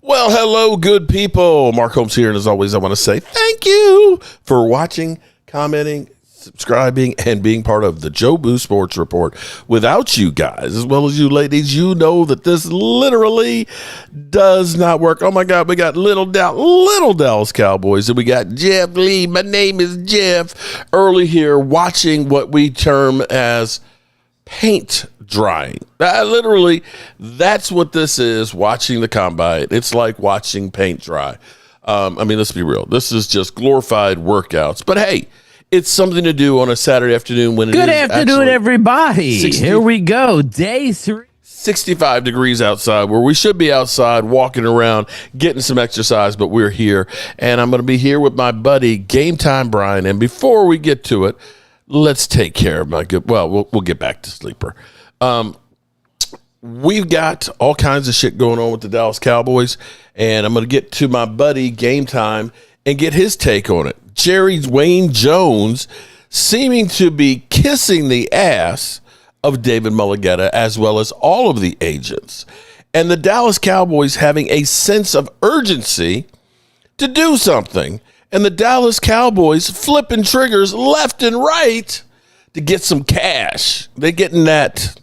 Well, hello, good people. Mark Holmes here, and as always, I want to say thank you for watching, commenting, subscribing, and being part of the Joe Boo Sports Report. Without you guys, as well as you ladies, you know that this literally does not work. Oh my God, we got little Dallas Cowboys, and we got Jeff Lee. My name is Jeff. Early here, watching what we term as paint drying. Literally, that's what this is, watching the combine. It's like watching paint dry. Let's be real. This is just glorified workouts. But hey, it's something to do on a Saturday afternoon when Good afternoon, everybody. Here we go. Day 3. 65 degrees outside, where we should be outside walking around, getting some exercise, but we're here. And I'm going to be here with my buddy, Game Time Bryan. And before we get to it, let's take care of my good. Well, we'll get back to sleeper. We've got all kinds of shit going on with the Dallas Cowboys, and I'm going to get to my buddy Game Time and get his take on it. Jerry Wayne Jones seeming to be kissing the ass of David Mulligetta, as well as all of the agents, and the Dallas Cowboys having a sense of urgency to do something, and the Dallas Cowboys flipping triggers left and right to get some cash. They're getting that.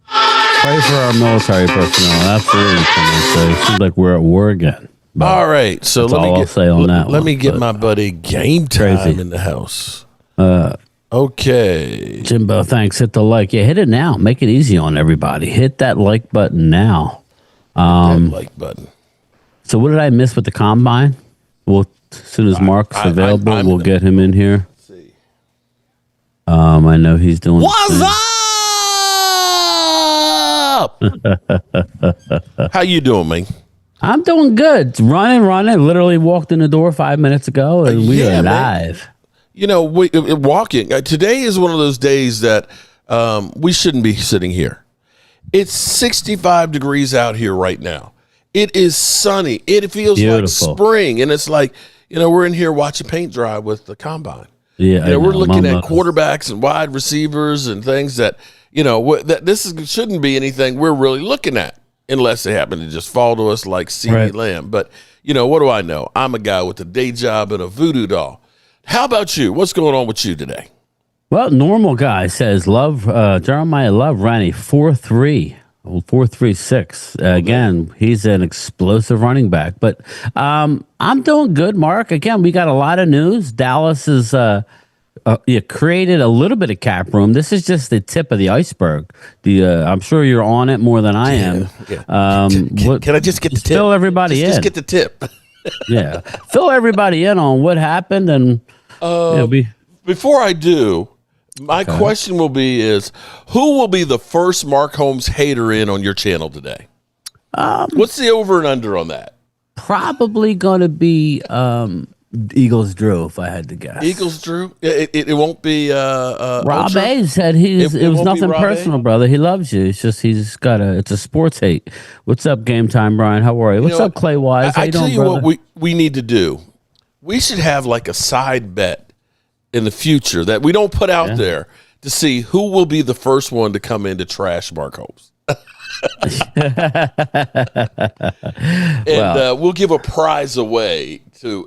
Pray for our military personnel. Absolutely. It seems like we're at war again. All right, so let me get my buddy Game Time in the house. Okay, Jimbo, thanks. Hit the like. Yeah, hit it now. Make it easy on everybody. Hit that like button now. That like button. So what did I miss with the combine? Well, as soon as Mark's available, we'll get him in here. Let's see. I know he's doing. What's up? How you doing, man? I'm doing good. Running. Literally walked in the door 5 minutes ago, and we are live. Man. You know, walking. Today is one of those days that we shouldn't be sitting here. It's 65 degrees out here right now. It is sunny. It feels beautiful. Like spring, and it's like, we're in here watching paint dry with the combine. Yeah, we're looking at quarterbacks and wide receivers and things that, shouldn't be anything we're really looking at unless they happen to just fall to us like CeeDee Lamb. But, what do I know? I'm a guy with a day job and a voodoo doll. How about you? What's going on with you today? Well, normal guy says, Jeremiah Love ran a 4.3. 4.36. Again, he's an explosive running back. But I'm doing good, Mark. Again, we got a lot of news. Dallas is created a little bit of cap room. This is just the tip of the iceberg. I'm sure you're on it more than I am. Yeah. Can I just get the tip? Fill everybody in. Just get the tip. Yeah. Fill everybody in on what happened. And before I do, my question will be who will be the first Mark Holmes hater in on your channel today? What's the over and under on that? Probably going to be Eagles Drew, if I had to guess. Eagles Drew? It won't be Rob A said it was nothing personal, brother. He loves you. It's just it's a sports hate. What's up, Game Time, Bryan? How are you? What's up, Clay Wise? I tell you what we need to do. We should have like a side bet in the future that we don't put out there to see who will be the first one to come in to trash Mark Holmes. And we'll give a prize away to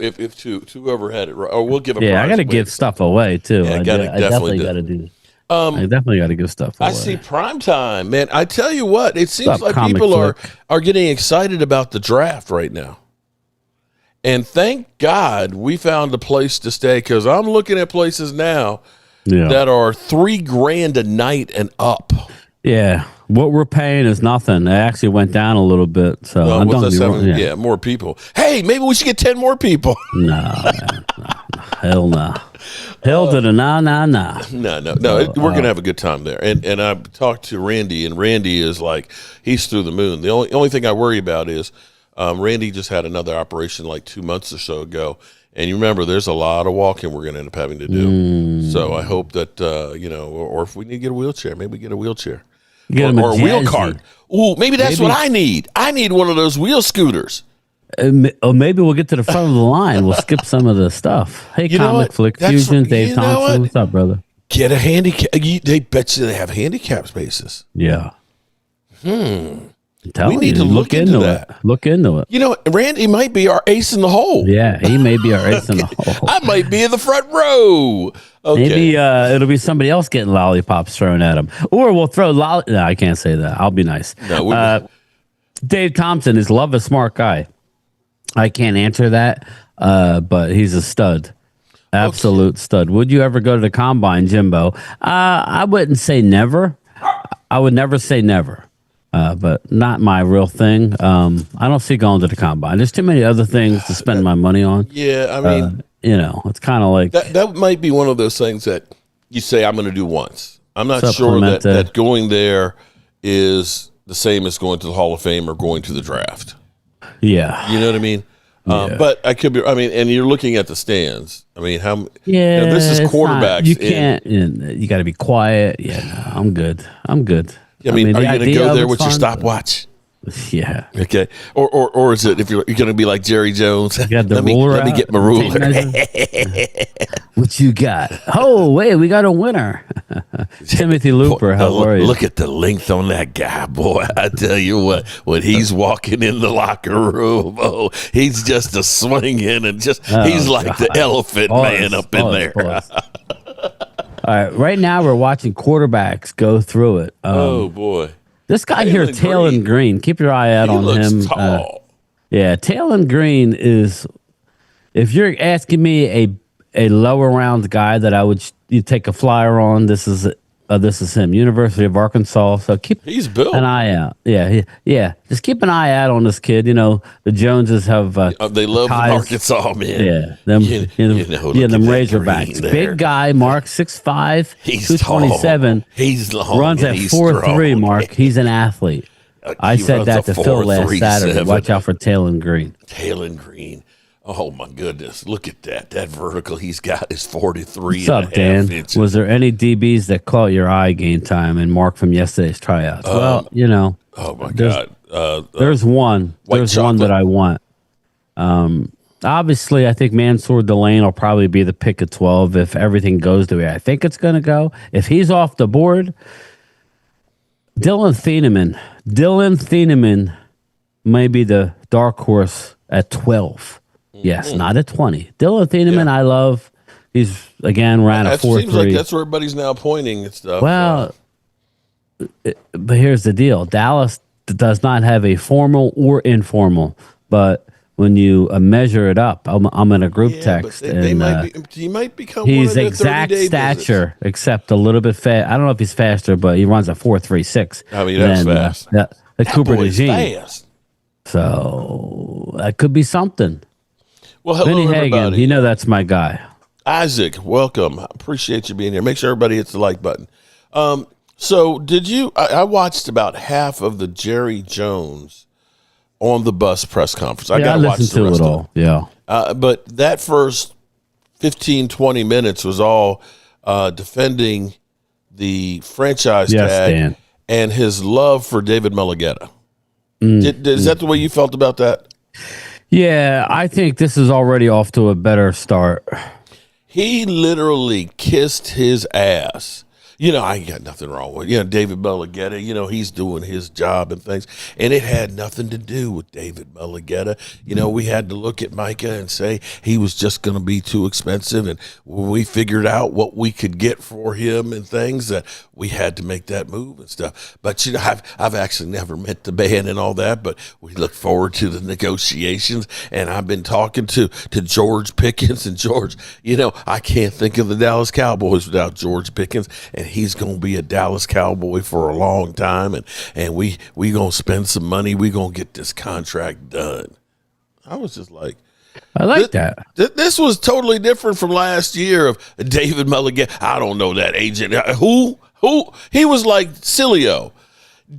whoever had it right, or we'll give a prize. I got to give stuff away too. Yeah, I definitely got to do. I definitely got to give stuff away. I see primetime, man. I tell you what, it seems like people are getting excited about the draft right now. And thank God we found a place to stay, because I'm looking at places now that are $3,000 a night and up. Yeah, what we're paying is nothing. It actually went down a little bit. So more people. Hey, maybe we should get 10 more people. No, man, no. Hell no. Hell to the nah. No. We're gonna have a good time there. And I talked to Randy, and Randy is like, he's through the moon. The only thing I worry about is Randy just had another operation like 2 months or so ago. And you remember, there's a lot of walking we're going to end up having to do. So I hope that, or if we need to get a wheelchair, maybe we get a wheelchair. Or a wheel cart. Ooh, maybe that's what I need. I need one of those wheel scooters. Or maybe we'll get to the front of the line. We'll skip some of the stuff. Hey, Comic Flick Fusion, Dave Thompson. What's up, brother? Get a handicap. They bet you they have handicap spaces. Yeah. That's telling we need you, to look into that. Look into it. You know, Randy might be our ace in the hole. Yeah, he may be our ace in the hole. I might be in the front row. Okay. Maybe it'll be somebody else getting lollipops thrown at him, or we'll throw No, I can't say that. I'll be nice. No, Dave Thompson is love a smart guy. I can't answer that, but he's a stud. Absolute stud. Would you ever go to the combine, Jimbo? I wouldn't say never. I would never say never, but not my real thing. I don't see going to the combine. There's too many other things to spend my money on. Yeah, I mean, it's kind of like that might be one of those things that you say I'm going to do once. I'm not sure that going there is the same as going to the Hall of Fame or going to the draft. Yeah, you know what I mean. But I could be. I mean, and you're looking at the stands. I mean, how? Yeah, this is quarterbacks. You can't. You got to be quiet. Yeah, no, I'm good. I mean, are you going to go there with your stopwatch? Yeah. Okay. Or is it if you're going to be like Jerry Jones? You got the let ruler me get my ruler. What you got? Oh, wait, we got a winner. Timothy Looper, how are you? Look at the length on that guy, boy. I tell you what, when he's walking in the locker room, he's just a swinging and he's like the elephant man up in there. All right, right now we're watching quarterbacks go through it. Oh boy. This guy here, Taylon Green, keep your eye out on him. Tall. Taylon Green is, if you're asking me a lower round guy that you take a flyer on, this is him, University of Arkansas. So he's built an eye out. Yeah. Just keep an eye out on this kid. You know, the Joneses have they love Arkansas, man. Yeah, them Razorbacks. Big guy, Mark, 6'5", 227. He's long. Runs at 4.3. Mark, he's an athlete. I said that to Phil last Saturday. Watch out for Taylon Green. Taylon Green. Oh my goodness! Look at that. That vertical he's got is 43. What's up, Dan? Inches. Was there any DBs that caught your eye game time and Mark from yesterday's tryouts? Well, you know. Oh my God. There's one. There's one that I want. Obviously, I think Mansour Delane will probably be the pick of 12 if everything goes the way I think it's going to go. If he's off the board, Dylan Thieneman may be the dark horse at 12. Yes, not at 20. Dylan Thieneman, I love. He's, again, ran a 4.3. Seems like that's where everybody's now pointing and stuff. Well, but here's the deal. Dallas does not have a formal or informal, but when you measure it up, I'm in a group text. He might become he's one of exact the stature, visits. Except a little bit fast. I don't know if he's faster, but he runs a 4.36. I mean, that's fast. The Cooper DeJean. Fast. So that could be something. Well, hello, Benny everybody. Hagan, you know that's my guy. Isaac, welcome. I appreciate you being here. Make sure everybody hits the like button. So did you, I watched about half of the Jerry Jones on the bus press conference. I got to watch the rest of it. Yeah. But that first 15, 20 minutes was all defending the franchise tag Dan. And his love for David Mulligetta. Is that the way you felt about that? Yeah, I think this is already off to a better start. He literally kissed his ass. You know, I ain't got nothing wrong with, David Mulligetta, he's doing his job and things. And it had nothing to do with David Mulligetta. We had to look at Micah and say he was just going to be too expensive. And when we figured out what we could get for him and things, that we had to make that move and stuff. But, I've actually never met the band and all that, but we look forward to the negotiations. And I've been talking to George Pickens, and George, I can't think of the Dallas Cowboys without George Pickens. And he's going to be a Dallas Cowboy for a long time, and we going to spend some money. We going to get this contract done. I was just like, I like that. This was totally different from last year of David Mulligetta. I don't know that agent. Who? He was like Cilio.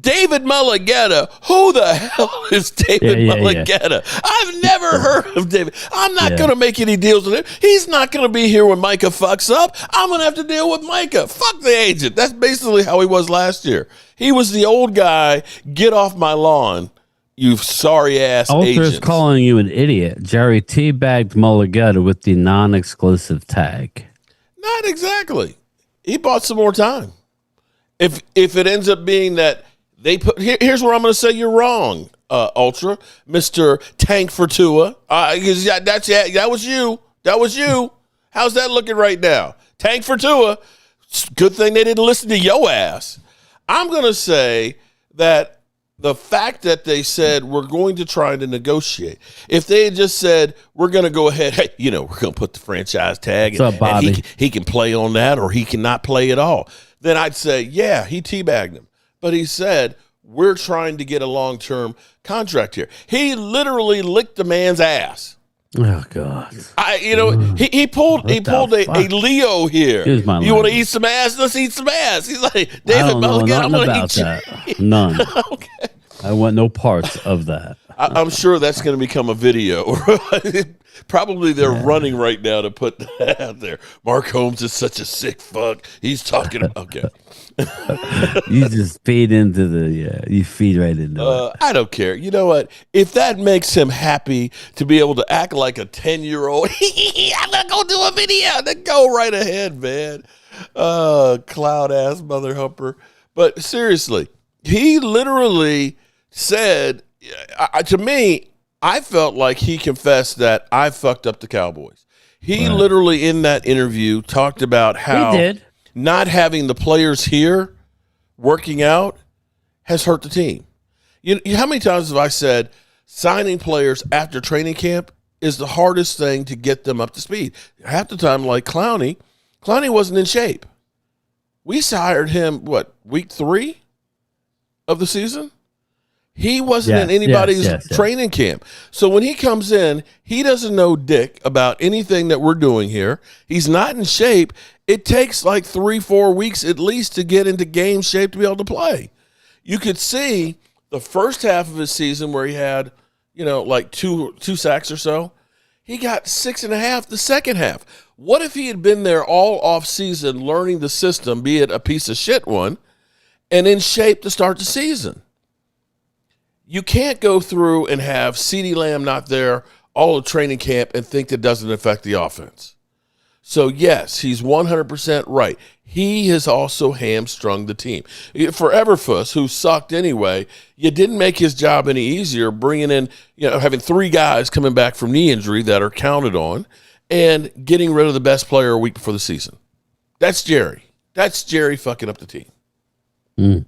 David Mulligetta, who the hell is David Mulligetta? Yeah. I've never heard of David. I'm not going to make any deals with him. He's not going to be here when Micah fucks up. I'm going to have to deal with Micah. Fuck the agent. That's basically how he was last year. He was the old guy, get off my lawn, you sorry-ass agent. Alter's calling you an idiot. Jerry teabagged Mulligetta with the non-exclusive tag. Not exactly. He bought some more time. If it ends up being that Here's where I'm going to say you're wrong, Ultra, Mr. Tank for Tua. That was you. That was you. How's that looking right now? Tank for Tua. Good thing they didn't listen to your ass. I'm going to say that the fact that they said we're going to try to negotiate, if they had just said we're going to go ahead, hey, we're going to put the franchise tag and he can play on that or he cannot play at all, then I'd say, yeah, he teabagged him. But he said, we're trying to get a long-term contract here. He literally licked the man's ass. Oh God! He pulled a Leo here. You want to eat some ass? Let's eat some ass. He's like, David Mulligan, I'm going to eat that. None. Okay. I want no parts of that. I'm sure that's going to become a video. Probably they're running right now to put that out there. Mark Holmes is such a sick fuck. He's talking. Okay. You just feed into you feed right into it. I don't care. You know what? If that makes him happy to be able to act like a 10-year-old, I'm going to go do a video. Then go right ahead, man. Cloud ass mother humper. But seriously, he literally said, to me, I felt like he confessed that I fucked up the Cowboys. He literally in that interview talked about how not having the players here working out has hurt the team. How many times have I said signing players after training camp is the hardest thing to get them up to speed? Half the time, like Clowney wasn't in shape. We hired him, week 3 of the season? He wasn't in anybody's training camp. So when he comes in, he doesn't know dick about anything that we're doing here. He's not in shape. It takes like 3-4 weeks at least to get into game shape to be able to play. You could see the first half of his season where he had, like two sacks or so. He got 6.5 the second half. What if he had been there all off season learning the system, be it a piece of shit one, and in shape to start the season? You can't go through and have CeeDee Lamb not there all of training camp and think that doesn't affect the offense. So, yes, he's 100% right. He has also hamstrung the team. For Everfuss, who sucked anyway, you didn't make his job any easier bringing in, having 3 guys coming back from knee injury that are counted on and getting rid of the best player a week before the season. That's Jerry. That's Jerry fucking up the team.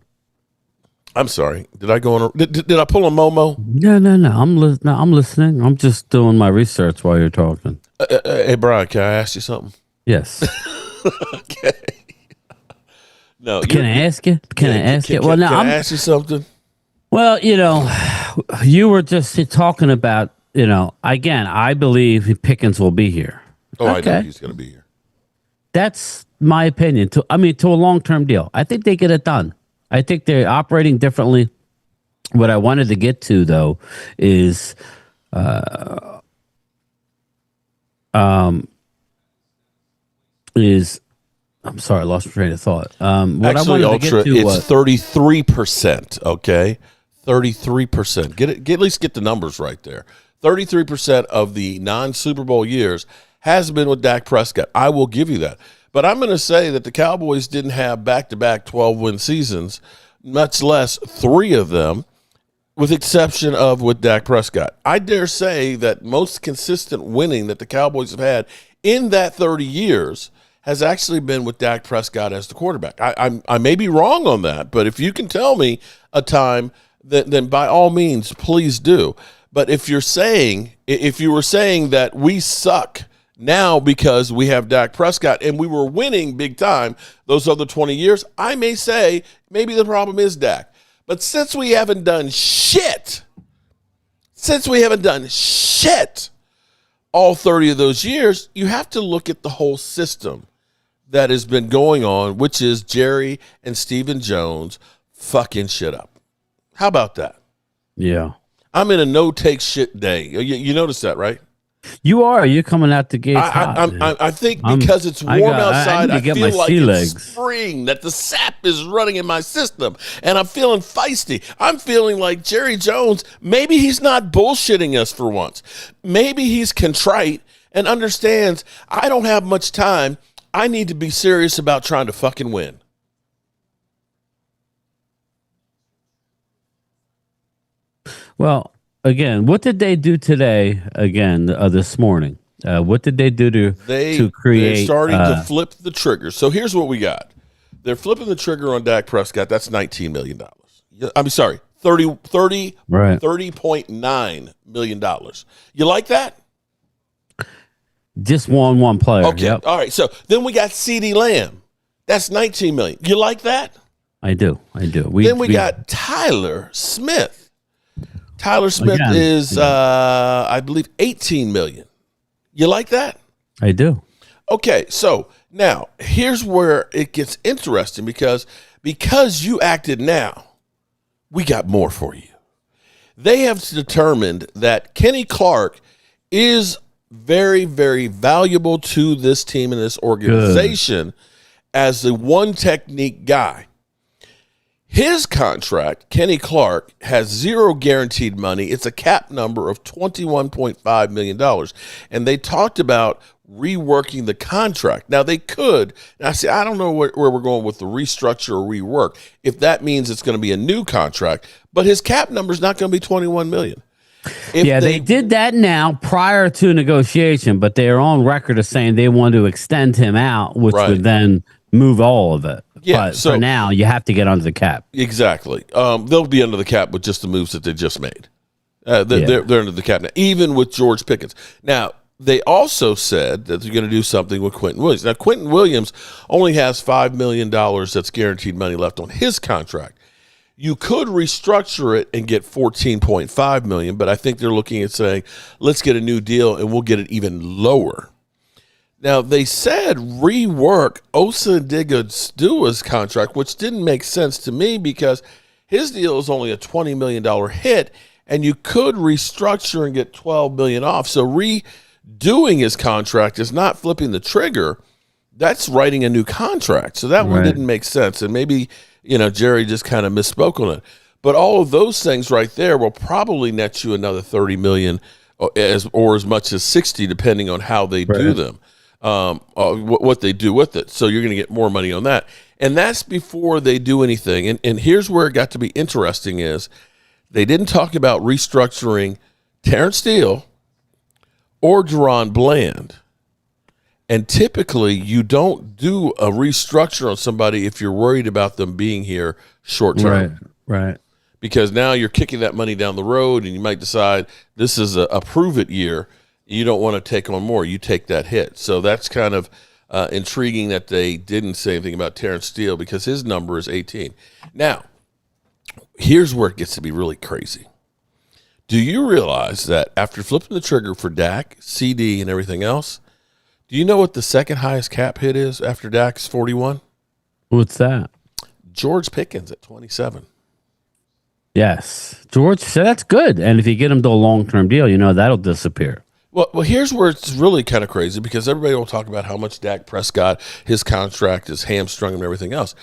I'm sorry. Did I go on? Did I pull a Momo? No. I'm listening. I'm just doing my research while you're talking. Hey, Bryan, can I ask you something? Yes. Okay. No. Can I ask you? Can I ask you? Well, now can I ask you something? Well, you were just talking about, again, I believe Pickens will be here. Oh, okay. I know he's going to be here. That's my opinion. To a long-term deal. I think they get it done. I think they're operating differently. What I wanted to get to, though, is I'm sorry, I lost my train of thought. What Actually, I wanted Ultra, to get to it's 33%, okay? 33%. At least get the numbers right there. 33% of the non-Super Bowl years has been with Dak Prescott. I will give you that. But I'm going to say that the Cowboys didn't have back-to-back 12-win seasons, much less 3 of them, with exception of with Dak Prescott. I dare say that most consistent winning that the Cowboys have had in that 30 years has actually been with Dak Prescott as the quarterback. I may be wrong on that, but if you can tell me a time, then by all means, please do. But if you were saying that we suck now because we have Dak Prescott and we were winning big time those other 20 years, I may say maybe the problem is Dak. But since we haven't done shit all 30 of those years, you have to look at the whole system that has been going on, which is Jerry and Stephen Jones fucking shit up. How about that? Yeah. I'm in a no-take shit day. You notice that, right? You're coming out the gates hot. I think because it's warm outside, I feel like it's spring, that the sap is running in my system, and I'm feeling feisty. I'm feeling like Jerry Jones, maybe he's not bullshitting us for once. Maybe he's contrite and understands I don't have much time. I need to be serious about trying to fucking win. Well, again, what did they do today? Again, this morning, what did they do to They're create? starting to flip the trigger. So here's what we got. They're flipping the trigger on Dak Prescott. That's $19 million. I'm sorry, Right. $30.9 million. You like that? Just one player. Okay. Yep. All right. So then we got CeeDee Lamb. That's $19 million. You like that? I do. Then we got Tyler Smith. Tyler Smith Again, is, I believe, $18 million. You like that? I do. Okay, so now here's where it gets interesting because you acted now, we got more for you. They have determined that Kenny Clark is very, very valuable to this team and this organization as the one technique guy. His contract, Kenny Clark, has zero guaranteed money. It's a cap number of $21.5 million. And they talked about reworking the contract. Now, they could. And I say, I don't know where we're going with the restructure or rework, if that means it's going to be a new contract. But his cap number is not going to be $21 million. They did that now prior to negotiation, but they are on record as saying they want to extend him out, which would then move all of it. Yeah, but so for now, you have to get under the cap. Exactly. They'll be under the cap with just the moves that they just made. They're under the cap now, even with George Pickens. Now, they also said that they're going to do something with Quentin Williams. Now, Quentin Williams only has $5 million that's guaranteed money left on his contract. You could restructure it and get $14.5 million, but I think they're looking at saying, let's get a new deal and we'll get it even lower. Now, they said rework Osa Odighizuwa's contract, which didn't make sense to me because his deal is only a $20 million hit, and you could restructure and get $12 million off. So redoing his contract is not flipping the trigger. That's writing a new contract. So that one didn't make sense. And maybe, Jerry just kind of misspoke on it. But all of those things right there will probably net you another $30 million or as much as 60, depending on how they do them. What they do with it. So you're going to get more money on that. And that's before they do anything. And here's where it got to be interesting is they didn't talk about restructuring Terrence Steele or Deron Bland. And typically you don't do a restructure on somebody if you're worried about them being here short term. Right. Because now you're kicking that money down the road and you might decide this is a prove it year. You don't want to take on more. You take that hit. So that's kind of intriguing that they didn't say anything about Terrence Steele because his number is 18. Now, here's where it gets to be really crazy. Do you realize that after flipping the trigger for Dak, CD, and everything else, do you know what the second highest cap hit is after Dak's 41? What's that? George Pickens at 27. Yes. George, so that's good. And if you get him to a long-term deal, that'll disappear. Well, here's where it's really kind of crazy because everybody will talk about how much Dak Prescott, his contract is hamstrung and everything else.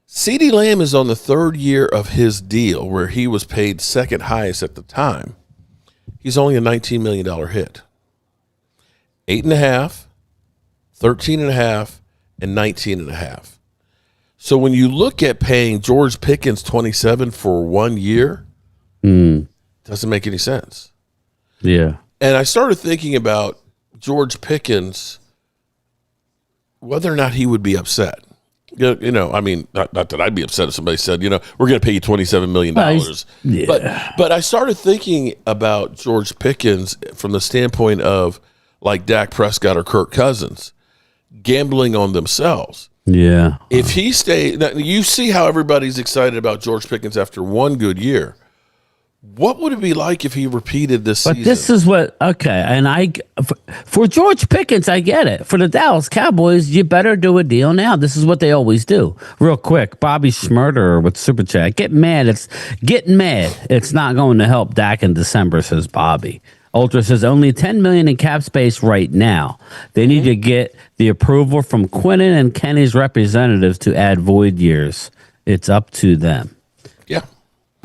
CeeDee Lamb is on the third year of his deal where he was paid second highest at the time. He's only a $19 million hit. 8.5, 13.5, and 19.5. So when you look at paying George Pickens 27 for 1 year, doesn't make any sense. Yeah. And I started thinking about George Pickens, whether or not he would be upset. Not that I'd be upset if somebody said, we're going to pay you $27 million. But I started thinking about George Pickens from the standpoint of like Dak Prescott or Kirk Cousins gambling on themselves. Yeah. If he stays, you see how everybody's excited about George Pickens after one good year. What would it be like if he repeated this season? But this is and for George Pickens, I get it. For the Dallas Cowboys, you better do a deal now. This is what they always do. Real quick, Bobby Schmurder with Super Chat. Getting mad. It's not going to help Dak in December, says Bobby. Ultra says only $10 million in cap space right now. They need to get the approval from Quentin and Kenny's representatives to add void years. It's up to them. Yeah.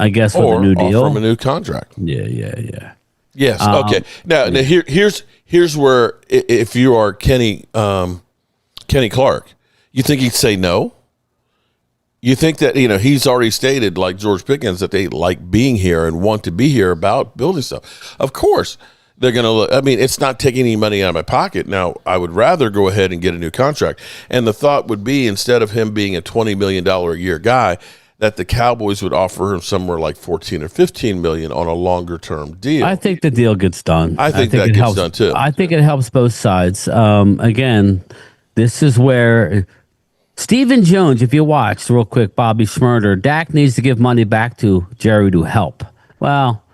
I guess with a new deal. Or from a new contract. Yeah. Yes. Okay. Now here's where if you are Kenny Clark, you think he'd say no? You think that, he's already stated, like George Pickens, that they like being here and want to be here about building stuff. Of course, they're going to look. I mean, it's not taking any money out of my pocket. Now, I would rather go ahead and get a new contract. And the thought would be, instead of him being a $20 million a year guy, that the Cowboys would offer him somewhere like 14 or 15 million on a longer term deal. I think the deal gets done. I think that gets done too. I think it helps both sides. Again, this is where Stephen Jones, if you watch real quick, Bobby Schmurder, Dak needs to give money back to Jerry to help. Well,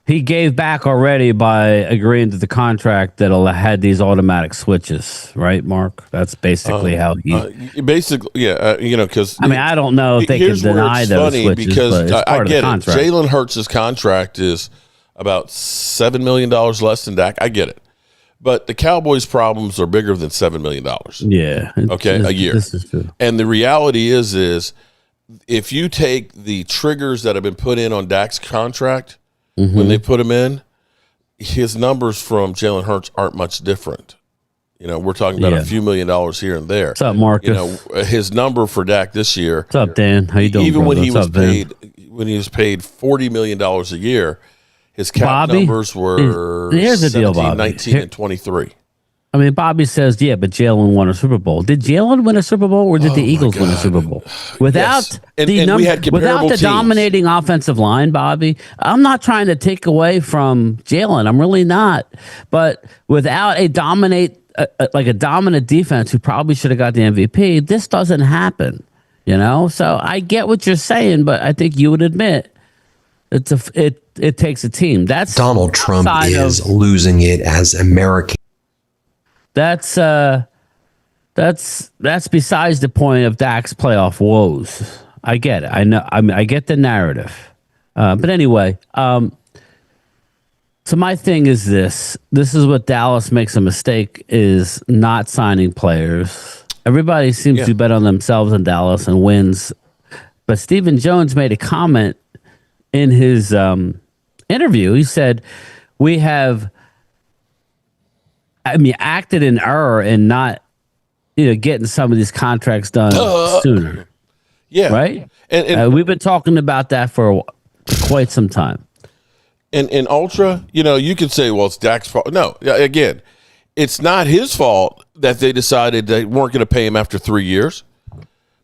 he gave back already by agreeing to the contract that had these automatic switches, right, Mark? That's basically how he. Basically, yeah, because I don't know if they can deny those switches, because but it's part I get of the it. Jalen Hurts' contract is about $7 million less than Dak. I get it. But the Cowboys' problems are bigger than $7 million. Yeah. A year. This is true. And the reality is if you take the triggers that have been put in on Dak's contract, when they put him in, his numbers from Jalen Hurts aren't much different. We're talking about a few $1 million here and there. What's up, Marcus? His number for Dak this year. What's up, Dan? How you doing? Even brother? when he was paid $40 million a year, his cap numbers were here's the deal, Bobby. 19, and 23. I mean, Bobby says, yeah, but Jalen won a Super Bowl. Did Jalen win a Super Bowl, or did the Eagles win a Super Bowl? Without the dominating offensive line, Bobby, I'm not trying to take away from Jalen. I'm really not. But without a dominant defense who probably should have got the MVP, this doesn't happen. So I get what you're saying, but I think you would admit it takes a team. That's Donald Trump is losing it as American. That's besides the point of Dak's playoff woes. I get it. I know. I get the narrative. But anyway, so my thing is this. This is what Dallas makes a mistake, is not signing players. Everybody seems to bet on themselves in Dallas and wins. But Stephen Jones made a comment in his interview. He said, we have acted in error in not, getting some of these contracts done sooner. Yeah. Right? And we've been talking about that for quite some time. And in Ultra, you could say, well, it's Dak's fault. No, again, it's not his fault that they decided they weren't going to pay him after 3 years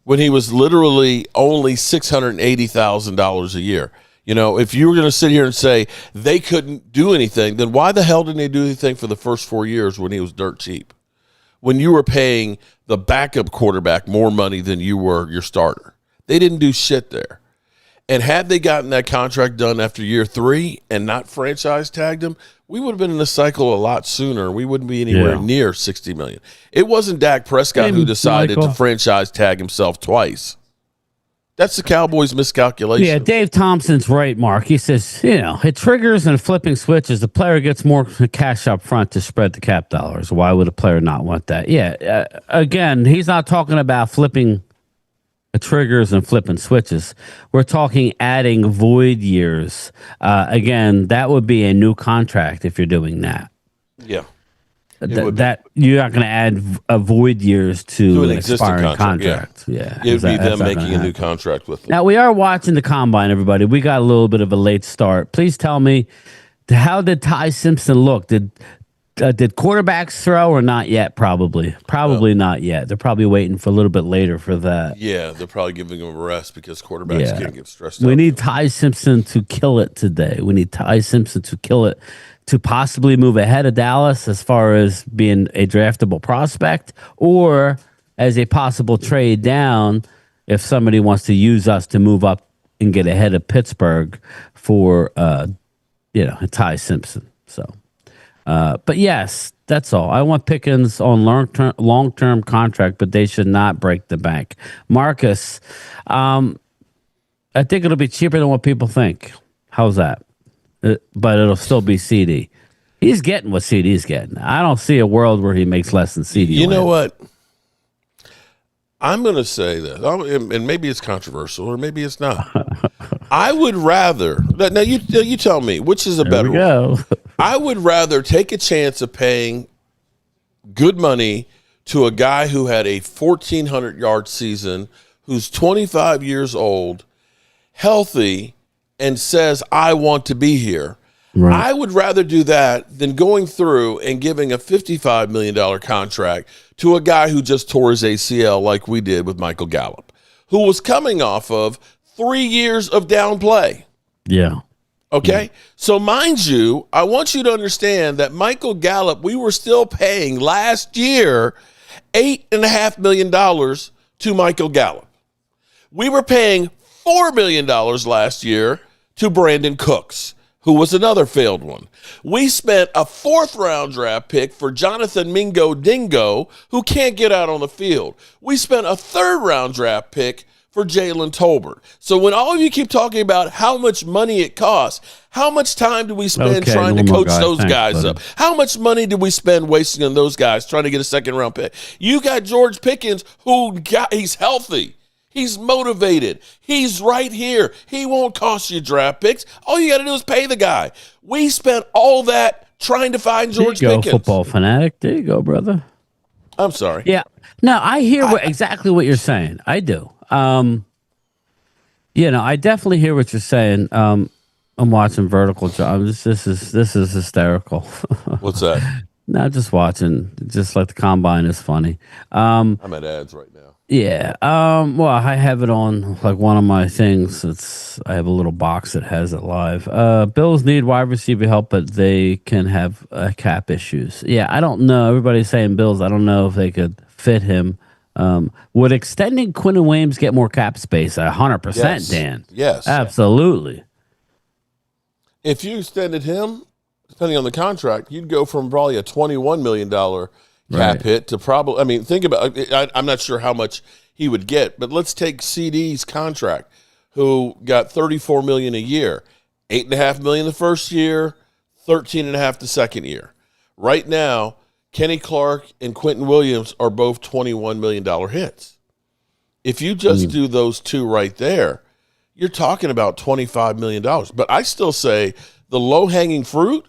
when he was literally only $680,000 a year. If you were going to sit here and say they couldn't do anything, then why the hell didn't they do anything for the first 4 years when he was dirt cheap? When you were paying the backup quarterback more money than you were your starter. They didn't do shit there. And had they gotten that contract done after year 3 and not franchise tagged him, we would have been in the cycle a lot sooner. We wouldn't be anywhere near $60 million. It wasn't Dak Prescott who decided to franchise tag himself twice. That's the Cowboys' miscalculation. Yeah, Dave Thompson's right, Mark. He says, it triggers and flipping switches. The player gets more cash up front to spread the cap dollars. Why would a player not want that? Yeah, again, he's not talking about flipping triggers and flipping switches. We're talking adding void years. Again, that would be a new contract if you're doing that. Yeah. That you're not going to add void years to an expiring contract. Yeah. It would be them making a new contract with them. Now, we are watching the Combine, everybody. We got a little bit of a late start. Please tell me, how did Ty Simpson look? Did quarterbacks throw or not yet? Probably not yet. They're probably waiting for a little bit later for that. Yeah, they're probably giving him a rest because quarterbacks can't get stressed out. We need Ty Simpson to kill it today. We need Ty Simpson to kill it to possibly move ahead of Dallas as far as being a draftable prospect, or as a possible trade down if somebody wants to use us to move up and get ahead of Pittsburgh for Ty Simpson. So but yes, that's all. I want Pickens on long-term contract, but they should not break the bank. Marcus, I think it'll be cheaper than what people think. How's that? But it'll still be CD. He's getting what CD's getting. I don't see a world where he makes less than CD. You know what? I'm going to say this, and maybe it's controversial, or maybe it's not. I would rather. Now you tell me which is a better one. I would rather take a chance of paying good money to a guy who had a 1,400-yard season, who's 25 years old, healthy, and says, I want to be here. Right. I would rather do that than going through and giving a $55 million contract to a guy who just tore his ACL like we did with Michael Gallup, who was coming off of 3 years of down play. Yeah. Okay? So mind you, I want you to understand that Michael Gallup, we were still paying last year $8.5 million to Michael Gallup. We were paying $4 million last year to Brandon Cooks, who was another failed one. We spent a 4th-round draft pick for Jonathan Mingo Dingo, who can't get out on the field. We spent a 3rd-round draft pick for Jalen Tolbert. So when all of you keep talking about how much money it costs, how much time do we spend trying to coach those guys up? How much money do we spend wasting on those guys trying to get a 2nd-round pick? You got George Pickens, he's healthy. He's motivated. He's right here. He won't cost you draft picks. All you got to do is pay the guy. We spent all that trying to find George Pickens. Football fanatic. There you go, brother. I'm sorry. Yeah. No, I hear exactly what you're saying. I do. I definitely hear what you're saying. I'm watching Vertical Jobs. This is hysterical. What's that? No, just watching. Just like the combine is funny. I'm at ads right now. Yeah. Well, I have it on like one of my things. I have a little box that has it live. Bills need wide receiver help, but they can have cap issues. Yeah, I don't know. Everybody's saying Bills. I don't know if they could fit him. Would extending Quinn and Williams get more cap space? 100%, Yes. Dan. Yes. Absolutely. If you extended him, depending on the contract, you'd go from probably a $21 million cap hit to probably, I mean, think about it. I'm not sure how much he would get, but let's take CD's contract, who got $34 million a year, $8.5 million the first year, $13.5 the second year. Right now, Kenny Clark and Quentin Williams are both $21 million hits. If you just do those two right there, you're talking about $25 million. But I still say the low-hanging fruit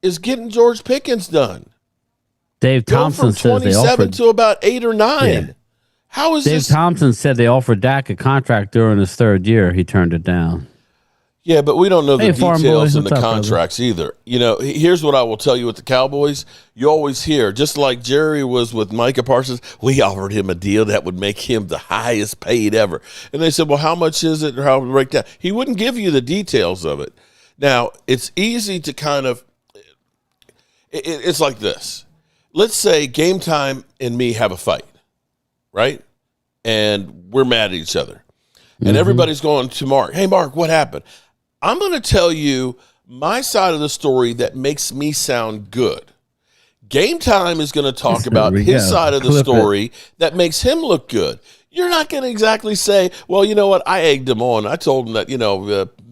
is getting George Pickens done. Dave Thompson from 27 to about 8 or 9. Yeah. How is Dave this? Thompson said they offered Dak a contract during his 3rd year. He turned it down. Yeah, but we don't know the details in the What's up, contracts either. You know, here's what I will tell you with the Cowboys. You always hear, just like Jerry was with Micah Parsons, we offered him a deal that would make him the highest paid ever. And they said, well, how much is it or how would it break down? He wouldn't give you the details of it. Now, it's easy to kind of it's like this. Let's say Game Time and me have a fight, right? And we're mad at each other. And everybody's going to Mark. Hey, Mark, what happened? I'm going to tell you my side of the story that makes me sound good. Game Time is going to talk about his side of the story that makes him look good. You're not going to exactly say, well, you know what? I egged him on. I told him that,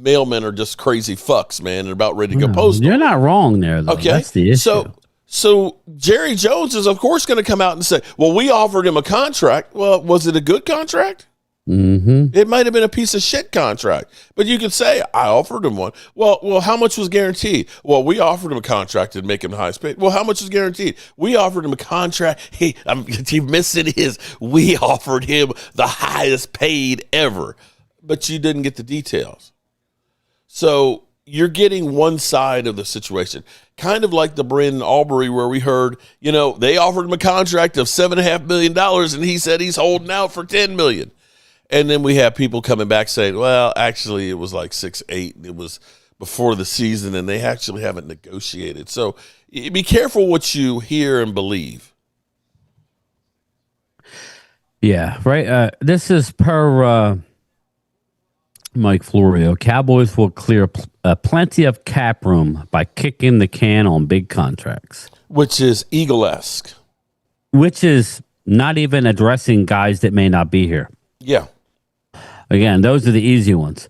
mailmen are just crazy fucks, man, and about ready to go postal. You're not wrong there, though. Okay. That's the issue. So Jerry Jones is, of course, going to come out and say, well, we offered him a contract. Well, was it a good contract? It might have been a piece of shit contract, but you could say I offered him one. Well, how much was guaranteed? Well, we offered him a contract to make him the highest paid. Well, how much was guaranteed? We offered him a contract. Hey, you missing his. We offered him the highest paid ever, but you didn't get the details. So you're getting one side of the situation, kind of like the Brandon Aubrey, where we heard, they offered him a contract of $7.5 million, and he said he's holding out for $10 million. And then we have people coming back saying, well, actually, it was like 6-8. And it was before the season, and they actually haven't negotiated. So be careful what you hear and believe. Yeah, right. This is per Mike Florio. Cowboys will clear plenty of cap room by kicking the can on big contracts. Which is Eagle-esque. Which is not even addressing guys that may not be here. Yeah. Again, those are the easy ones.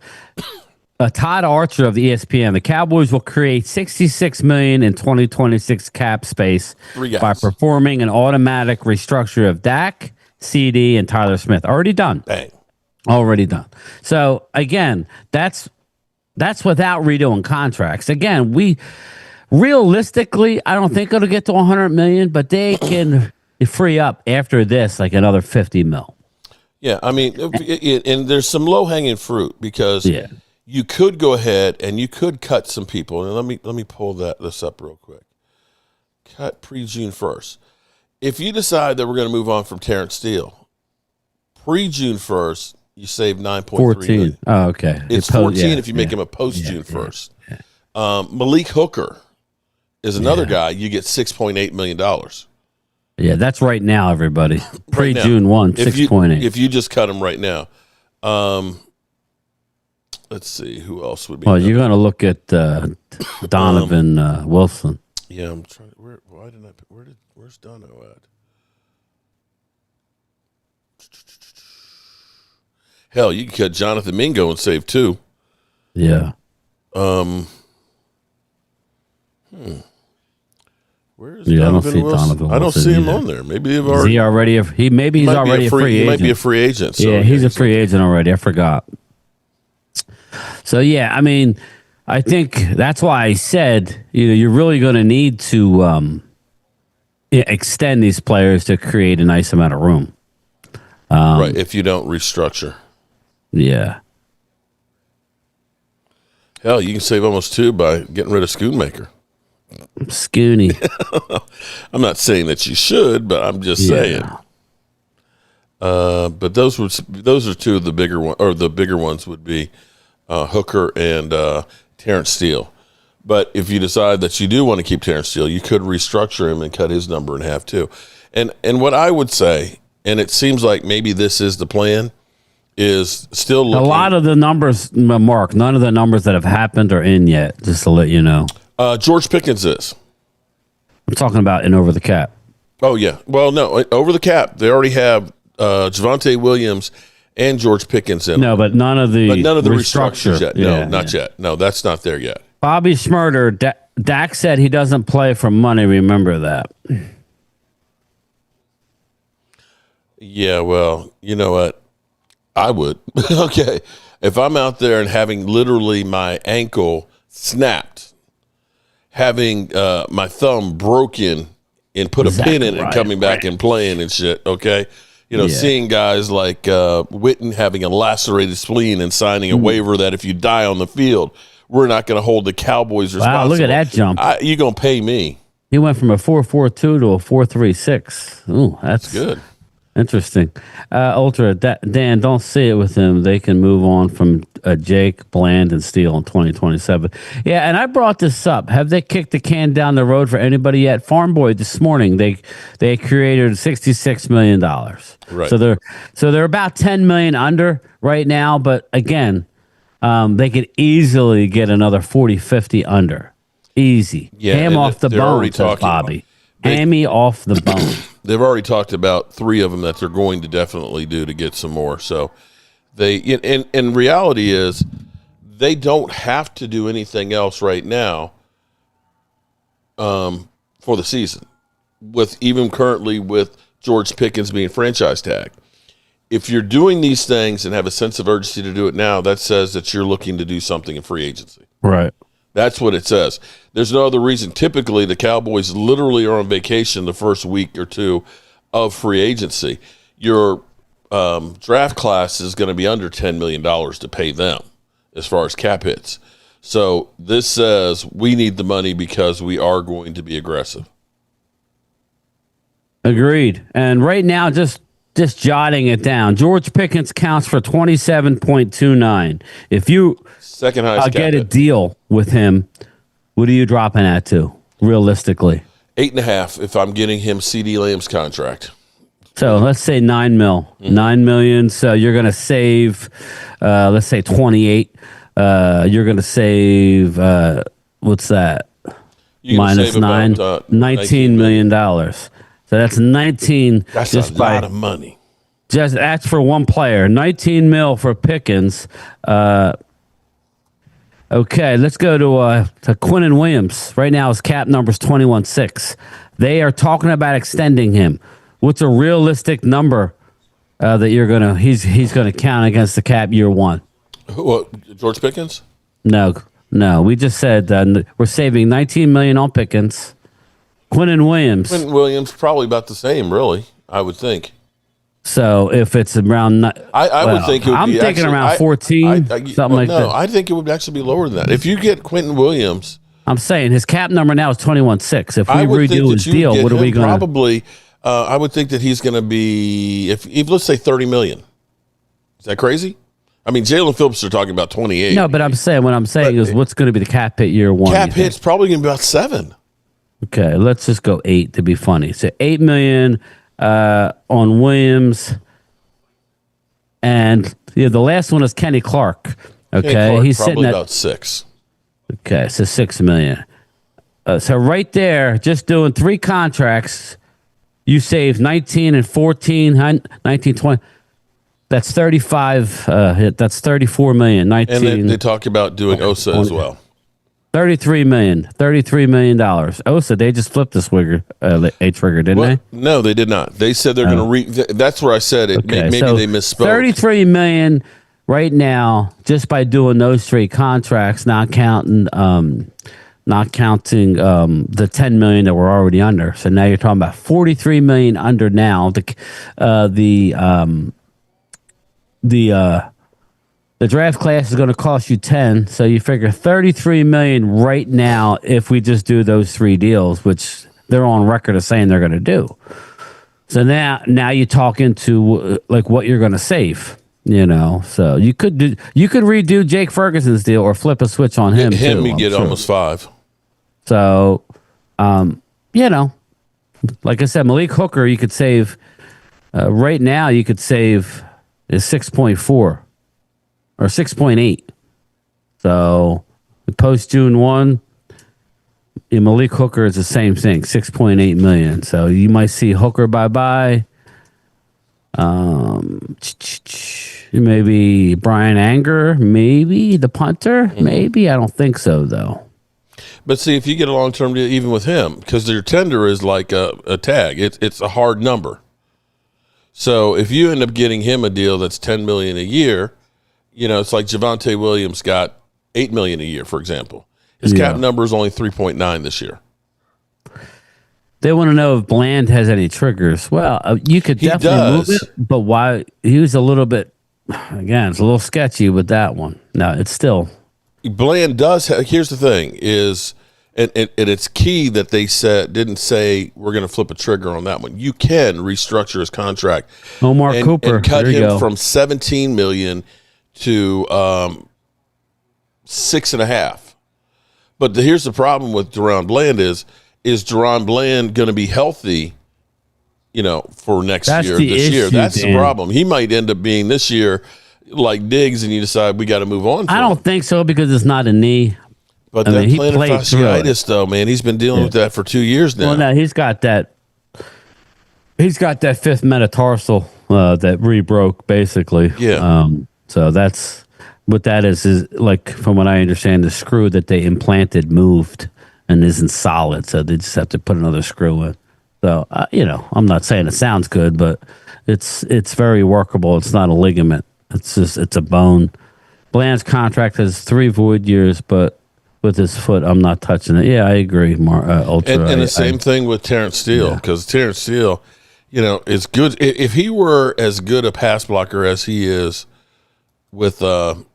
Todd Archer of the ESPN, the Cowboys will create $66 million in 2026 cap space by performing an automatic restructure of Dak, CD, and Tyler Smith. Already done. Bang. Already done. So again, that's without redoing contracts. Again, realistically, I don't think it'll get to 100 million, but they can free up after this like another 50 mil. Yeah, I mean, and there's some low hanging fruit because you could go ahead and you could cut some people. And let me pull this up real quick. Cut pre-June 1st. If you decide that we're going to move on from Terrence Steele, pre-June 1st, you save 9.3 million. Oh, okay. It's 14 if you make him a post-June 1st. Malik Hooker is another guy. You get $6.8 million. Yeah, that's right now, everybody. Pre-June 1, 6.8. If you just cut him right now. Let's see. Who else would be? Well, you're going to look at Donovan Wilson. Yeah, I'm trying. Where's Dono at? Hell, you can cut Jonathan Mingo and save 2. Yeah. Where is Donovan Wilson? I don't see him either. On there. Maybe they've already. He's already a free agent. He might be a free agent. So yeah, he's a free agent already. I forgot. So yeah, I mean, I think that's why I said you're really going to need to extend these players to create a nice amount of room. Right. If you don't restructure. Yeah. Hell, you can save almost 2 by getting rid of Schoonmaker. Scooney. I'm not saying that you should, but I'm just saying. But those are 2 of the bigger ones, or the bigger ones would be Hooker and Terrence Steele. But if you decide that you do want to keep Terrence Steele, you could restructure him and cut his number in half too. And what I would say, and it seems like maybe this is the plan, is still looking. A lot of the numbers, Mark, none of the numbers that have happened are in yet, just to let you know. George Pickens is. I'm talking about in over the cap. Oh, yeah. Well, no, over the cap, they already have Javonte Williams and George Pickens in. No, but none of the restructures yet. No, not yet. No, that's not there yet. Bobby Schmurder, Dak said he doesn't play for money. Remember that. Yeah, well, you know what? I would. Okay. If I'm out there and having literally my ankle snapped, having my thumb broken and put a pin in it and coming back and playing and shit, okay? Seeing guys like Witten having a lacerated spleen and signing a waiver that if you die on the field, we're not going to hold the Cowboys responsible. Wow, look at that jump. You're going to pay me. He went from a 4.42 to a 4.36. Ooh, that's good. Interesting. Ultra, Dan, don't see it with him. They can move on from Jake, Bland, and Steele in 2027. Yeah, and I brought this up. Have they kicked the can down the road for anybody yet? Farm Boy this morning, they created $66 million. Right. So they're about $10 million under right now, but again, they could easily get another 40, 50 under. Easy. Yeah, Ham off the bone, says Bobby. Hammy off the bone. They've already talked about 3 of them that they're going to definitely do to get some more. So and reality is they don't have to do anything else right now for the season, with even currently with George Pickens being franchise tag. If you're doing these things and have a sense of urgency to do it now, that says that you're looking to do something in free agency. Right. That's what it says. There's no other reason. Typically, the Cowboys literally are on vacation the first week or 2 of free agency. Your draft class is going to be under $10 million to pay them as far as cap hits. So this says we need the money because we are going to be aggressive. Agreed. And right now, just jotting it down, George Pickens counts for 27.29. If you second highest get cap a hit. deal with him, what are you dropping at to, realistically? 8.5 if I'm getting him CD Lamb's contract. So let's say $9 million. Mm-hmm. $9 million. So you're going to save, let's say 28. You're going to save, what's that? Minus save 9, about, $19 million. So that's 19. That's a lot of money. Just that's for one player. 19 mil for Pickens. Okay, let's go to Quinnen Williams. Right now his cap number is 21.6. They are talking about extending him. What's a realistic number that he's gonna count against the cap year 1? What, George Pickens? No. We just said we're saving $19 million on Pickens. Quinnen Williams Quinnen Williams probably about the same, really. I would think. So if it's around, I would think it would I'm be thinking actually, around 14, something like that. No, I think it would actually be lower than that. If you get Quentin Williams, I'm saying his cap number now is 21.6. If we I would think redo that his you deal, get what are we him going to? probably. I would think that he's going to be if let's say 30 million. Is that crazy? I mean, Jalen Phillips are talking about 28. No, but I'm saying what I'm saying is what's going to be the cap hit year one? Cap hit's probably going to be about 7. Okay, let's just go 8 to be funny. So 8 million on Williams, and the last one is Kenny Clark. Okay, Kenny Clark, he's probably sitting at about 6. Okay, so 6 million. So right there, just doing 3 contracts, you save 19 and 14, 19, 20. That's 35. That's 34 million. 19. And they talk about doing Osa as well. 33 million. $33 million. Osa, they just flipped the trigger, didn't they? No, they did not. They said they're going to that's where I said it. Okay, Maybe so they misspoke. 33 million right now, just by doing those 3 contracts, not counting the 10 million that we're already under. So now you're talking about 43 million under now. The draft class is going to cost you 10, so you figure 33 million right now if we just do those 3 deals, which they're on record of saying they're going to do. So now you talk into like what you're going to save. So you could redo Jake Ferguson's deal or flip a switch on him. You get almost 5. So, like I said, Malik Hooker, you could save right now. You could save is 6.4 or 6.8. So post June 1, Malik Hooker is the same thing, 6.8 million. So you might see Hooker bye. Maybe Bryan Anger, maybe the punter, maybe. I don't think so though. But see, if you get a long-term deal, even with him, because their tender is like a tag, it's a hard number. So if you end up getting him a deal that's $10 million a year, it's like Javonte Williams got $8 million a year, for example. His cap number is only 3.9 this year. They want to know if Bland has any triggers. Well, you could definitely move it, but why? He was a little bit. Again, it's a little sketchy with that one. No, it's still. Bland does. Here's the thing: is and it's key that they didn't say we're going to flip a trigger on that one. You can restructure his contract. Omar Cooper and cut him from $17 million to $6.5. But here's the problem with Deron Bland is Deron Bland going to be healthy? For next year, this year. That's the problem. He might end up being this year like Diggs, and you decide we got to move on. I don't think so because it's not a knee. But that plantar fasciitis, though, man, he's been dealing with that for 2 years now. Well, no, he's got that. He's got that 5th metatarsal that re-broke, basically. Yeah. So that's what that is like. From what I understand, the screw that they implanted moved and isn't solid, so they just have to put another screw in. So I'm not saying it sounds good, but it's very workable. It's not a ligament. It's a bone. Bland's contract has 3 void years, but with his foot, I'm not touching it. Yeah, I agree, Ultra. And the same thing with Terrence Steele, because Terrence Steele, is good. If he were as good a pass blocker as he is with run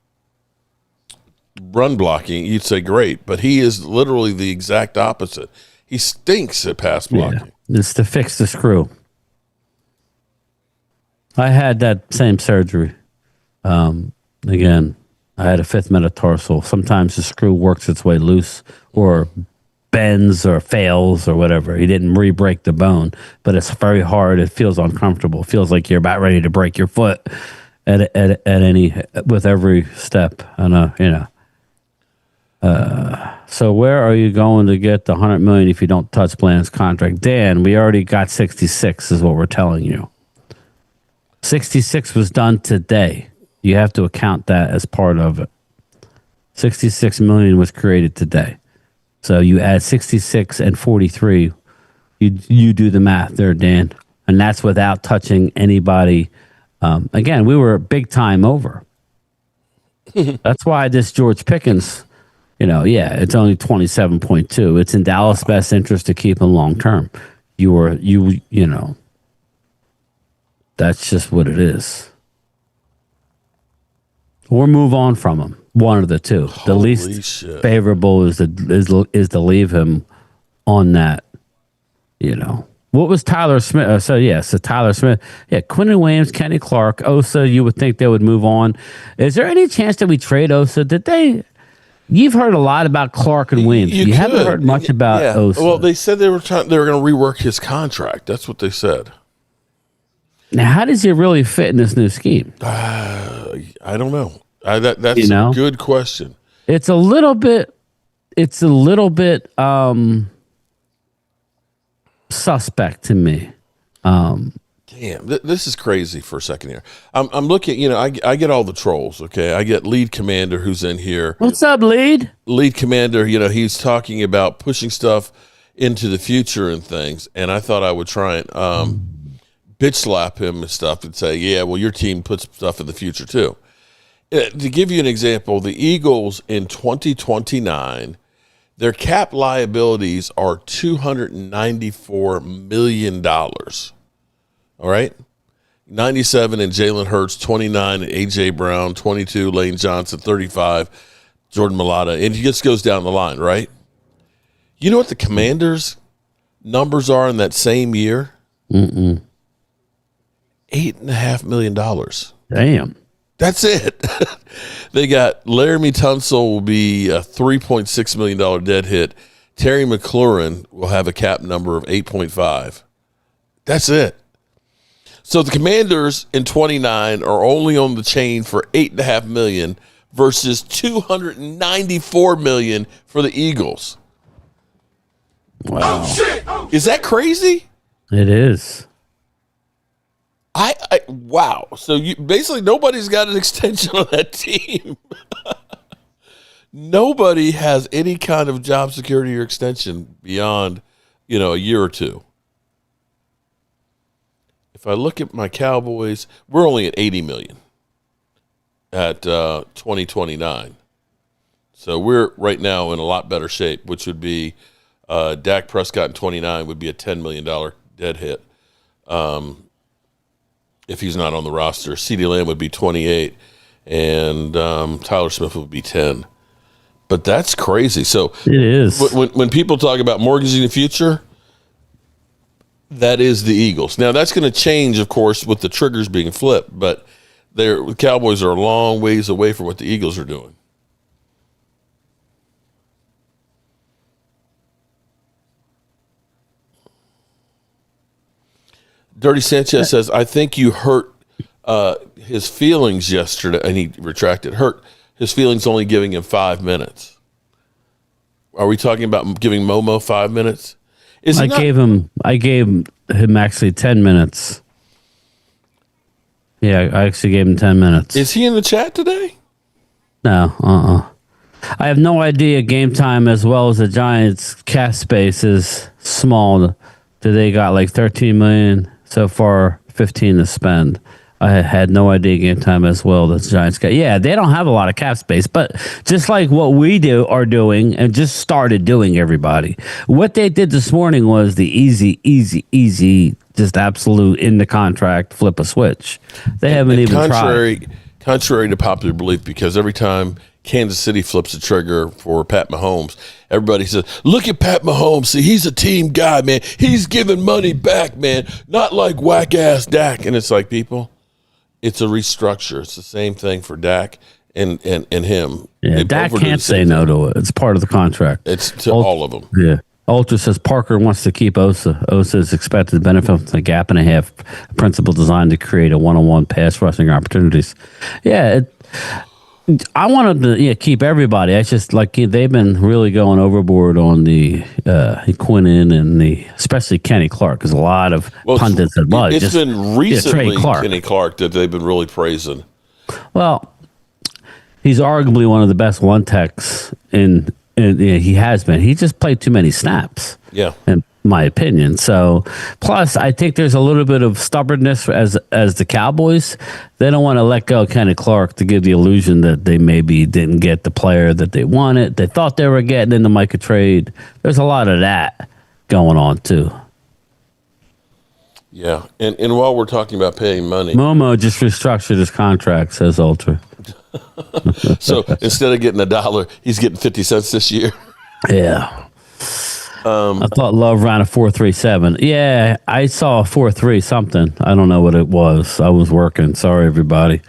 blocking, you'd say great, but he is literally the exact opposite. He stinks at pass blocking. Yeah, it's to fix the screw. I had that same surgery. Again, I had a 5th metatarsal. Sometimes the screw works its way loose or bends or fails or whatever. He didn't re-break the bone, but it's very hard. It feels uncomfortable. It feels like you're about ready to break your foot with every step. So where are you going to get the $100 million if you don't touch Bland's contract? Dan, we already got 66 is what we're telling you. 66 was done today. You have to account that as part of it. 66 million was created today. So you add 66 and 43. You do the math there, Dan. And that's without touching anybody. Again, we were big time over. That's why this George Pickens, it's only 27.2. It's in Dallas' best interest to keep him long term. That's just what it is. Or move on from him. One of the two. The Holy least shit. favorable is to leave him on that. What was Tyler Smith? So Tyler Smith. Yeah, Quentin Williams, Kenny Clark, Osa. You would think they would move on. Is there any chance that we trade Osa? You've heard a lot about Clark and Williams. You haven't heard much about Osa. Well, they said they were going to rework his contract. That's what they said. Now, how does he really fit in this new scheme? I don't know. That's a good question. It's a little bit suspect to me. Damn, this is crazy for a second here. I'm looking, I get all the trolls, okay? I get Lead Commander who's in here. What's up, Lead? Lead Commander, he's talking about pushing stuff into the future and things, and I thought I would try and bitch slap him and stuff and say, yeah, well, your team puts stuff in the future too. To give you an example, the Eagles in 2029, their cap liabilities are $294 million. All right? 97 and Jalen Hurts, 29 and A.J. Brown, 22, Lane Johnson, 35, Jordan Mailata. And it just goes down the line, right? You know what the Commanders' numbers are in that same year? $8.5 million. Damn. That's it. They got Laramie Tunsil will be a $3.6 million dead hit. Terry McLaurin will have a cap number of 8.5. That's it. So the Commanders in 29 are only on the chain for $8.5 million versus $294 million for the Eagles. Wow. Oh, shit. Oh, is that crazy? It is. Wow. So basically nobody's got an extension on that team. Nobody has any kind of job security or extension beyond, a year or two. If I look at my Cowboys, we're only at $80 million at 2029. So we're right now in a lot better shape, which would be Dak Prescott in 29 would be a $10 million dead hit. If he's not on the roster, CeeDee Lamb would be 28, and Tyler Smith would be 10. But that's crazy. So it is. When people talk about mortgaging the future, that is the Eagles. Now that's going to change, of course, with the triggers being flipped. But the Cowboys are a long ways away from what the Eagles are doing. Dirty Sanchez says, I think you hurt his feelings yesterday, and he retracted. Hurt his feelings only giving him 5 minutes. Are we talking about giving Momo 5 minutes? I gave him actually 10 minutes. Yeah, I actually gave him 10 minutes. Is he in the chat today? No, I have no idea game time as well as the Giants cap space is small. Do they got like 13 million so far, 15 to spend? I had no idea game time as well that the Giants got. Yeah, they don't have a lot of cap space, but just like what we are doing and just started doing, everybody. What they did this morning was the easy, just absolute in the contract, flip a switch. They haven't even tried. Contrary to popular belief, because every time Kansas City flips a trigger for Pat Mahomes, everybody says, look at Pat Mahomes. See, he's a team guy, man. He's giving money back, man. Not like whack-ass Dak. And it's like, people, it's a restructure. It's the same thing for Dak and him. Yeah, Dak can't say no to it. It's part of the contract. It's to all of them. Yeah. Ultra says Parker wants to keep Osa. Osa is expected to benefit from the gap and a half principle designed to create a one-on-one pass rushing opportunities. Yeah, I wanted to keep everybody. It's just like they've been really going overboard on the Quinnen and especially Kenny Clark, because a lot of pundits said, well, it's been recently Clark. Kenny Clark that they've been really praising. Well, he's arguably one of the best one-techs in he has been. He just played too many snaps. Yeah. In my opinion. So, plus, I think there's a little bit of stubbornness as the Cowboys. They don't want to let go of Kenny Clark to give the illusion that they maybe didn't get the player that they wanted. They thought they were getting in the Micah trade. There's a lot of that going on, too. Yeah, and while we're talking about paying money, Momo just restructured his contract, says Ultra. so instead of getting $1, he's getting 50 cents this year. Yeah. I thought Love ran a 4.37. Yeah, I saw a 4.3 something. I don't know what it was. I was working. Sorry, everybody.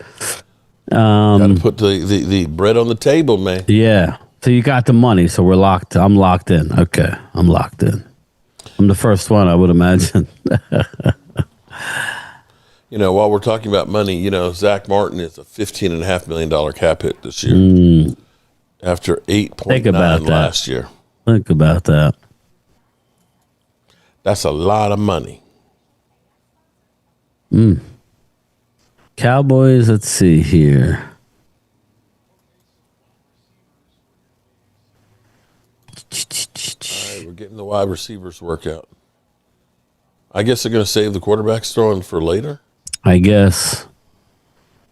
Got to put the bread on the table, man. Yeah. So you got the money. So we're locked. I'm locked in. Okay. I'm locked in. I'm the first one, I would imagine. While we're talking about money, Zach Martin is a $15.5 million cap hit this year after 8.9 last year. Think about that. That's a lot of money. Cowboys, let's see here. All right, we're getting the wide receivers workout. I guess they're going to save the quarterbacks throwing for later. I guess.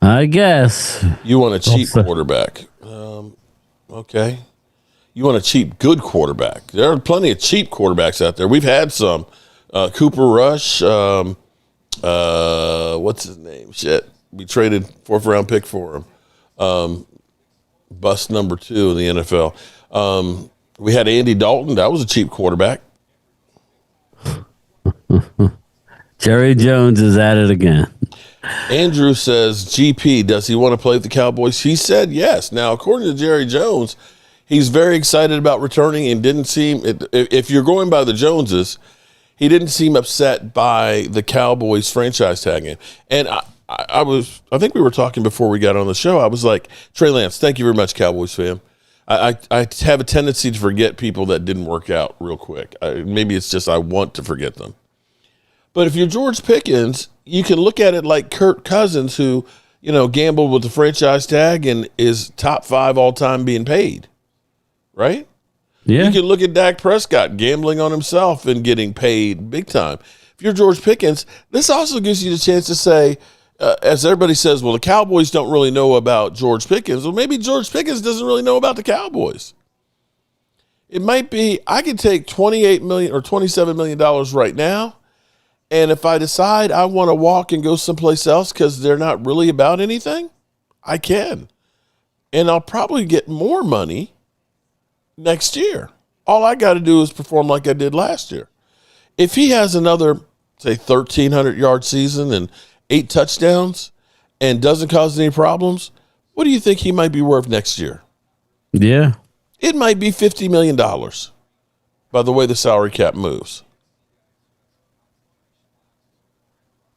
You want a cheap quarterback. Okay. You want a cheap, good quarterback. There are plenty of cheap quarterbacks out there. We've had some. Cooper Rush. What's his name? Shit. We traded 4th-round pick for him. Bust number 2 in the NFL. We had Andy Dalton. That was a cheap quarterback. Jerry Jones is at it again. Andrew says, GP, does he want to play with the Cowboys? He said yes. Now, according to Jerry Jones, he's very excited about returning and didn't seem, if you're going by the Joneses, he didn't seem upset by the Cowboys franchise tagging. And I think we were talking before we got on the show. I was like, Trey Lance, thank you very much, Cowboys fam. I have a tendency to forget people that didn't work out real quick. Maybe it's just I want to forget them. But if you're George Pickens, you can look at it like Kirk Cousins, who, gambled with the franchise tag and is top 5 all time being paid. Right? Yeah. You can look at Dak Prescott gambling on himself and getting paid big time. If you're George Pickens, this also gives you the chance to say, as everybody says, well, the Cowboys don't really know about George Pickens. Well, maybe George Pickens doesn't really know about the Cowboys. It might be, I could take $28 million or $27 million right now, and if I decide I want to walk and go someplace else because they're not really about anything, I can. And I'll probably get more money next year. All I got to do is perform like I did last year. If he has another, say, 1,300-yard season and 8 touchdowns and doesn't cause any problems, what do you think he might be worth next year? Yeah. It might be $50 million by the way the salary cap moves.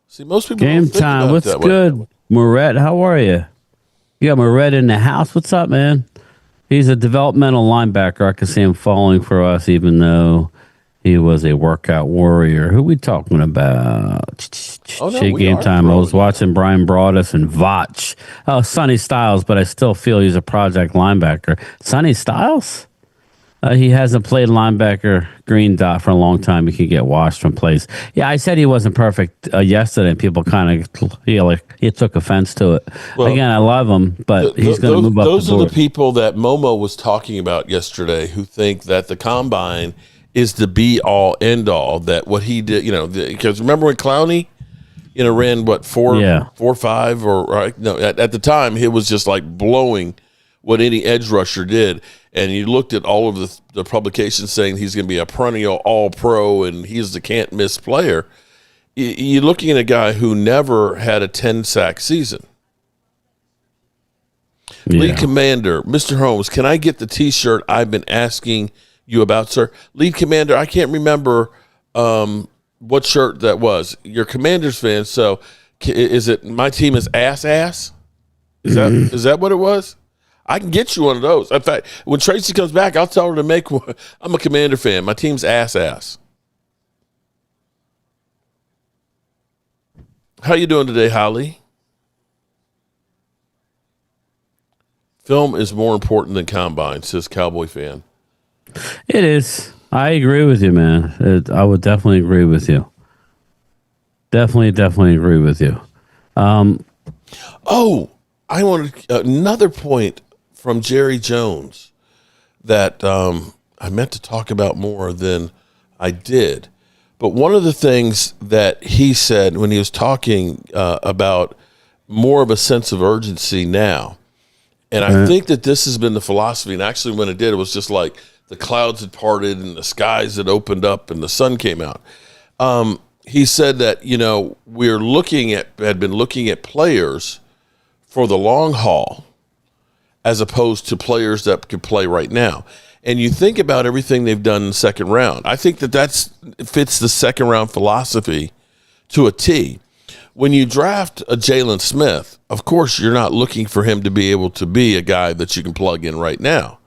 See, most people Game don't think time. about it What's that good? way. Moret, how are you? You got Moret in the house. What's up, man? He's a developmental linebacker. I can see him falling for us, even though he was a workout warrior. Who we talking about? Oh, no, Game time. I was watching Brian Broaddus and Vach. Oh, Sonny Styles, but I still feel he's a project linebacker. Sonny Styles? He hasn't played linebacker green dot for a long time. He could get washed from plays. Yeah, I said he wasn't perfect yesterday, and people kind of he took offense to it. Well, again, I love him, but he's going to move up. Those are the people that Momo was talking about yesterday who think that the combine is the be all end all. That what he did, because remember when Clowney, ran what 4.5 or right? No, at the time it was just like blowing what any edge rusher did. And you looked at all of the publications saying he's going to be a perennial all-pro and he's the can't-miss player. You're looking at a guy who never had a 10-sack season. Yeah. Lead Commander, Mr. Holmes, can I get the T-shirt I've been asking you about, sir? Lead Commander, I can't remember what shirt that was. You're Commanders fan, so is it my team is ass? Is that what it was? I can get you one of those. In fact, when Tracy comes back, I'll tell her to make one. I'm a Commander fan. My team's ass. How you doing today, Holly? Film is more important than combine, says Cowboy fan. It is. I agree with you, man. I would definitely agree with you. Definitely agree with you. I wanted another point from Jerry Jones that I meant to talk about more than I did. But one of the things that he said when he was talking about more of a sense of urgency now, and I think that this has been the philosophy, and actually when it did, it was just like the clouds had parted and the skies had opened up and the sun came out. He said that, had been looking at players for the long haul as opposed to players that could play right now. And you think about everything they've done in the second round. I think that fits the second round philosophy to a T. When you draft a Jalen Smith, of course, you're not looking for him to be able to be a guy that you can plug in right now.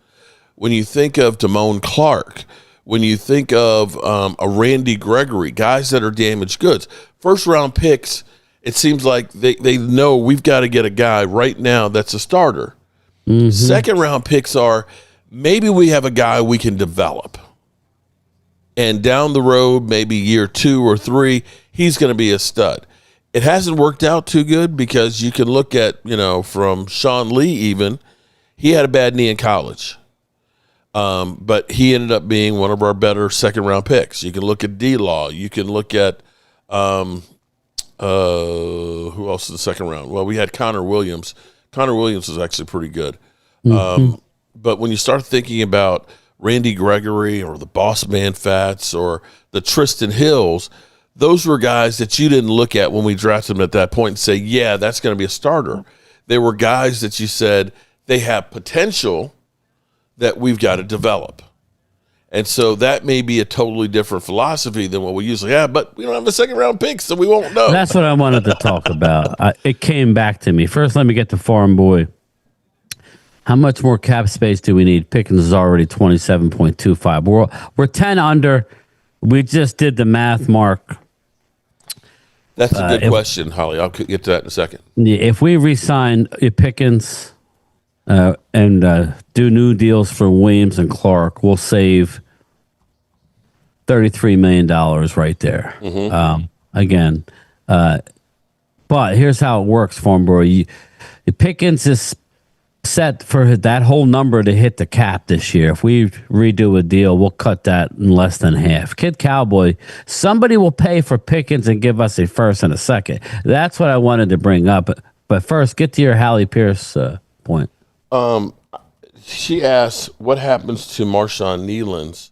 When you think of Damone Clark, when you think of a Randy Gregory, guys that are damaged goods, first round picks, it seems like they know we've got to get a guy right now that's a starter. Mm-hmm. Second round picks are maybe we have a guy we can develop. And down the road, maybe year 2 or 3, he's going to be a stud. It hasn't worked out too good because you can look at, from Sean Lee even, he had a bad knee in college. But he ended up being one of our better second-round picks. You can look at D-Law. You can look at who else in the second round? Well, we had Connor Williams. Connor Williams was actually pretty good. Mm-hmm. But when you start thinking about Randy Gregory or the Boss Man Fats or the Tristan Hills, those were guys that you didn't look at when we drafted them at that point and say, yeah, that's going to be a starter. They were guys that you said they have potential that we've got to develop. And so that may be a totally different philosophy than what we usually have, but we don't have a second round pick, so we won't know. That's what I wanted to talk about. It came back to me. First, let me get to Farm Boy. How much more cap space do we need? Pickens is already 27.25. We're 10 under. We just did the math, Mark. That's a good question, Holly. I'll get to that in a second. If we re-sign Pickens and do new deals for Williams and Clark, we'll save $33 million right there. Mm-hmm. Again, but here's how it works, Farm Boy. Pickens is set for that whole number to hit the cap this year. If we redo a deal, we'll cut that in less than half. Kid Cowboy, somebody will pay for Pickens and give us a first and a second. That's what I wanted to bring up. But first, get to your Hallie Pierce point. She asks, what happens to Marshawn Nealon's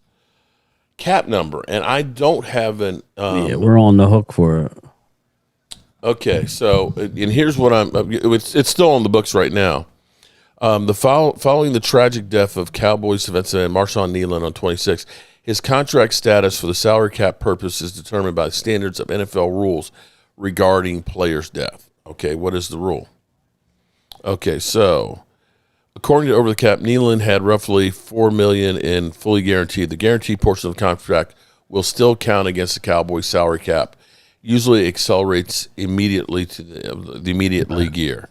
cap number? And I don't have an... we're on the hook for it. Okay, so, and here's what it's still on the books right now. Following the tragic death of Cowboys defensive end Marshawn Nealon on 26, his contract status for the salary cap purpose is determined by the standards of NFL rules regarding players' death. Okay, what is the rule? Okay, so according to Over the Cap, Nealon had roughly $4 million in fully guaranteed. The guaranteed portion of the contract will still count against the Cowboys' salary cap. Usually accelerates immediately to the immediate league year.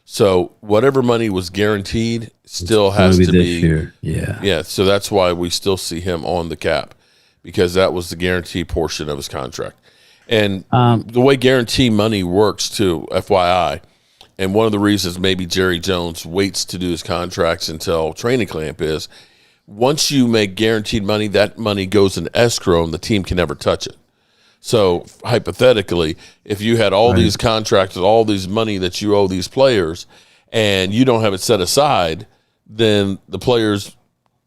So whatever money was guaranteed still has to be this year. Yeah. So that's why we still see him on the cap, because that was the guaranteed portion of his contract. And the way guarantee money works too, FYI, and one of the reasons maybe Jerry Jones waits to do his contracts until training camp is once you make guaranteed money, that money goes in escrow and the team can never touch it. So hypothetically, if you had all these contracts with all these money that you owe these players and you don't have it set aside, then the players,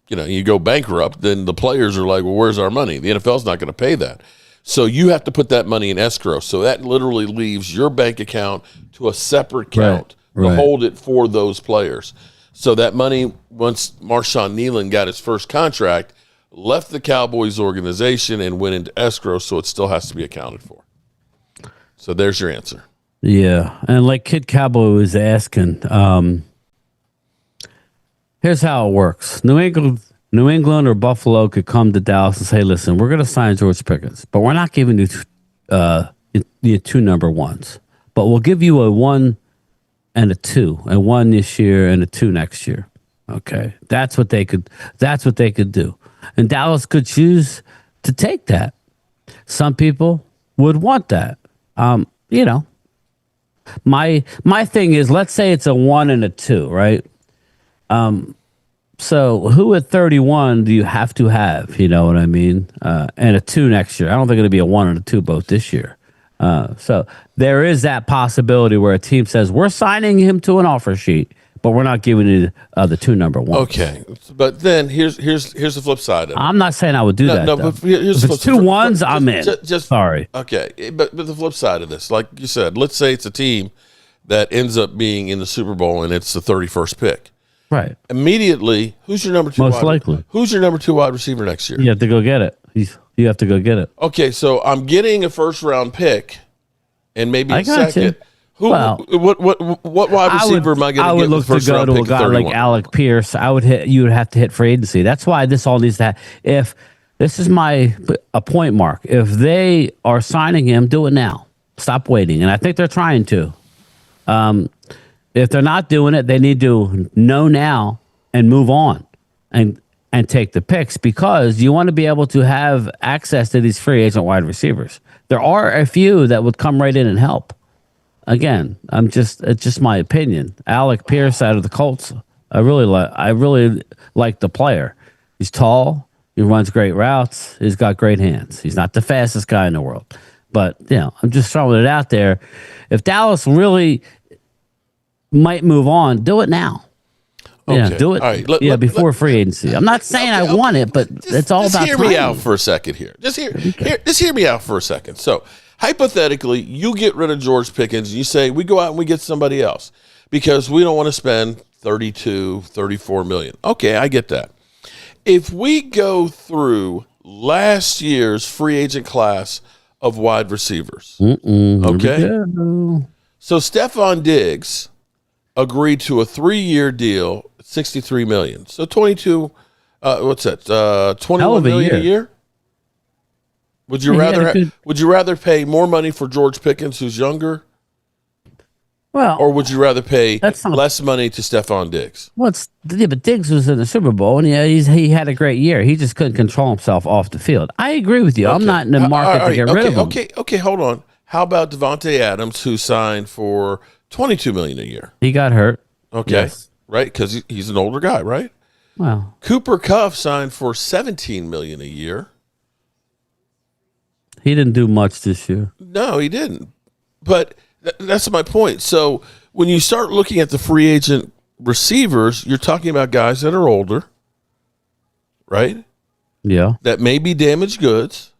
you go bankrupt, then the players are like, well, where's our money? The NFL's not going to pay that. So you have to put that money in escrow. So that literally leaves your bank account to a separate account to hold it for those players. So that money, once Marshawn Nealon got his first contract, left the Cowboys organization and went into escrow, so it still has to be accounted for. So there's your answer. Yeah, and like Kid Cowboy was asking, here's how it works. New England or Buffalo could come to Dallas and say, listen, we're going to sign George Pickens, but we're not giving you 2 number ones, but we'll give you a 1 and a 2, a 1 this year and a 2 next year. Okay, that's what they could do. And Dallas could choose to take that. Some people would want that. My thing is, let's say it's a 1 and a 2, right? So who at 31 do you have to have? You know what I mean? And a 2 next year. I don't think it'll be a 1 and a 2 both this year. So there is that possibility where a team says we're signing him to an offer sheet, but we're not giving you the 2 number ones. Okay, but then here's the flip side of it. I'm not saying I would do that. No, though. but here's If it's 2 1s, I'm in. Sorry. Okay, but the flip side of this, like you said, let's say it's a team that ends up being in the Super Bowl and it's the 31st pick. Right. Immediately, who's your number 2? Most likely. Who's your number 2 wide receiver next year? You have to go get it. You have to go get it. Okay, so I'm getting a first round pick, and maybe a second. You. Who? Well, what wide receiver am I going to get? I would look to go to a guy like Alec Pierce. You would have to hit free agency. That's why this all needs to happen. If this is a point mark, if they are signing him, do it now. Stop waiting. And I think they're trying to. If they're not doing it, they need to know now and move on and take the picks, because you want to be able to have access to these free agent wide receivers. There are a few that would come right in and help. Again, it's just my opinion. Alec Pierce out of the Colts, I really like the player. He's tall, he runs great routes, he's got great hands. He's not the fastest guy in the world, but I'm just throwing it out there. If Dallas really might move on, do it now. Okay. Yeah, do it. All right. Before free agency. I'm not saying I want it, but it's all about hear me out for a second here. Just hear me out for a second. So, hypothetically, you get rid of George Pickens, and you say we go out and we get somebody else because we don't want to spend 32, 34 million. Okay, I get that. If we go through last year's free agent class of wide receivers, okay? So Stephon Diggs agreed to a 3-year deal, $63 million. So 22. What's that? 21 million a year. Would you rather pay more money for George Pickens, who's younger? Well, or would you rather pay less money to Stephon Diggs? But Diggs was in the Super Bowl, and he had a great year. He just couldn't control himself off the field. I agree with you. Okay. I'm not in the market to get rid of him. Okay, hold on. How about Devontae Adams, who signed for $22 million a year? He got hurt. Okay, yes. Right, because he's an older guy, right? Wow. Cooper Kupp signed for $17 million a year. He didn't do much this year. No, he didn't. But that's my point. So when you start looking at the free agent receivers, you're talking about guys that are older, right? Yeah. That may be damaged goods.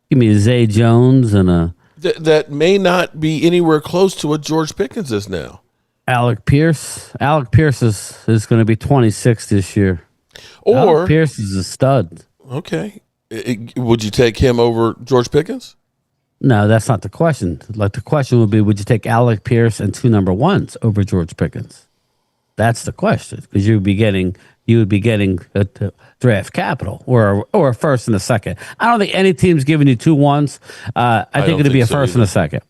Give me a Zay Jones and a... That may not be anywhere close to what George Pickens is now. Alec Pierce is going to be 26 this year. Or Alec Pierce is a stud. Okay. Would you take him over George Pickens? No, that's not the question. Like, the question would be, would you take Alec Pierce and 2 number 1s over George Pickens? That's the question, because you would be getting a draft capital or a first and a second. I don't think any team's giving you 2 1s. I think it'd be a first and a second.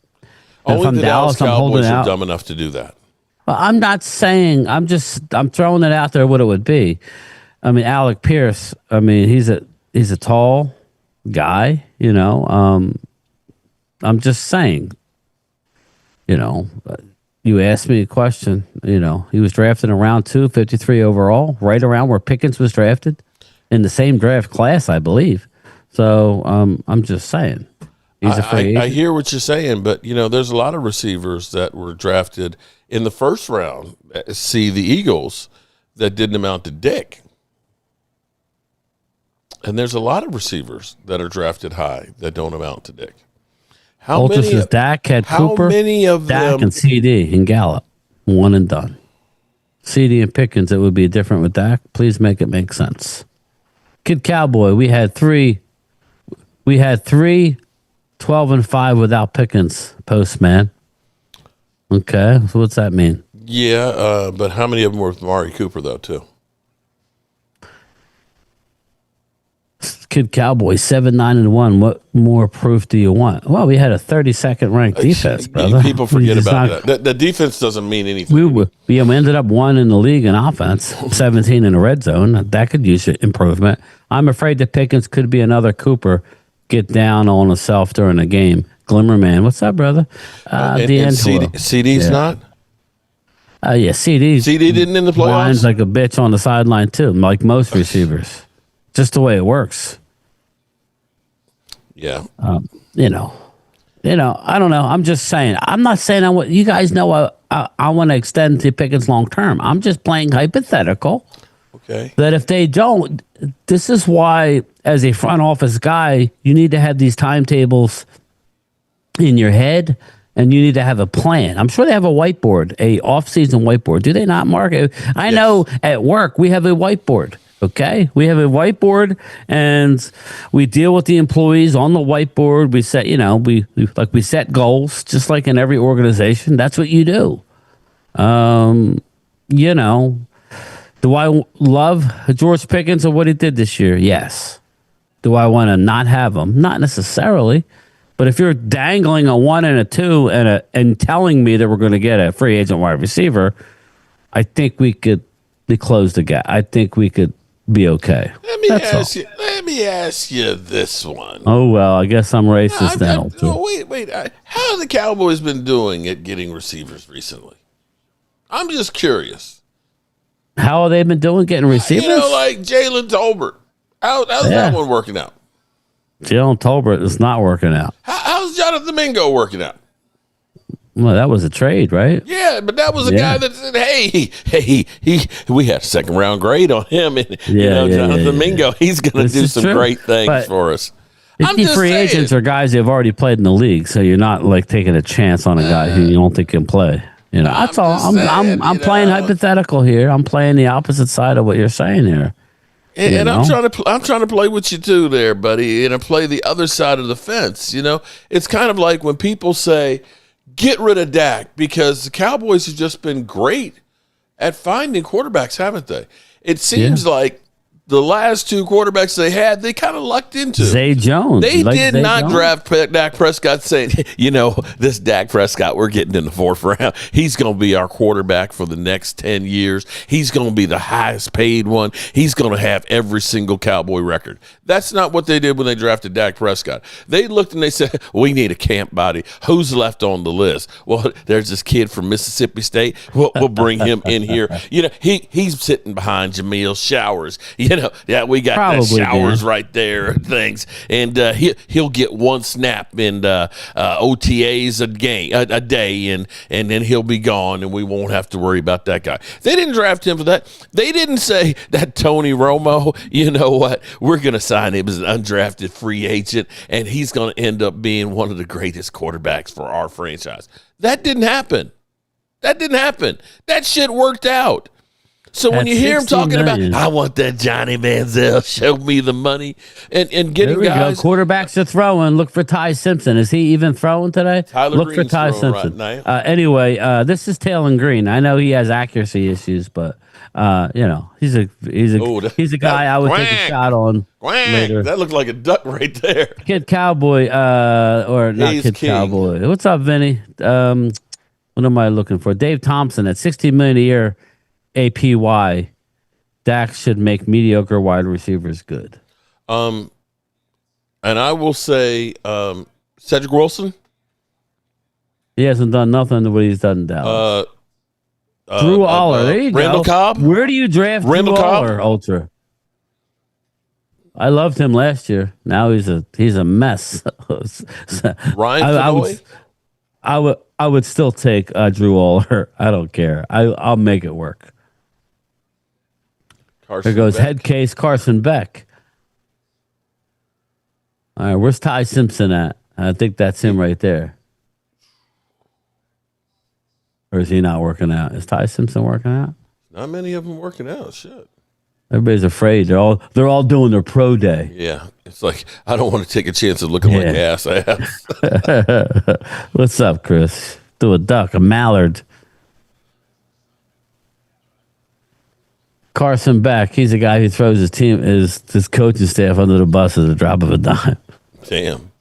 Only the Dallas Cowboys are dumb enough to do that. Well, I'm not saying. I'm throwing it out there what it would be. I mean, Alec Pierce. I mean, he's a tall guy. I'm just saying. You asked me a question. He was drafted in round 2, 53 overall, right around where Pickens was drafted, in the same draft class, I believe. So I'm just saying. He's a free agent. I hear what you're saying, but there's a lot of receivers that were drafted in the first round. See the Eagles that didn't amount to dick. And there's a lot of receivers that are drafted high that don't amount to dick. How many is Dak, had Cooper, many of Dak them, and CD and Gallup, one and done. CD and Pickens, it would be different with Dak. Please make it make sense. Kid Cowboy, we had three 12 and 5 without Pickens post, man. Okay, so what's that mean? Yeah, but how many of them were with Amari Cooper, though, too? Kid Cowboy, 7-9-1. What more proof do you want? Well, we had a 32nd ranked defense, brother. People forget about that. The defense doesn't mean anything. We ended up 1 in the league in offense, 17 in the red zone. That could use improvement. I'm afraid that Pickens could be another Cooper, get down on himself during the game. Glimmerman, what's up, brother? And CD's not? Yeah, CD didn't in the playoffs. Whines like a bitch on the sideline too, like most receivers. Just the way it works. Yeah. You know, I don't know. I'm just saying. I'm not saying I want. You guys know I want to extend to Pickens long term. I'm just playing hypothetical. Okay. That if they don't, this is why, as a front office guy, you need to have these timetables in your head, and you need to have a plan. I'm sure they have a whiteboard, a off-season whiteboard. Do they not, Mark? I know at work we have a whiteboard. Okay, we have a whiteboard, and we deal with the employees on the whiteboard. We set, we set goals, just like in every organization. That's what you do. Do I love George Pickens and what he did this year? Yes. Do I want to not have him? Not necessarily. But if you're dangling a 1 and a 2 and telling me that we're going to get a free agent wide receiver, I think we could close the gap. I think we could be okay. Let me ask you this one. Oh, well, I guess I'm racist now. Wait. How have the Cowboys been doing at getting receivers recently? I'm just curious. How have they been doing getting receivers? Like Jalen Tolbert. How's that one working out? Jalen Tolbert is not working out. How's Jonathan Mingo working out? Well, that was a trade, right? Yeah, but that was a guy that said, hey, we had a second round grade on him. And, Jonathan Mingo, he's going to do some great things for us. 50 free agents are guys that have already played in the league, so you're not like taking a chance on a guy who you don't think can play. That's all. I'm playing hypothetical here. I'm playing the opposite side of what you're saying here. And I'm trying to play with you too, there, buddy, and I play the other side of the fence. It's kind of like when people say, "Get rid of Dak," because the Cowboys have just been great at finding quarterbacks, haven't they? It seems like the last 2 quarterbacks they had, they kind of lucked into. Zay Jones. They did not draft Dak Prescott saying, this Dak Prescott we're getting in the 4th round. He's going to be our quarterback for the next 10 years. He's going to be the highest paid one. He's going to have every single Cowboy record. That's not what they did when they drafted Dak Prescott. They looked and they said, we need a camp body. Who's left on the list? Well, there's this kid from Mississippi State. We'll bring him in here. He's sitting behind Jameel Showers. We got the Showers right there and things. And he'll get 1 snap in OTAs a day, and then he'll be gone, and we won't have to worry about that guy. They didn't draft him for that. They didn't say that Tony Romo, you know what, we're going to sign him as an undrafted free agent, and he's going to end up being one of the greatest quarterbacks for our franchise. That didn't happen. That shit worked out. So when you hear him talking about, I want that Johnny Manziel, show me the money, and getting guys. Go. Quarterbacks are throwing. Look for Ty Simpson. Is he even throwing today? Tyler Look for Ty Simpson. Right now. Anyway, this is Taylor Green. I know he has accuracy issues, but he's a guy I would take a shot on later. That looked like a duck right there. Kid Cowboy, or not Kid King. Cowboy. What's up, Vinny? What am I looking for? Dave Thompson at $16 million a year. APY, Dak should make mediocre wide receivers good. And I will say Cedric Wilson. He hasn't done nothing to what he's done in Dallas. Drew Aller, there you go. Randall Cobb. Where do you draft Randall Drew Cobb? Aller, Ultra? I loved him last year. Now he's a mess. Ryan Fenoy? I would still take Drew Aller. I don't care. I'll make it work. There goes head case Carson Beck. All right, where's Ty Simpson at? I think that's him right there. Or is he not working out? Is Ty Simpson working out? Not many of them working out. Shit. Everybody's afraid. They're all doing their pro day. Yeah, it's like I don't want to take a chance of looking like ass. What's up, Chris? Do a duck, a mallard. Carson Beck, he's a guy who throws his coaching staff under the bus at the drop of a dime. Damn.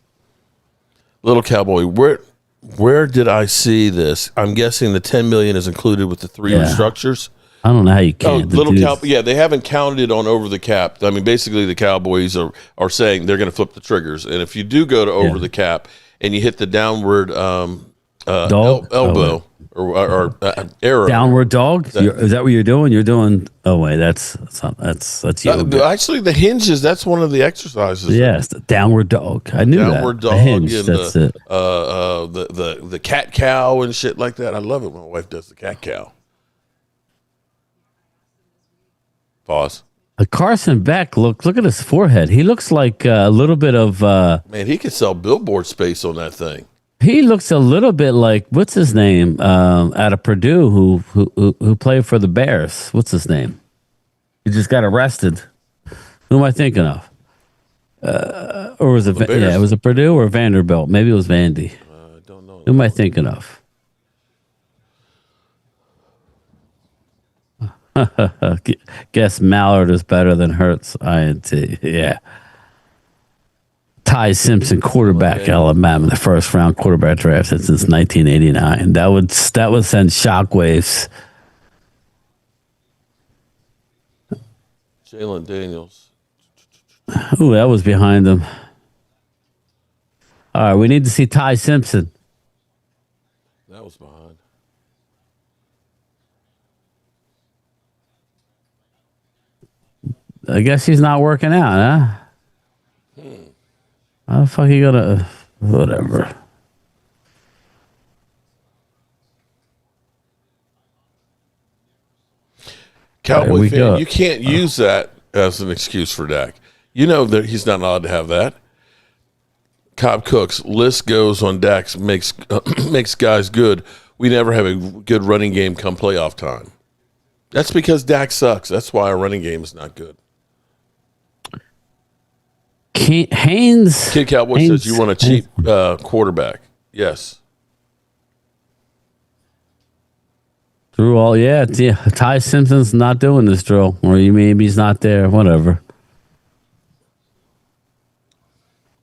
Little Cowboy, where did I see this? I'm guessing the $10 million is included with the 3 restructures. I don't know how you can. They haven't counted it on over the cap. I mean, basically the Cowboys are saying they're going to flip the triggers, and if you do go to over the cap and you hit the downward Dog? elbow or arrow. Downward dog? Is that what you're doing? You're doing. Oh wait, that's yoga. Actually, the hinges. That's one of the exercises. Yes, the downward dog. I knew Downward that. dog The hinge. and That's it. the cat cow and shit like that. I love it when my wife does the cat cow. Pause. Carson Beck. Look at his forehead. He looks like a little bit of. Man, he could sell billboard space on that thing. He looks a little bit like what's his name out of Purdue who played for the Bears. What's his name? He just got arrested. Who am I thinking of? Or was it? Yeah, it was a Purdue or Vanderbilt. Maybe it was Vandy. I don't know. Who am I thinking of? Guess Mallard is better than Hurts. INT. Yeah. Ty Simpson, quarterback, Alabama, the first round quarterback drafted since 1989. That would send shockwaves. Jalen Daniels. Ooh, that was behind him. All right, we need to see Ty Simpson. That was behind. I guess he's not working out, huh? How the fuck you gonna... Whatever. Cowboy fan, you can't use that as an excuse for Dak. You know that he's not allowed to have that. Cobb Cook's list goes on Dak's makes guys good. We never have a good running game come playoff time. That's because Dak sucks. That's why our running game is not good. Haynes. Kid Cowboy says you want a cheap quarterback. Yes. Drew all, yeah. Ty Simpson's not doing this drill, or maybe he's not there. Whatever.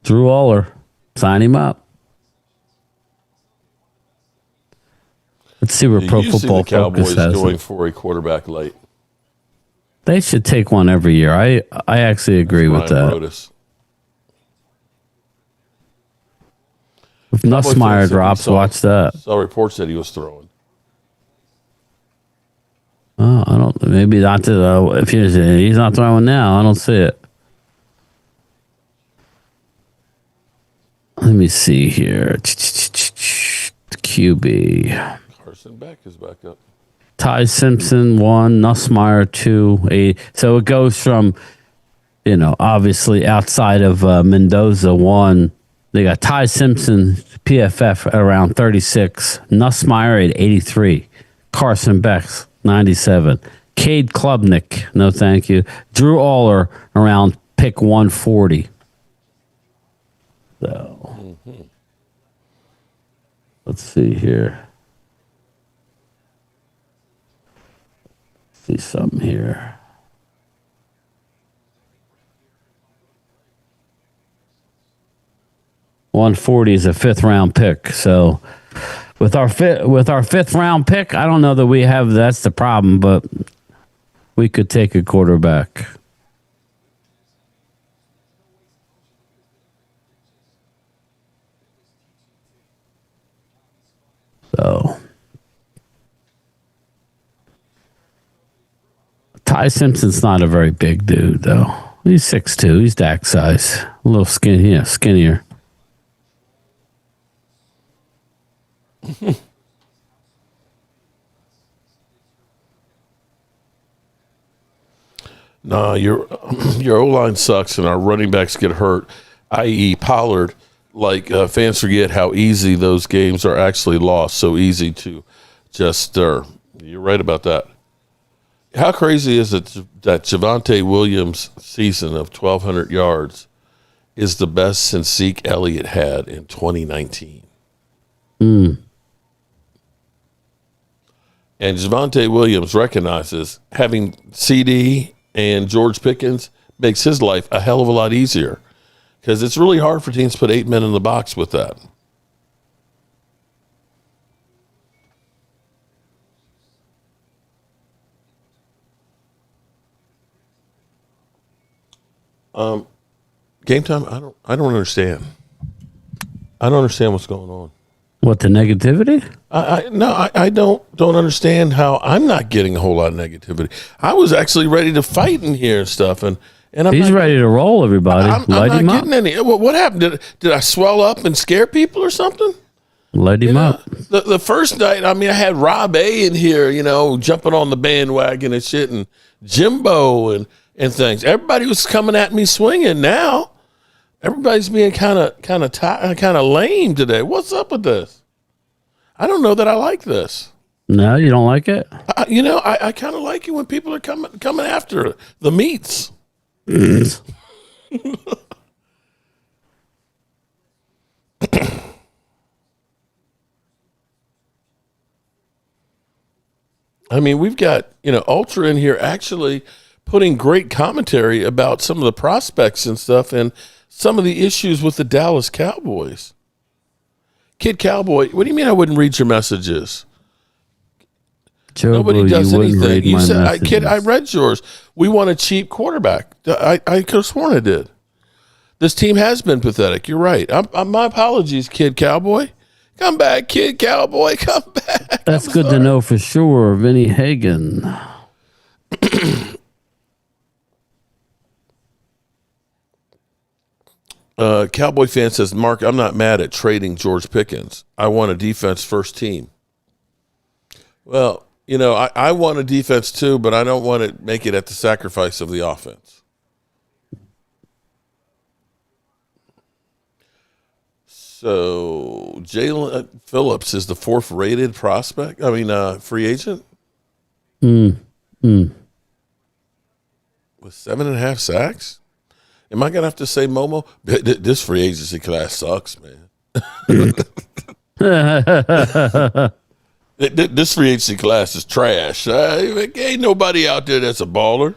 Drew Aller, sign him up. Let's see where Pro Football the Cowboys Focus has going him. for a quarterback late. They should take one every year. I actually agree with that. Rodas. If Nussmeier drops, watch that. Saw reports that he was throwing. Oh, I don't. Maybe not to. If he's not throwing now, I don't see it. Let me see here. QB. Carson Beck is back up. Ty Simpson 1, Nussmeier 2, 8. So it goes from, obviously outside of Mendoza 1. They got Ty Simpson, PFF around 36, Nussmeier at 83, Carson Beck 97, Cade Klubnik, no thank you, Drew Aller around pick 140. So, let's see here. See something here. $140 is a 5th round pick. So with our 5th round pick, I don't know that we have. That's the problem, but we could take a quarterback. So Ty Simpson's not a very big dude, though. He's 6'2". He's Dak size. A little skinnier. No, your O-line sucks and our running backs get hurt, i.e. Pollard. Fans forget how easy those games are actually lost. So easy to just stir. You're right about that. How crazy is it that Javonte Williams' season of 1,200 yards is the best since Zeke Elliott had in 2019? And Javonte Williams recognizes having CD and George Pickens makes his life a hell of a lot easier because it's really hard for teams to put 8 men in the box with that. Game time. I don't understand. I don't understand what's going on. What, the negativity? I don't understand how I'm not getting a whole lot of negativity. I was actually ready to fight in here and stuff, and He's ready to roll, everybody. I'm Light not him up. getting any. What happened? Did I swell up and scare people or something? Light him up. The first night, I mean, I had Rob A in here, jumping on the bandwagon and shit, and Jimbo and things. Everybody was coming at me swinging. Now everybody's being kind of lame today. What's up with this? I don't know that I like this. No, you don't like it? I kind of like it when people are coming after the meats. I mean, we've got, Ultra in here actually putting great commentary about some of the prospects and stuff and some of the issues with the Dallas Cowboys. Kid Cowboy, what do you mean I wouldn't read your messages? Joe, Nobody does anything. You said, messages. Kid, I read yours. We want a cheap quarterback. I could have sworn I did. This team has been pathetic. You're right. My apologies, Kid Cowboy. Come back, Kid Cowboy. Come back. That's good to know for sure. Vinny Hagen. Cowboy fan says, Mark, I'm not mad at trading George Pickens. I want a defense first team. Well, I want a defense too, but I don't want to make it at the sacrifice of the offense. So Jalen Phillips is the fourth rated prospect. I mean, free agent. With 7.5 sacks. Am I gonna have to say Momo? This free agency class sucks, man. This free agency class is trash. Ain't nobody out there that's a baller.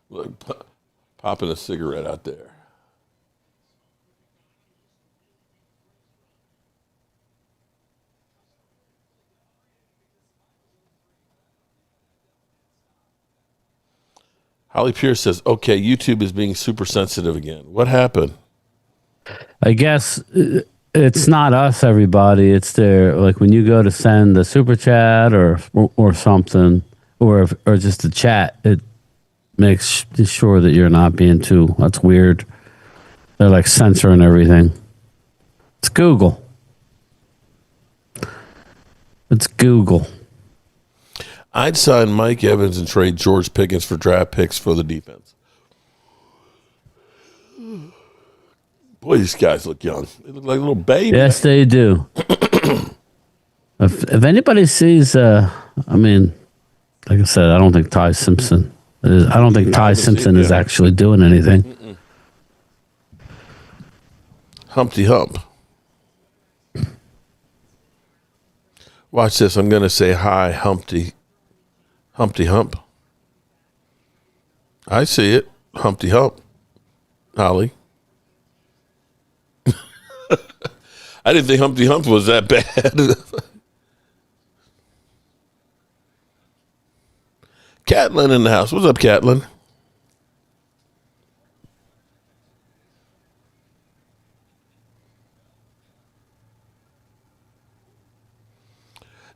Look, popping a cigarette out there. Holly Pierce says, okay, YouTube is being super sensitive again. What happened? I guess it's not us, everybody. It's their, like when you go to send a super chat or something, or just a chat, it makes sure that you're not being too, that's weird. They're like censoring everything. It's Google. It's Google. I'd sign Mike Evans and trade George Pickens for draft picks for the defense. Boy, these guys look young. They look like little babies. Yes, they do. If anybody sees, like I said, I don't think Ty Simpson is actually doing anything. Humpty Hump. Watch this. I'm going to say hi, Humpty Hump. I see it. Humpty Hump. Holly. I didn't think Humpty Hump was that bad. Catlin in the house. What's up, Catlin?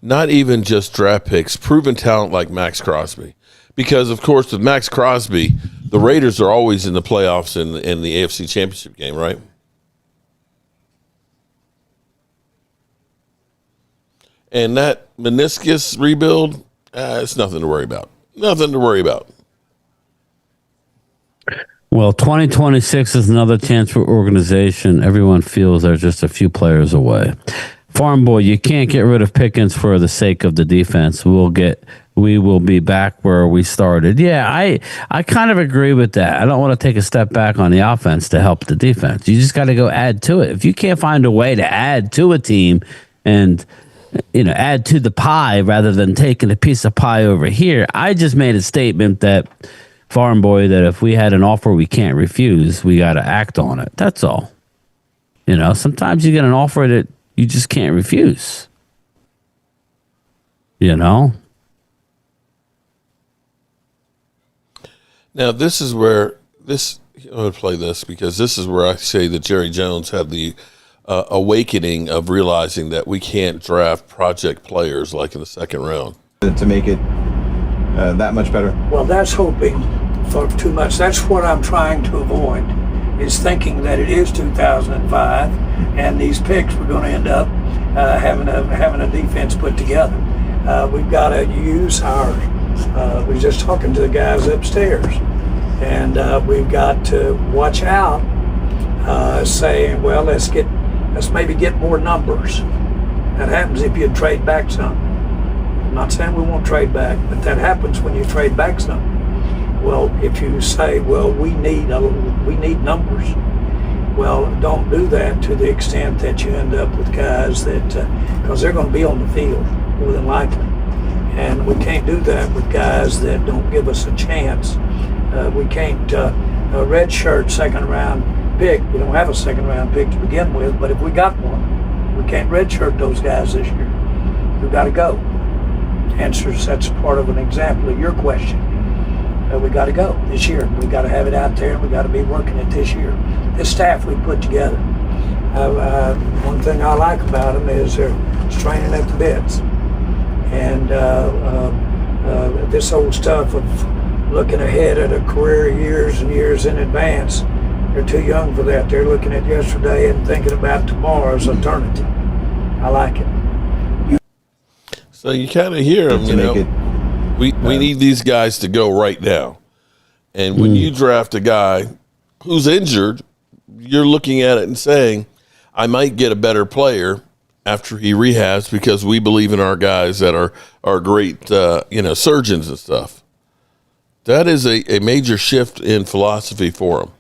Not even just draft picks, proven talent like Max Crosby. Because, of course, with Max Crosby, the Raiders are always in the playoffs in the AFC Championship game, right? And that meniscus rebuild, it's nothing to worry about. Nothing to worry about. Well, 2026 is another chance for organization. Everyone feels they're just a few players away. Farm boy, you can't get rid of Pickens for the sake of the defense. We will be back where we started. Yeah, I kind of agree with that. I don't want to take a step back on the offense to help the defense. You just got to go add to it. If you can't find a way to add to a team and add to the pie rather than taking a piece of pie over here, I just made a statement that Farm boy, that if we had an offer we can't refuse, we got to act on it. That's all. Sometimes you get an offer that you just can't refuse. You know? Now, this is where I'm going to play this because this is where I say that Jerry Jones had the awakening of realizing that we can't draft project players like in the second round. To make it that much better? Well, that's hoping for too much. That's what I'm trying to avoid, is thinking that it is 2005 and these picks we're going to end up having a defense put together. We've got to use our, we're just talking to the guys upstairs, and we've got to watch out, saying, well, let's maybe get more numbers. That happens if you trade back some. I'm not saying we won't trade back, but that happens when you trade back some. Well, if you say, well, we need numbers, well, don't do that to the extent that you end up with guys that, because they're going to be on the field more than likely, and we can't do that with guys that don't give us a chance. We can't a red shirt second round pick. We don't have a second round pick to begin with, but if we got one, we can't red shirt those guys this year. We've got to go. Answers, that's part of an example of your question. We got to go this year. We got to have it out there. We got to be working it this year. This staff we put together. One thing I like about them is they're straining at the bits. And this old stuff of looking ahead at a career years and years in advance, they're too young for that. They're looking at yesterday and thinking about tomorrow's eternity. I like it. So you kind of hear them, we need these guys to go right now. And when you draft a guy who's injured, you're looking at it and saying, I might get a better player after he rehabs because we believe in our guys that are great, surgeons and stuff. That is a major shift in philosophy for them.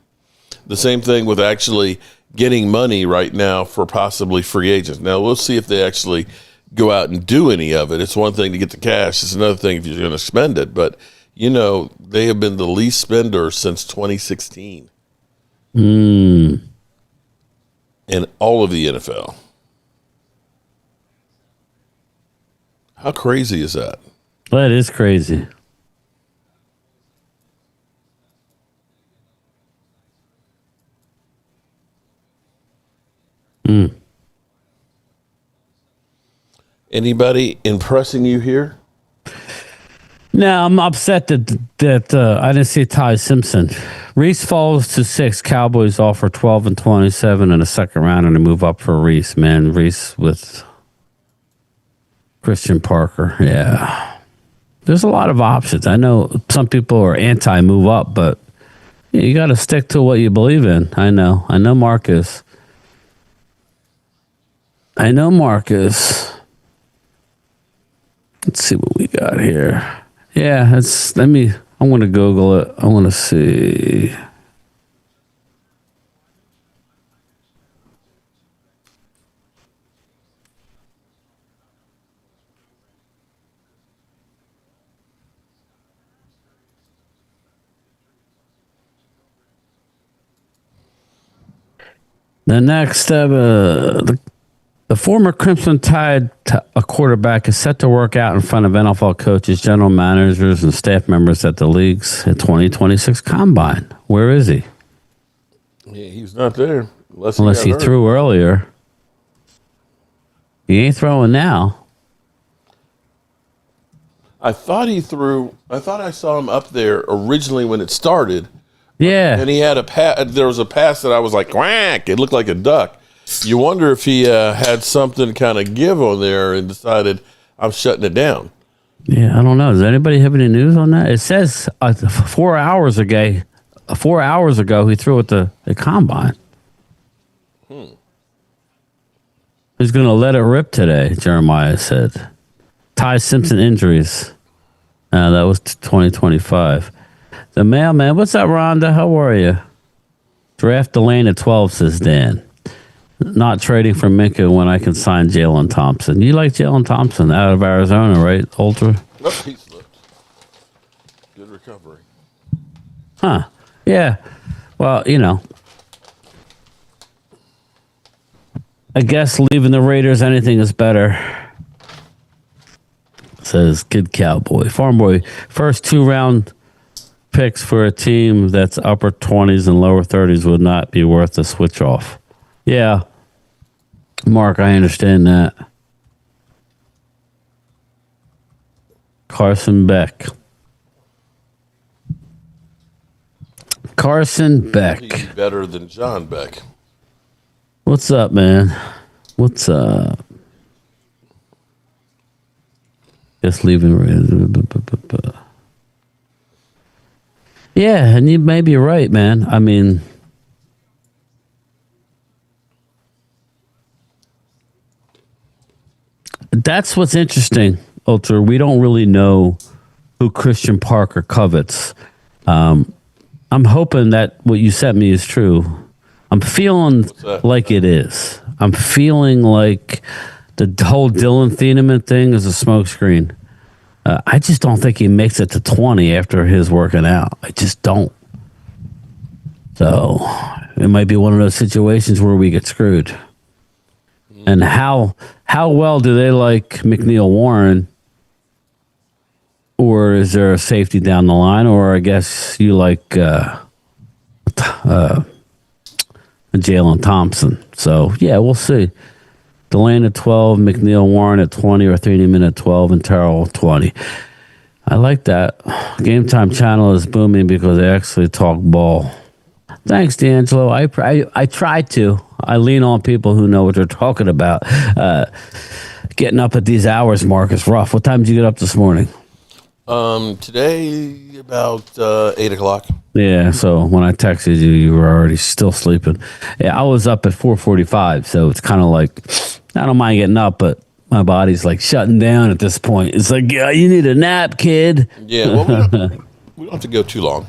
The same thing with actually getting money right now for possibly free agents. Now, we'll see if they actually go out and do any of it. It's one thing to get the cash. It's another thing if you're going to spend it. But, they have been the least spender since 2016 in all of the NFL. How crazy is that? That is crazy. Anybody impressing you here? No, I'm upset that I didn't see Ty Simpson. Reese falls to 6. Cowboys offer 12 and 27 in the second round, and they move up for Reese. Man, Reese with Christian Parker. Yeah, there's a lot of options. I know some people are anti-move up, but you got to stick to what you believe in. I know Marcus. Let's see what we got here. Yeah, I want to Google it. I want to see. The next, the former Crimson Tide a quarterback is set to work out in front of NFL coaches, general managers, and staff members at the league's 2026 Combine. Where is he? Yeah, he's not there. Unless he threw earlier. He ain't throwing now. I thought I saw him up there originally when it started. Yeah. And he had there was a pass that I was like, quack. It looked like a duck. You wonder if he had something kind of give on there and decided, I'm shutting it down. Yeah, I don't know. Does anybody have any news on that? It says 4 hours ago, he threw at the Combine. He's going to let it rip today, Jeremiah said. Ty Simpson injuries. That was 2025. The mailman, what's up, Rhonda? How are you? Draft the lane at 12, says Dan. Not trading for Minka when I can sign Jalen Thompson. You like Jalen Thompson out of Arizona, right, Ultra? Nope, he slipped. Good recovery. Huh. Yeah. Well, I guess leaving the Raiders, anything is better. Says Kid Cowboy. Farm Boy, first 2-round picks for a team that's upper 20s and lower 30s would not be worth a switch off. Yeah. Mark, I understand that. Carson Beck. Carson Beck. He's better than John Beck. What's up, man? What's up? Just leaving. Yeah, and you may be right, man. I mean, that's what's interesting, Ultra. We don't really know who Christian Parker covets. I'm hoping that what you sent me is true. I'm feeling like it is. I'm feeling like the whole Dylan Thieneman thing is a smokescreen. I just don't think he makes it to 20 after his working out. I just don't. So it might be one of those situations where we get screwed. And how well do they like McNeil Warren? Or is there a safety down the line? Or I guess you like Jalen Thompson. So, yeah, we'll see. Delane at 12, McNeil Warren at 20, or Thieneman at 12, and Terrell 20. I like that. Game Time Channel is booming because they actually talk ball. Thanks, D'Angelo. I try to. I lean on people who know what they're talking about. Getting up at these hours, Mark, is rough. What time did you get up this morning? Today about 8 o'clock. Yeah, so when I texted you, you were already still sleeping. Yeah, I was up at 4:45, so it's kind of like I don't mind getting up, but my body's like shutting down at this point. It's like, yeah, you need a nap, kid. Yeah, well, we don't have to go too long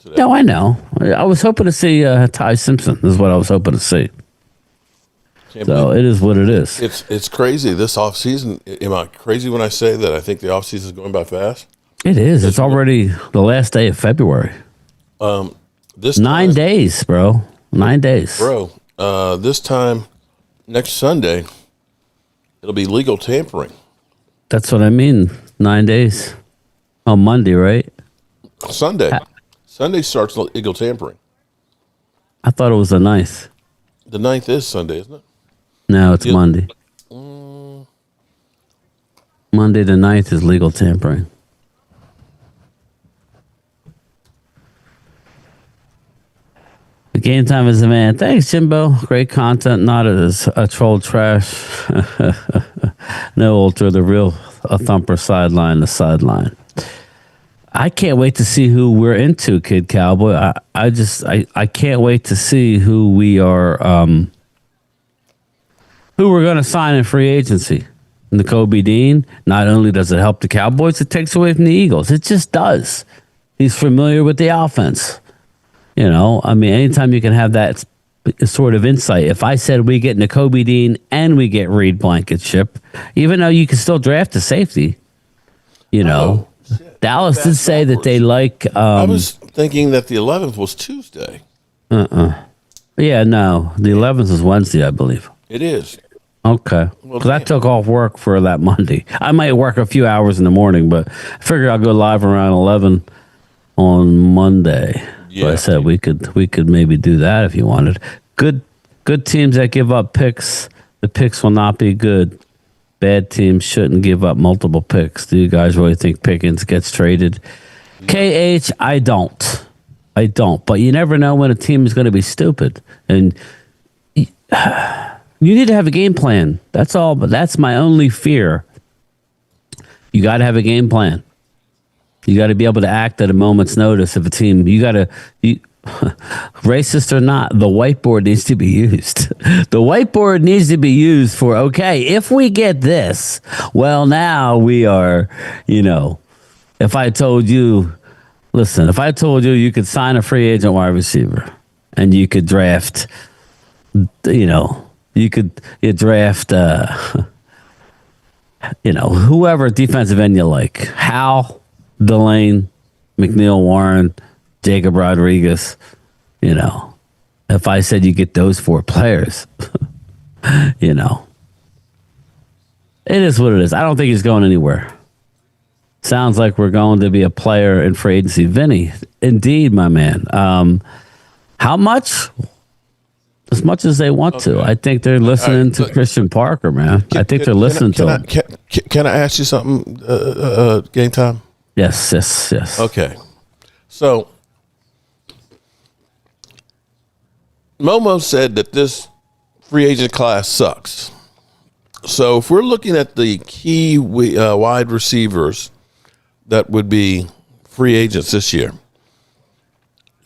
today. No, I know. I was hoping to see Ty Simpson. Is what I was hoping to see. So it is what it is. It's crazy this offseason. Am I crazy when I say that I think the offseason is going by fast? It is. It's already the last day of February. This 9 days, bro. 9 days. Bro, this time next Sunday, it'll be legal tampering. That's what I mean. 9 days. On Monday, right? Sunday. Sunday starts legal tampering. I thought it was the 9th. The 9th is Sunday, isn't it? No, it's Monday. Monday the 9th is legal tampering. The Game Time is a man. Thanks, Jimbo. Great content, not as a troll trash. No, Ultra, the real a thumper sideline, the sideline. I can't wait to see who we're into, Kid Cowboy. I can't wait to see who we are, who we're going to sign in free agency. Nakobe Dean, not only does it help the Cowboys, it takes away from the Eagles. It just does. He's familiar with the offense. You know, I mean, anytime you can have that sort of insight. If I said we get Nakobe Dean and we get Reed Blankenship, even though you can still draft a safety, you know, Dallas did say that they like. I was thinking that the 11th was Tuesday. Yeah, no, the 11th is Wednesday, I believe. It is. Okay. Because I took off work for that Monday. I might work a few hours in the morning, but I figure I'll go live around 11 on Monday. Yeah, so I said we could maybe do that if you wanted. Good teams that give up picks, the picks will not be good. Bad teams shouldn't give up multiple picks. Do you guys really think Pickens gets traded? KH, I don't. But you never know when a team is going to be stupid. And you need to have a game plan. That's all. But that's my only fear. You got to have a game plan. You got to be able to act at a moment's notice of a team. You got to, racist or not, the whiteboard needs to be used. The whiteboard needs to be used for, okay, if we get this, well, now we are, if I told you, listen, if I told you could sign a free agent wide receiver and you could draft, you draft, whoever defensive end you like, Hal, Delane, McNeil Warren, Jacob Rodriguez, if I said you get those four players, You know, it is what it is. I don't think he's going anywhere. Sounds like we're going to be a player in free agency. Vinny, indeed, my man. How much? As much as they want to. I think they're listening to Christian Parker, man. I think they're listening to him. Can I ask you something, Game Time? Yes. Okay. So, Momo said that this free agent class sucks. So, if we're looking at the key wide receivers that would be free agents this year,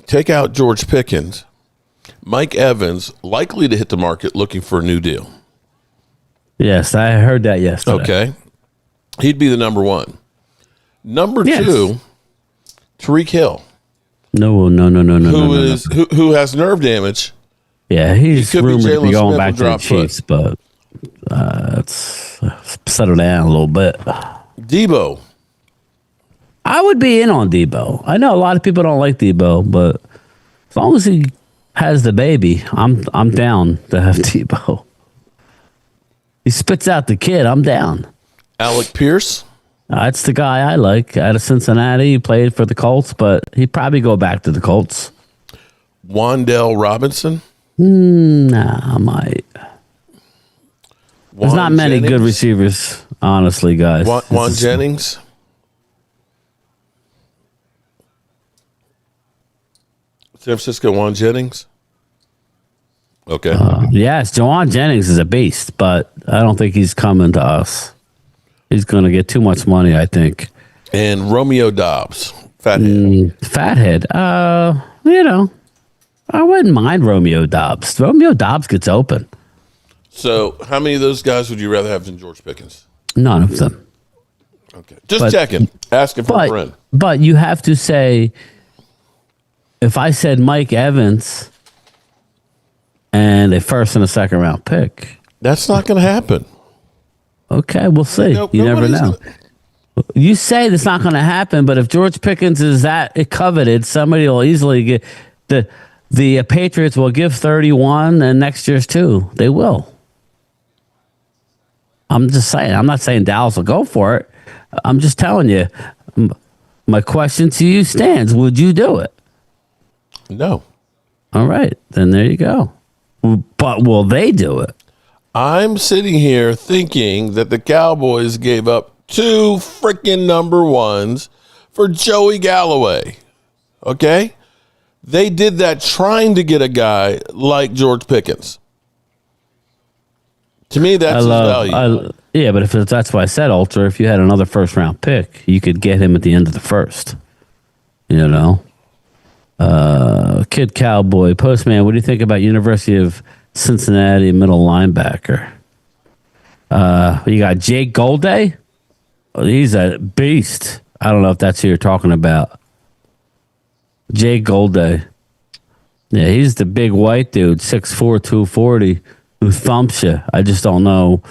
take out George Pickens, Mike Evans, likely to hit the market looking for a new deal. Yes, I heard that yesterday. Okay. He'd be the number one. Number two, Tyreek Hill. No. Who has nerve damage. Yeah, he's rumored to be going back to the drop Chiefs, but let's settle down a little bit. Debo. I would be in on Debo. I know a lot of people don't like Debo, but as long as he has the baby, I'm down to have Debo. He spits out the kid, I'm down. Alec Pierce. That's the guy I like. Out of Cincinnati, he played for the Colts, but he'd probably go back to the Colts. Wandale Robinson. Nah, I might. There's not many good receivers, honestly, guys. Juan Jennings. San Francisco Juan Jennings. Okay. Yes, Juwan Jennings is a beast, but I don't think he's coming to us. He's going to get too much money, I think. And Romeo Dobbs, fathead. Fathead. You know, I wouldn't mind Romeo Dobbs. Romeo Dobbs gets open. So, how many of those guys would you rather have than George Pickens? None of them. Okay, just checking, asking for a friend. But you have to say, if I said Mike Evans and a first and a second round pick, that's not going to happen. Okay, we'll see. You never know. You say it's not going to happen, but if George Pickens is that coveted, somebody will easily get the Patriots will give 31 and next year's 2. They will. I'm just saying. I'm not saying Dallas will go for it. I'm just telling you. My question to you stands. Would you do it? No. All right. Then there you go. But will they do it? I'm sitting here thinking that the Cowboys gave up 2 freaking number ones for Joey Galloway. Okay? They did that trying to get a guy like George Pickens. To me, that's his value. Yeah, but if that's why I said, Ultra, if you had another first-round pick, you could get him at the end of the first. You know? Kid Cowboy. Postman, what do you think about University of Cincinnati middle linebacker? You got Jake Golday. He's a beast. I don't know if that's who you're talking about. Jake Golday. Yeah, he's the big white dude, 6'4", 240, who thumps you. I just don't know.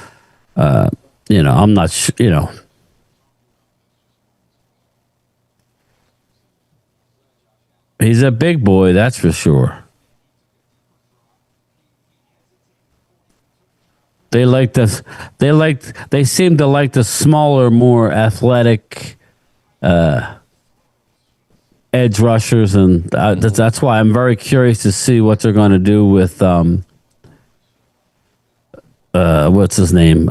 I'm not sure, He's a big boy, that's for sure. They seem to like the smaller, more athletic edge rushers, and that's why I'm very curious to see what they're going to do with what's his name,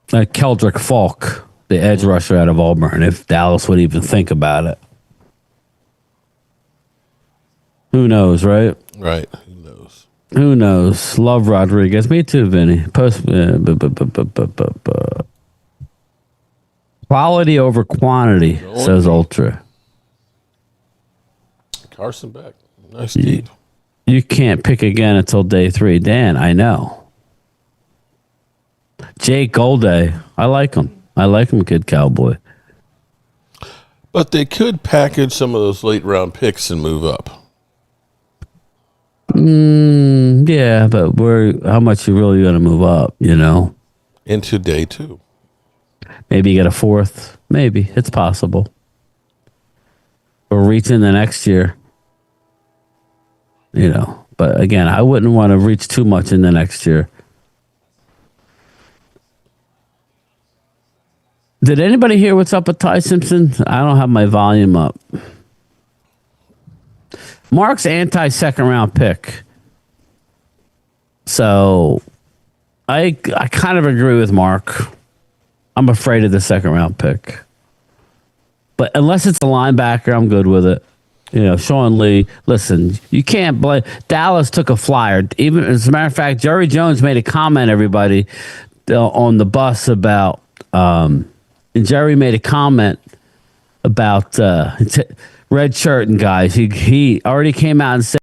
Keldrick Falk, the edge rusher out of Auburn. If Dallas would even think about it, who knows, right? Right. Who knows? Love Rodriguez. Me too, Vinny. Quality over quantity, says Ultra. Carson Beck. Nice deep. You can't pick again until day 3. Dan, I know. Jake Golday. I like him, Kid Cowboy. But they could package some of those late round picks and move up. Yeah, but how much you really going to move up, Into day 2. Maybe you get a 4th. Maybe. It's possible. Or reach in the next year. But again, I wouldn't want to reach too much in the next year. Did anybody hear what's up with Ty Simpson? I don't have my volume up. Mark's anti-second round pick. So I kind of agree with Mark. I'm afraid of the second round pick. But unless it's a linebacker, I'm good with it. You know, Sean Lee, listen, you can't blame. Dallas took a flyer. Even as a matter of fact, Jerry Jones made a comment, everybody, on the bus about and Jerry made a comment about red shirt and guys. He already came out and said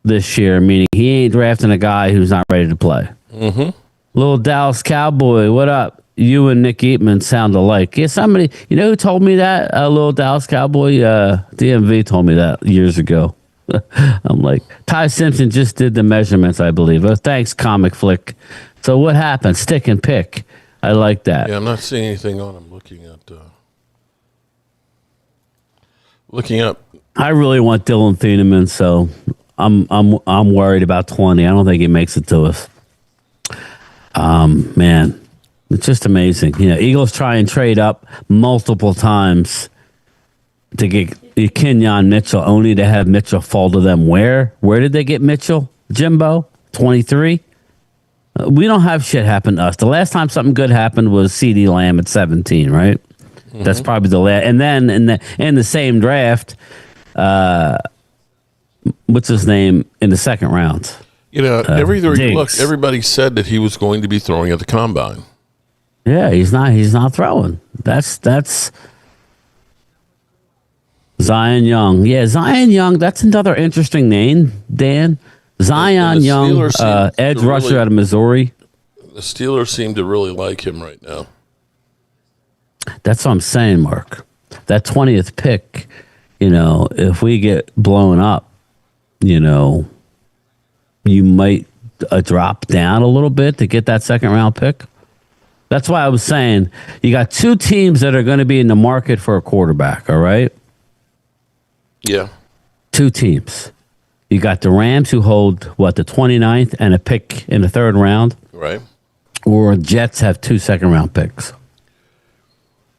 this year, meaning he ain't drafting a guy who's not ready to play. Mm-hmm. Little Dallas Cowboy, what up? You and Nick Eatman sound alike. Yeah, somebody, you know who told me that? Little Dallas Cowboy? DMV told me that years ago. I'm like, Ty Simpson just did the measurements, I believe. Oh, thanks, Comic Flick. So what happened? Stick and pick. I like that. Yeah, I'm not seeing anything on him. Looking up. I really want Dylan Thieneman, so I'm worried about 20. I don't think he makes it to us. Man, it's just amazing. You know, Eagles try and trade up multiple times to get Kenyon Mitchell, only to have Mitchell fall to them. Where did they get Mitchell? Jimbo, 23. We don't have shit happen to us. The last time something good happened was CeeDee Lamb at 17, right? Mm-hmm. That's probably the last. And then in the same draft, what's his name in the second round? You know, everywhere you look, Diggs. everybody said that he was going to be throwing at the combine. Yeah, he's not throwing. That's Zion Young. Yeah, Zion Young, that's another interesting name, Dan. Zion Young, edge rusher out of Missouri. The Steelers seem to really like him right now. That's what I'm saying, Mark. That 20th pick, you know, if we get blown up, you know, you might drop down a little bit to get that second round pick. That's why I was saying you got two teams that are going to be in the market for a quarterback, all right? Yeah. Two teams. You got the Rams who hold, the 29th and a pick in the third round. Right. Or Jets have 2 second-round picks.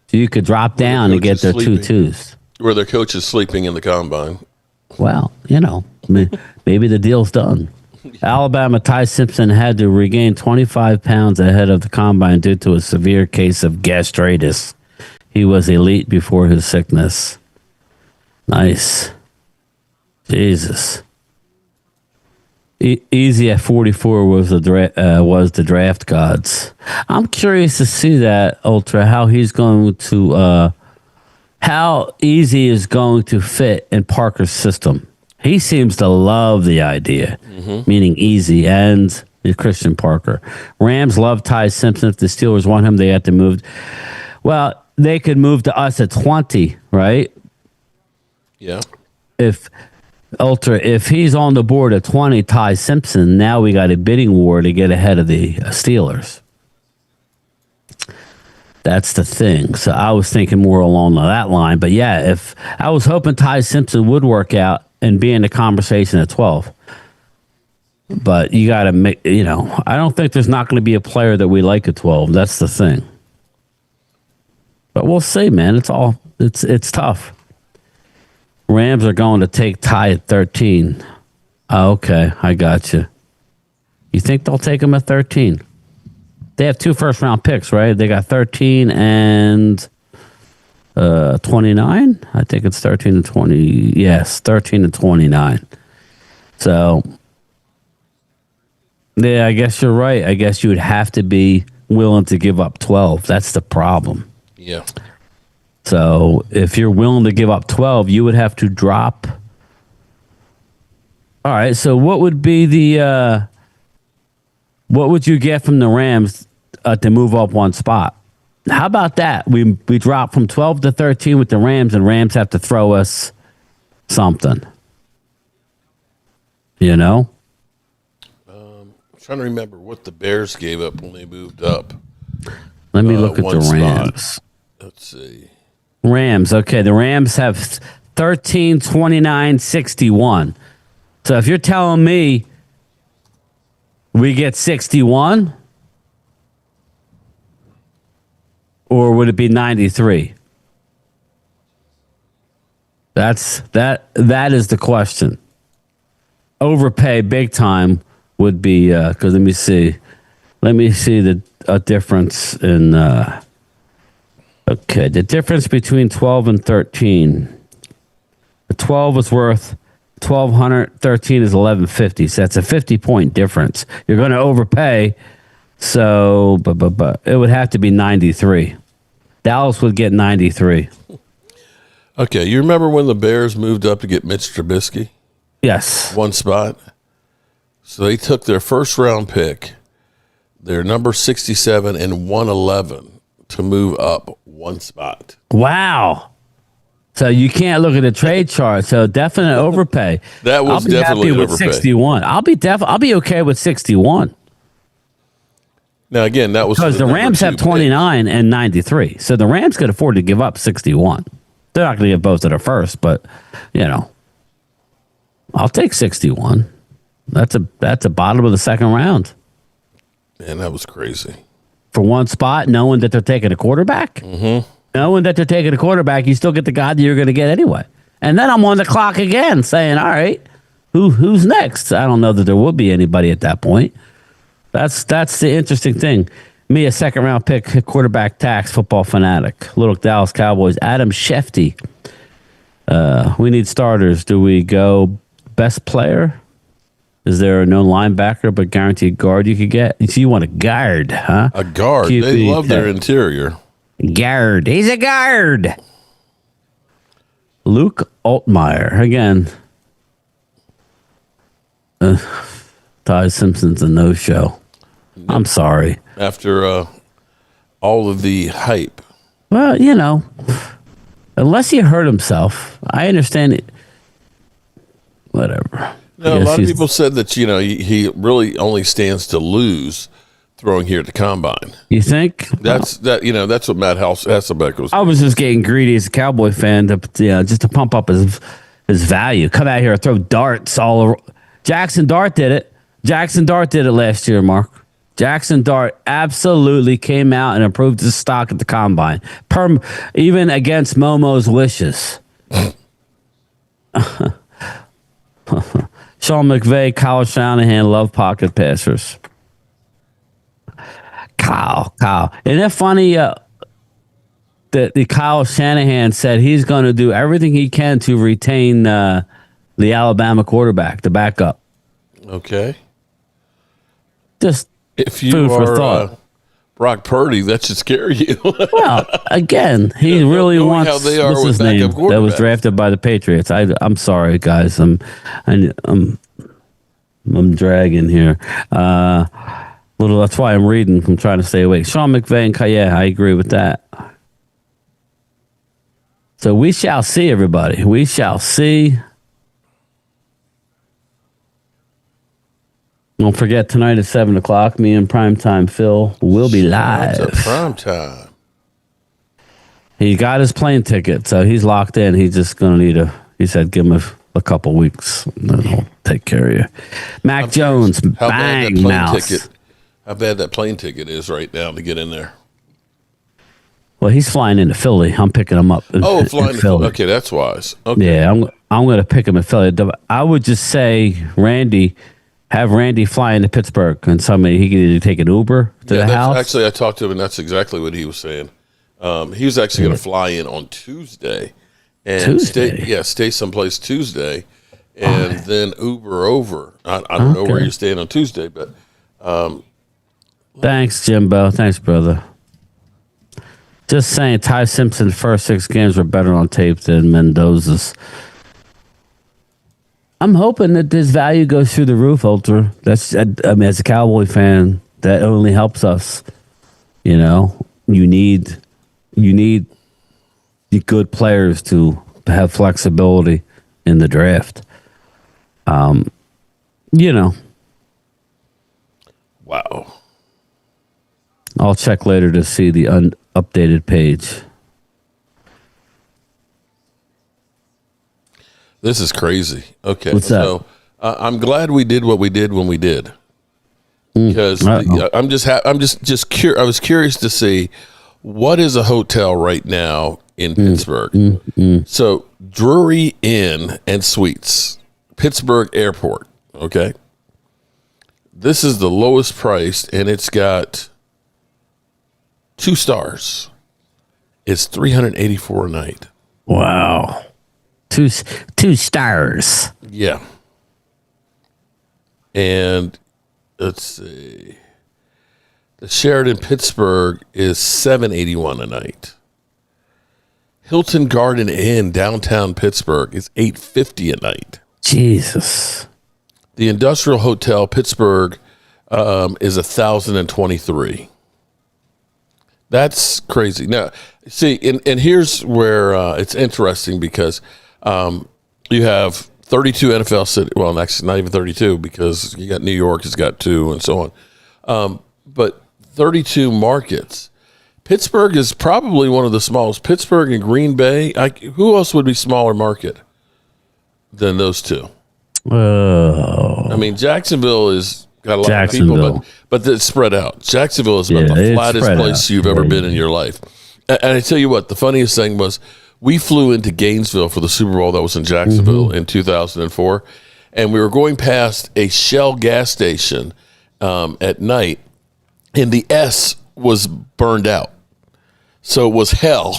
So you could drop down and get their sleeping. 2-2s. Where their coach is sleeping in the combine. Well, you know, maybe the deal's done. Alabama Ty Simpson had to regain 25 pounds ahead of the combine due to a severe case of gastritis. He was elite before his sickness. Nice. Jesus. Easy at 44 was the draft gods. I'm curious to see that, Ultra, how he's going to how Easy is going to fit in Parker's system. He seems to love the idea, meaning Easy and Christian Parker. Rams love Ty Simpson. If the Steelers want him, they have to move. Well, they could move to us at 20, right? Yeah. If he's on the board at 20, Ty Simpson, now we got a bidding war to get ahead of the Steelers. That's the thing. So I was thinking more along that line. But yeah, if I was hoping Ty Simpson would work out and be in the conversation at 12. But you got to make, you know, I don't think there's not going to be a player that we like at 12. That's the thing. But we'll see, man. It's tough. Rams are going to take Ty at 13. Oh, okay, I got you. You think they'll take him at 13? They have 2 first-round picks, right? They got 13 and 29. I think it's 13 and 20. Yes, 13 and 29. So, yeah, I guess you're right. I guess you would have to be willing to give up 12. That's the problem. Yeah. So if you're willing to give up 12, you would have to drop. All right. So what would be what would you get from the Rams to move up one spot? How about that? We drop from 12 to 13 with the Rams, and Rams have to throw us something. You know? I'm trying to remember what the Bears gave up when they moved up. Let me look at the Rams. Spot. Let's see. Rams. Okay, the Rams have 13, 29, 61. So if you're telling me we get 61, or would it be 93? That is the question. Overpay big time would be because let me see the difference in the difference between 12 and 13. The 12 is worth 1,200. 13 is 1,150. So that's a 50-point difference. You're going to overpay. So, but it would have to be 93. Dallas would get 93. Okay, you remember when the Bears moved up to get Mitch Trubisky? Yes. One spot. So they took their first round pick, their number 67 and 111 to move up one spot. Wow. So you can't look at the trade chart. So definite overpay. That was definitely happy with overpay. 61. I'll be okay with 61. Now again, that was Because the Rams have 29 and 93. So the Rams could afford to give up 61. They're not going to give both of their first, but I'll take 61. That's a bottom of the second round. Man, that was crazy. For one spot, knowing that they're taking a quarterback. Mm-hmm. Knowing that they're taking a quarterback, you still get the guy that you're going to get anyway. And then I'm on the clock again saying, all right, who's next? I don't know that there would be anybody at that point. That's the interesting thing. Me, a second-round pick, quarterback tax, football fanatic. Little Dallas Cowboys. Adam Schefty. We need starters. Do we go best player? Is there no linebacker but guaranteed guard you could get? So you want a guard, huh? A guard. QB, They love their interior. Guard. He's a guard. Luke Altmaier. Again. Ty Simpson's a no-show. I'm sorry. After all of the hype. Well, unless he hurt himself, I understand it. Whatever. No, a lot of people said that, he really only stands to lose throwing here at the combine. You think? That's what Matt Hasselbeck was. I was just getting greedy as a Cowboy fan just to pump up his value. Come out here and throw darts all over. Jackson Dart did it. Jackson Dart did it last year, Mark. Jackson Dart absolutely came out and improved his stock at the combine. Even against Momo's wishes. Sean McVay, Kyle Shanahan love pocket passers. Kyle. Isn't that funny that the Kyle Shanahan said he's going to do everything he can to retain the Alabama quarterback, the backup. Okay. Just if you food are for thought. Brock Purdy, that should scare you. Well, again, he really wants. How they are what's with his name that was quarterbacks. drafted by the Patriots. I'm sorry, guys. I'm dragging here. That's why I'm reading. I'm trying to stay awake. Sean McVay and I agree with that. So we shall see, everybody. We shall see. Don't forget, tonight at 7 o'clock, me and Primetime Phil will be live. It's a prime time. He got his plane ticket, so he's locked in. He's just going to need he said, give him a couple weeks, and then he'll take care of you. Mac Jones, bang, mouse. How bad that plane ticket is right now to get in there. Well, he's flying into Philly. I'm picking him up. Flying to Philly. Okay, that's wise. Okay. Yeah, I'm going to pick him in Philly. I would just say, have Randy fly into Pittsburgh, and he can either take an Uber to the house. Actually, I talked to him, and that's exactly what he was saying. He was actually going to fly in on Tuesday and stay someplace Tuesday, and then Uber over. I don't know where you're staying on Tuesday, but thanks, Jimbo. Thanks, brother. Just saying, Ty Simpson's first 6 games were better on tape than Mendoza's. I'm hoping that this value goes through the roof, Ultra. As a Cowboy fan, that only helps us. You need the good players to have flexibility in the draft. Wow. I'll check later to see the updated page. This is crazy. Okay, What's so I'm glad we did what we did when we did, because I'm just curious. I was curious to see what is a hotel right now in Pittsburgh. So Drury Inn and Suites, Pittsburgh Airport. Okay, this is the lowest priced, and it's got 2 stars. It's $384 a night. Wow. Two stars. Yeah. And let's see. The Sheraton Pittsburgh is $781 a night. Hilton Garden Inn downtown Pittsburgh is $850 a night. Jesus. The Industrial Hotel Pittsburgh is $1,023. That's crazy. Now, see, and here's where it's interesting, because you have 32 NFL cities. Well, actually, not even 32, because you got New York has got 2 and so on. But 32 markets. Pittsburgh is probably one of the smallest. Pittsburgh and Green Bay. Who else would be smaller market than those 2? Oh. I mean, Jacksonville is got a lot of people, but it's spread out. Jacksonville is about the flattest place you've ever been in your life. And I tell you what, the funniest thing was, we flew into Gainesville for the Super Bowl that was in Jacksonville in 2004, and we were going past a Shell gas station at night, and the S was burned out. So it was hell.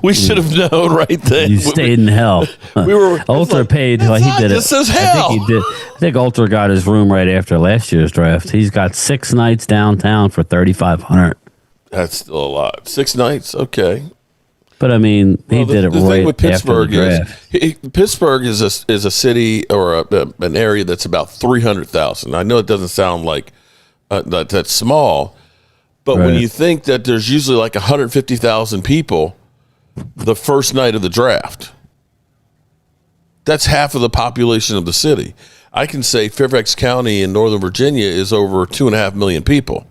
We should have known right then. You stayed in hell. We were Ultra paid. Well, he did it. This is hell. I think he did. I think Ultra got his room right after last year's draft. He's got 6 nights downtown for $3,500. That's still a lot. 6 nights, okay. But I mean, he did it the right thing with Pittsburgh after the draft. Pittsburgh is a city, or an area that's about 300,000. I know it doesn't sound like that's small, but when you think that there's usually like 150,000 people the first night of the draft, that's half of the population of the city. I can say Fairfax County in Northern Virginia is over 2.5 million people.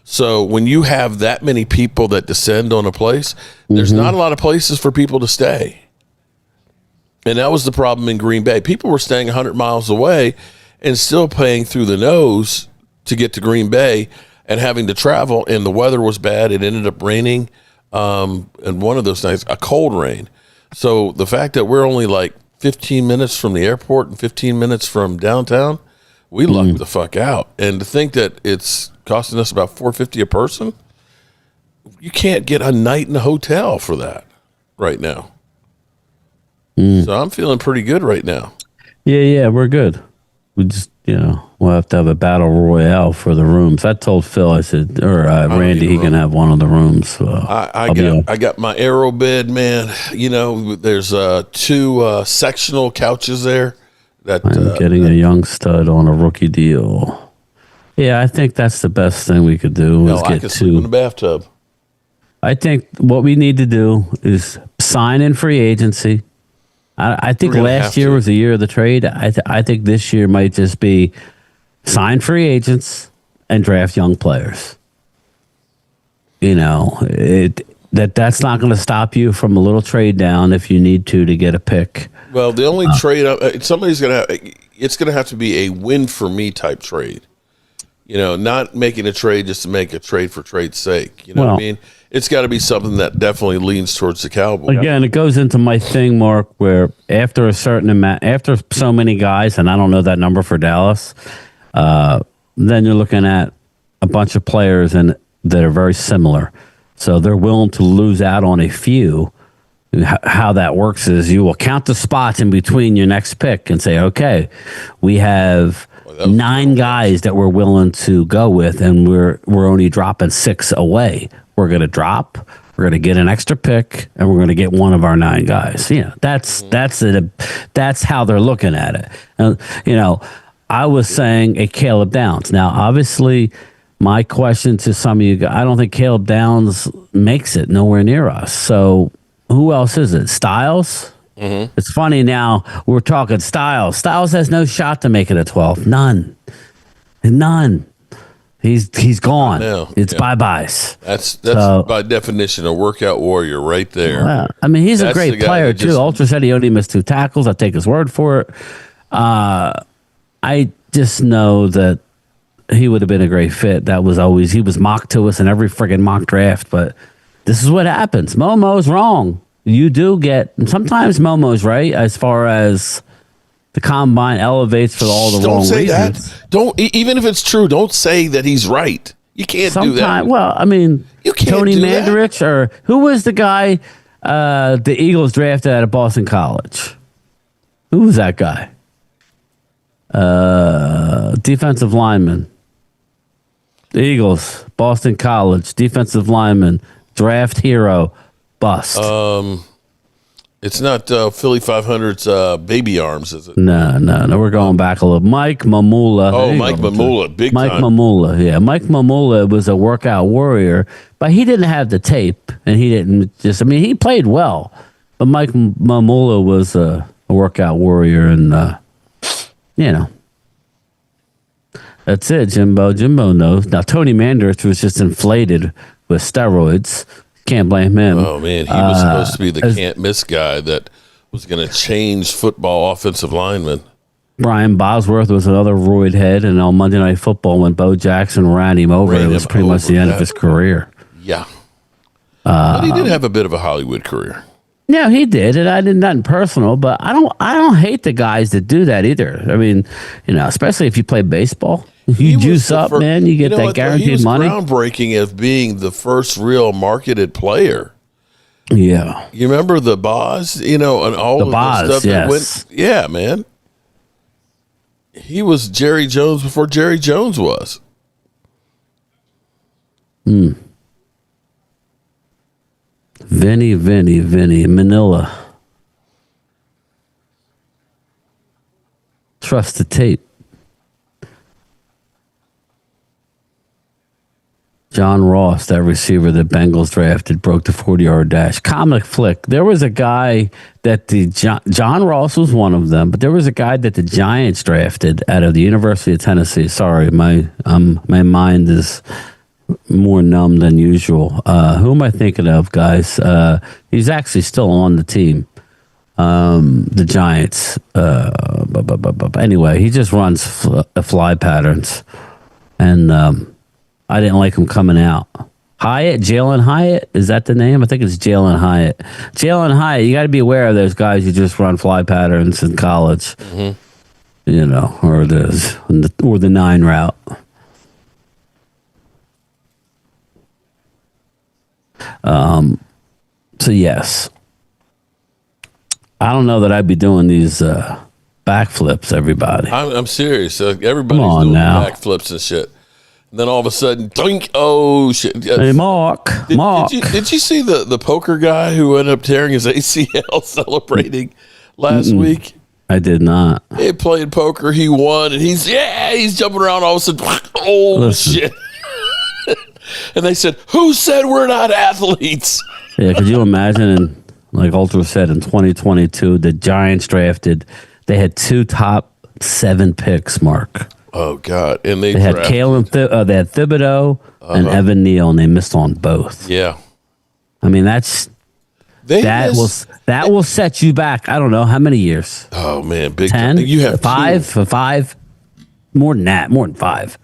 So when you have that many people that descend on a place, there's not a lot of places for people to stay. And that was the problem in Green Bay. People were staying 100 miles away and still paying through the nose to get to Green Bay and having to travel. And the weather was bad. It ended up raining. And one of those nights, a cold rain. So the fact that we're only like 15 minutes from the airport and 15 minutes from downtown, we lucked the fuck out. And to think that it's costing us about $450 a person, you can't get a night in a hotel for that right now. So I'm feeling pretty good right now. Yeah, we're good. We just, we'll have to have a battle royale for the rooms. I told Phil, I said, or Randy, he can have one of the rooms. So I got my aero bed, man. There's 2 sectional couches there. I'm getting a young stud on a rookie deal. Yeah, I think that's the best thing we could do. I could sleep in the bathtub. I think what we need to do is sign in free agency. I think last year was the year of the trade. I think this year might just be sign free agents and draft young players. That's not going to stop you from a little trade down if you need to get a pick. Well, the only trade somebody's going to it's going to have to be a win for me type trade. Not making a trade just to make a trade for trade's sake. What I mean? It's got to be something that definitely leans towards the Cowboys. Again, it goes into my thing, Mark, where after a certain amount, after so many guys, and I don't know that number for Dallas, then you're looking at a bunch of players that are very similar. So they're willing to lose out on a few. How that works is you will count the spots in between your next pick and say, okay, we have 9 guys that we're willing to go with, and we're only dropping 6 away. We're going to drop. We're going to get an extra pick, and we're going to get one of our 9 guys. That's how they're looking at it. I was saying a Caleb Downs. Now, obviously, my question to some of you guys, I don't think Caleb Downs makes it nowhere near us. So who else is it? Styles? It's funny now we're talking Styles. Styles has no shot to make it a 12. None. He's gone. know. It's Yeah. bye-byes. That's So- by definition a workout warrior right there. Well, I mean, he's a That's the great guy player that too. just- Ultra said he only missed 2 tackles. I take his word for it. I just know that he would have been a great fit. He was mocked to us in every friggin' mock draft, but this is what happens. Momo's wrong. You do get, sometimes Momo's right as far as the combine elevates for all the wrong Don't say reasons. that. Don't even if it's true. Don't say that he's right. You can't do that. Sometimes, well, I mean, You can't Tony do that. Mandarich, or who was the guy the Eagles drafted out of Boston College? Who was that guy? Defensive lineman. The Eagles, Boston College, defensive lineman, draft hero, bust. It's not Philly 500's baby arms, is it? No. We're going back a little. Mike Mamula. Oh, There you Mike go. Mamula, big Mike time. Mamula, yeah. Mike Mamula was a workout warrior, but he didn't have the tape, and he didn't just. I mean, he played well, but Mike Mamula was a workout warrior, and you know. That's it, Jimbo. Jimbo knows. Now, Tony Mandarich was just inflated with steroids. Can't blame him. Oh man, he was supposed to be the can't miss guy that was going to change football offensive linemen. Brian Bosworth was another roid head, and on Monday Night Football, when Bo Jackson ran him over, Ran it was him pretty much the over, end yeah. of his career. Yeah, but he did have a bit of a Hollywood career. Yeah, he did, and I did nothing personal, but I don't hate the guys that do that either. I mean, you know, especially if you play baseball, He you was juice the up, fir- man. You get know that what, though? He guaranteed was money. groundbreaking as being the first real marketed player. Yeah, You remember the Boz, you know, and all The of Boz, the stuff that yes. went. Yeah, man. He was Jerry Jones before Jerry Jones was. Vinny, Manila. Trust the tape. John Ross, that receiver that Bengals drafted, broke the 40-yard dash. Comic flick. There was a guy that John Ross was one of them, but there was a guy that the Giants drafted out of the University of Tennessee. Sorry, my mind is more numb than usual. Who am I thinking of, guys? He's actually still on the team. The Giants. Anyway, he just runs fly patterns, and I didn't like him coming out. Jalen Hyatt, is that the name? I think it's Jalen Hyatt. Jalen Hyatt, you got to be aware of those guys who just run fly patterns in college, you know, or the 9 route. So yes, I don't know that I'd be doing these backflips. Everybody, I'm serious. Everybody's Come on doing now. backflips and shit. And then all of a sudden, doink, oh shit! hey Mark, Did you see the poker guy who ended up tearing his ACL celebrating last week? I did not. He played poker, he won, and he's jumping around. All of a sudden, oh Listen. shit! And they said, "Who said we're not athletes?" Yeah, could you imagine? Like Ultra said, in 2022, the Giants drafted. They had 2 top 7 picks. Mark. Oh God! And they They had drafted- they had Thibodeau and Evan Neal, and they missed on both. Yeah, I mean, they that missed- will set you back. I don't know how many years. Oh man, big 10, You have 5, 5, more than that, more than 5.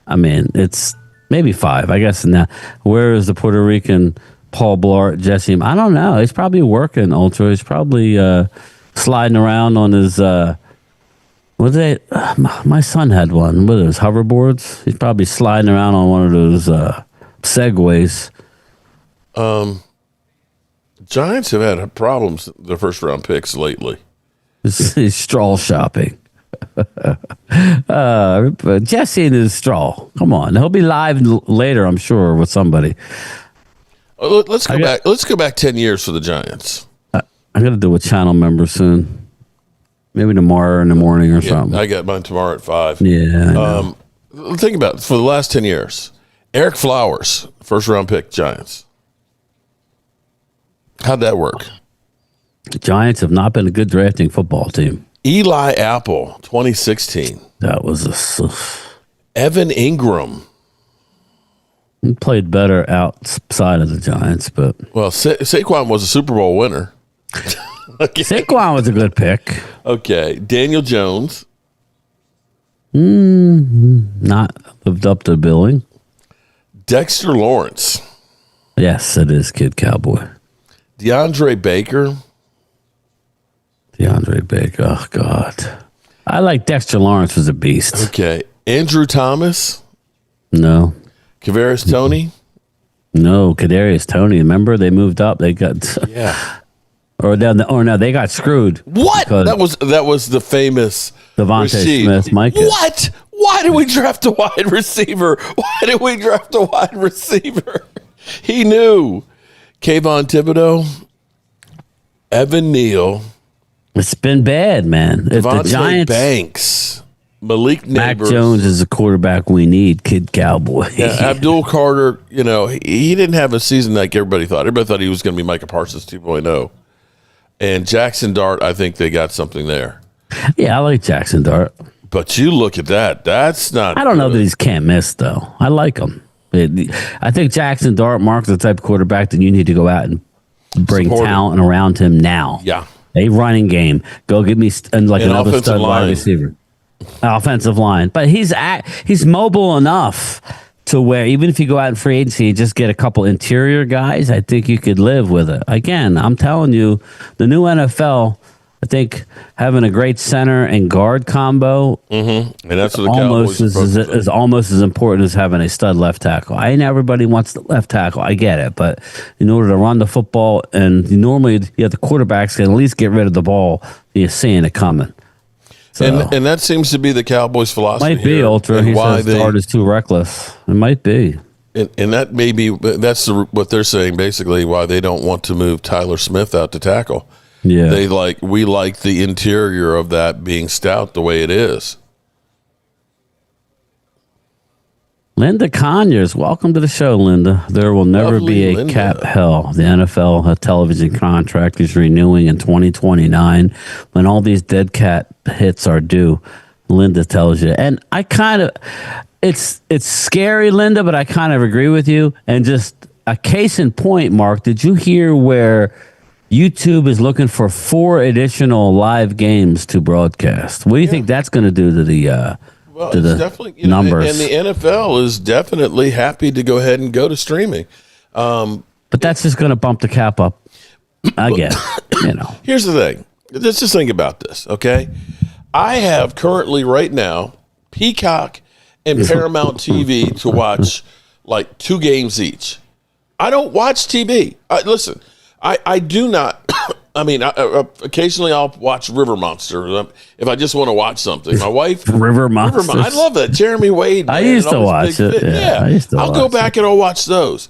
I mean, it's maybe 5, I guess. Now, where is the Puerto Rican Paul Blart, Jesse? I don't know. He's probably working, Ultra. He's probably sliding around on his. What they? My son had one. What are those hoverboards? He's probably sliding around on one of those Segways. Giants have had problems the first round picks lately. He's straw shopping. Jesse and his straw. Come on, he'll be live later, I'm sure, with somebody. Let's go back. Let's go back 10 years for the Giants. I got to do a channel member soon. Maybe tomorrow in the morning or something. I got mine tomorrow at 5. Yeah. I know. Think about it. For the last 10 years, Eric Flowers, first round pick, Giants. How'd that work? The Giants have not been a good drafting football team. Eli Apple, 2016. That was Evan Ingram, He played better outside of the Giants, but Well, Saquon was a Super Bowl winner. Okay. Saquon was a good pick. Okay. Daniel Jones. Not lived up to billing. Dexter Lawrence. Yes, it is Kid Cowboy. DeAndre Baker. Oh, God. I like Dexter Lawrence was a beast. Okay. Andrew Thomas. No. Kadarius Toney. No, Kadarius Toney. Remember, they moved up. They got Yeah. no, they got screwed. What? That was the famous Devontae Rasheed. Smith, Micah. What? Why did we draft a wide receiver? He knew. Kayvon Thibodeau, Evan Neal, It's been bad, man. If the Devontae Giants, Banks, Malik Mac Neighbors. Jones is the quarterback we need. Kid Cowboy. Yeah, Abdul Carter, he didn't have a season like everybody thought. Everybody thought he was going to be Micah Parsons 2.0. And Jackson Dart, I think they got something there. Yeah, I like Jackson Dart. But you look at that. That's not I don't know good. that he's can't miss, though. I like him. I think Jackson Dart marks the type of quarterback that you need to go out and bring Support him. talent around him now. Yeah. A running game. Go get me another offensive stud line. wide receiver. Offensive line. But he's mobile enough to where even if you go out in free agency and just get a couple interior guys, I think you could live with it. Again, I'm telling you, the new NFL, I think having a great center and guard combo And that's what the almost Cowboys is almost as important as having a stud left tackle. I know everybody wants the left tackle. I get it. But in order to run the football, and normally you have the quarterbacks can at least get rid of the ball, you're seeing it coming. So, And that seems to be the Cowboys' philosophy. might be here, Ultra. and He why says Dart is too reckless. It might be. and that may be what they're saying basically why they don't want to move Tyler Smith out to tackle. Yeah. We like the interior of that being stout the way it is. Linda Conyers, welcome to the show, Linda. There will never Lovely be a Linda. cap hell. The NFL television contract is renewing in 2029 when all these dead cat hits are due. Linda tells you. And I kind of, it's scary, Linda, but I kind of agree with you. And just a case in point, Mark, did you hear where YouTube is looking for 4 additional live games to broadcast? What do you think that's going to do to the Well, to it's the definitely numbers? and the NFL is definitely happy to go ahead and go to streaming. But that's just going to bump the cap up again. Here's the thing. Let's just think about this, okay? I have currently right now Peacock and Paramount TV to watch like 2 games each. I don't watch TV. Listen, I do not. I mean, occasionally I'll watch River Monster if I just want to watch something. My wife, River Monsters. I love that. Jeremy Wade. I man, used and to all this watch big it. fit. Yeah, I used to I'll go watch back and I'll watch those.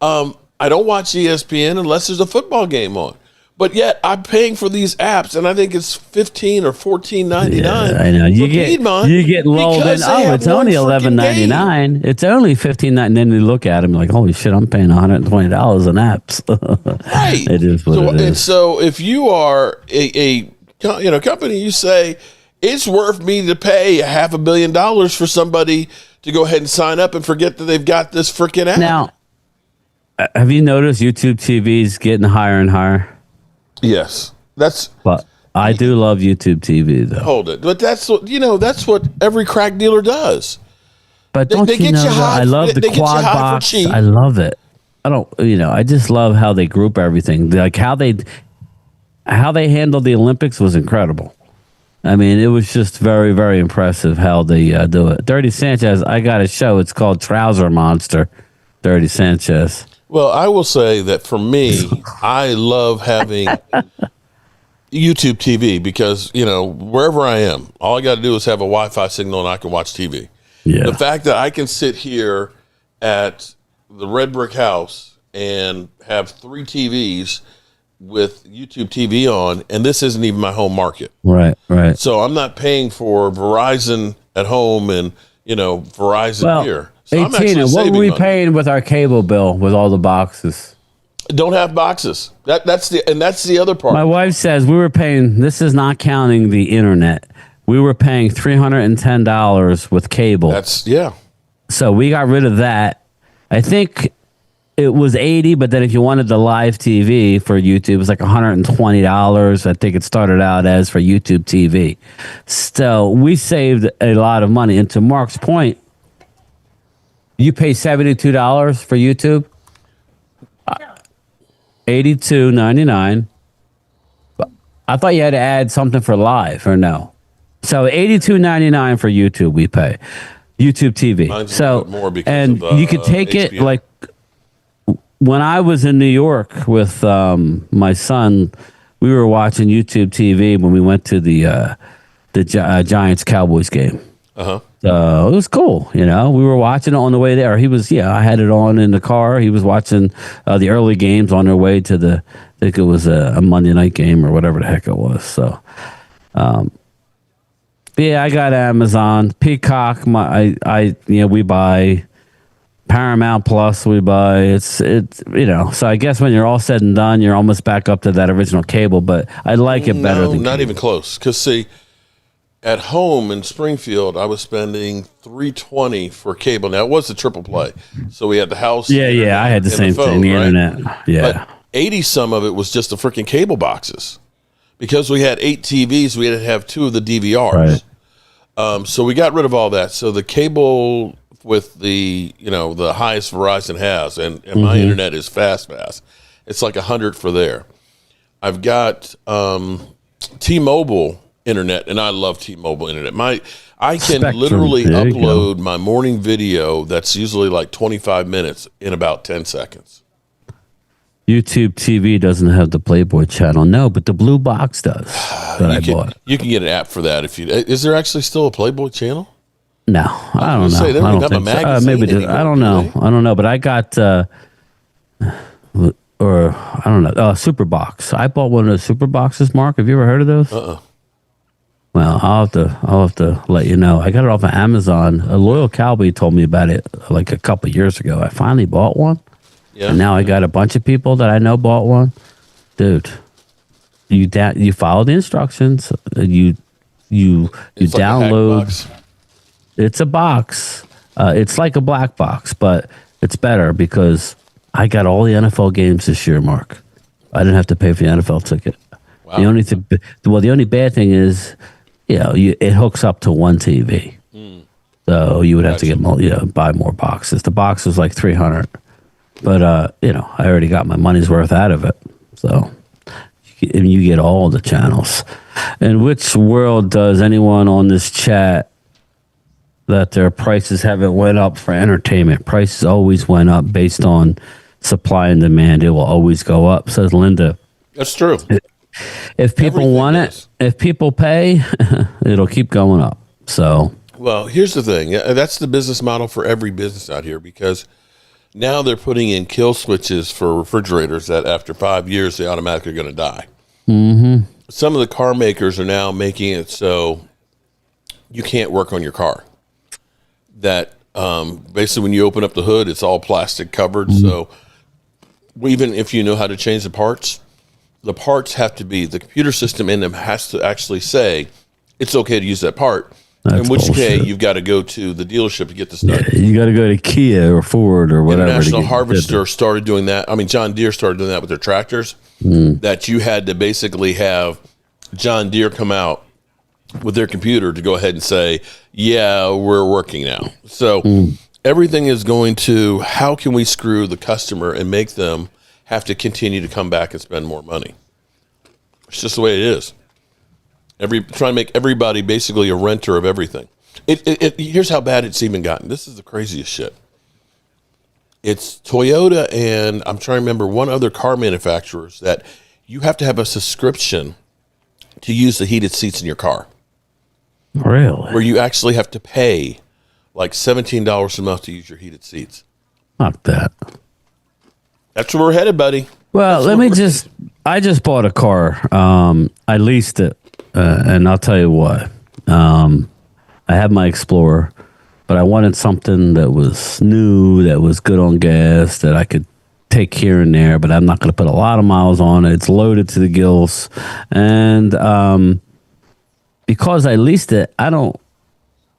I don't watch ESPN unless there's a football game on. But yet I'm paying for these apps, and I think it's $15 or $14.99. Yeah, I know. You get lulled in. Oh, it's only $11.99. It's only $15.99. And then you look at them like, holy shit, I'm paying $120 in apps. Right. It is what it is. And so if you are a company, you say it's worth me to pay $500 million for somebody to go ahead and sign up and forget that they've got this freaking app. Now, have you noticed YouTube TV's getting higher and higher? Yes, But I do love YouTube TV though. hold it. But that's what every crack dealer does. But don't they you get know you that high- I love the they get you quad high for box. cheap. I love it. I don't, I just love how they group everything. Like how they handled the Olympics was incredible. I mean, it was just very, very impressive how they do it. Dirty Sanchez, I got a show. It's called Trouser Monster. Dirty Sanchez. Well, I will say that for me, I love having YouTube TV because, wherever I am, all I got to do is have a Wi-Fi signal and I can watch TV. Yeah. The fact that I can sit here at the Red Brick House and have 3 TVs with YouTube TV on, and this isn't even my home market. Right. So I'm not paying for Verizon at home and, Verizon here. So I'm actually 18, what saving were we money. paying with our cable bill with all the boxes? Don't have boxes. That's the other part. My wife says we were paying, this is not counting the internet. We were paying $310 with cable. That's yeah. So we got rid of that. I think it was 80, but then if you wanted the live TV for YouTube, it was like $120. I think it started out as for YouTube TV. So we saved a lot of money. And to Mark's point, you pay $72 for YouTube, $82.99. I thought you had to add something for live, or no? So $82.99 for YouTube we pay. YouTube TV. Mine's a so little bit more because and of, you could take it HBO. like when I was in New York with my son, we were watching YouTube TV when we went to the Giants Cowboys game. Uh-huh. It was cool, we were watching it on the way there. He was, I had it on in the car. He was watching the early games on their way to I think it was a Monday night game or whatever the heck it was. So, yeah, I got Amazon, Peacock. We buy Paramount Plus. We buy it's So I guess when you're all said and done, you're almost back up to that original cable. But I like it better than not cable. even close. Because see, at home in Springfield, I was spending $320 for cable. Now it was a triple play, so we had the house. Yeah, I had the same phone, thing. The right? internet. Yeah. But 80 some of it was just the freaking cable boxes. Because we had 8 TVs, we had to have 2 of the DVRs. Right. So we got rid of all that. So the cable with the the highest Verizon has, and my internet is fast. It's like 100 for there. I've got T-Mobile internet, and I love T-Mobile internet. I can Spectrum. literally There you upload my morning video that's usually like 25 minutes in about 10 seconds. YouTube TV doesn't have the Playboy channel, no, but the blue box does. I bought. You can get an app for that if you. Is there actually still a Playboy channel? No, I don't know. Say, they don't I even don't have a think so. magazine Maybe anymore, I don't do know. they? I don't know, but I got or I don't know. Super Box. I bought one of those Super Boxes. Mark, have you ever heard of those? Well, I'll have to let you know. I got it off of Amazon. A loyal cowboy told me about it like a couple years ago. I finally bought one. Yeah. And now I got a bunch of people that I know bought one. Dude, you follow the instructions. You It's like a hack download. box. It's a box. It's like a black box, but it's better because I got all the NFL games this year, Mark. I didn't have to pay for the NFL ticket. Wow. The only bad thing is, it hooks up to one TV. So you would have to get buy more boxes. The box was like $300. But, I already got my money's worth out of it. So you get all the channels. In which world does anyone on this chat that their prices haven't went up for entertainment? Prices always went up based on supply and demand. It will always go up, says Linda. That's true. If people Everything want does. it, if people pay, it'll keep going up. So, Well, here's the thing. That's the business model for every business out here because now they're putting in kill switches for refrigerators that after 5 years, they automatically are going to die. Mm-hmm. Some of the car makers are now making it so you can't work on your car. That basically when you open up the hood, it's all plastic covered. Mm-hmm. So even if you know how to change the parts have to be, the computer system in them has to actually say it's okay to use that part. That's in which bullshit. case, you've got to go to the dealership to get this done. You got to go to Kia or Ford or whatever. International Harvester started doing that. I mean, John Deere started doing that with their tractors. That you had to basically have John Deere come out with their computer to go ahead and say, yeah, we're working now. So everything is going to, how can we screw the customer and make them have to continue to come back and spend more money? It's just the way it is. Trying to make everybody basically a renter of everything. Here's how bad it's even gotten. This is the craziest shit. It's Toyota and I'm trying to remember one other car manufacturers that you have to have a subscription to use the heated seats in your car. Really? Where you actually have to pay like $17 a month to use your heated seats. Not that. That's where we're headed, buddy. Well, I just bought a car. I leased it. And I'll tell you what, I had my Explorer, but I wanted something that was new, that was good on gas, that I could take here and there, but I'm not going to put a lot of miles on it. It's loaded to the gills. And because I leased it, I don't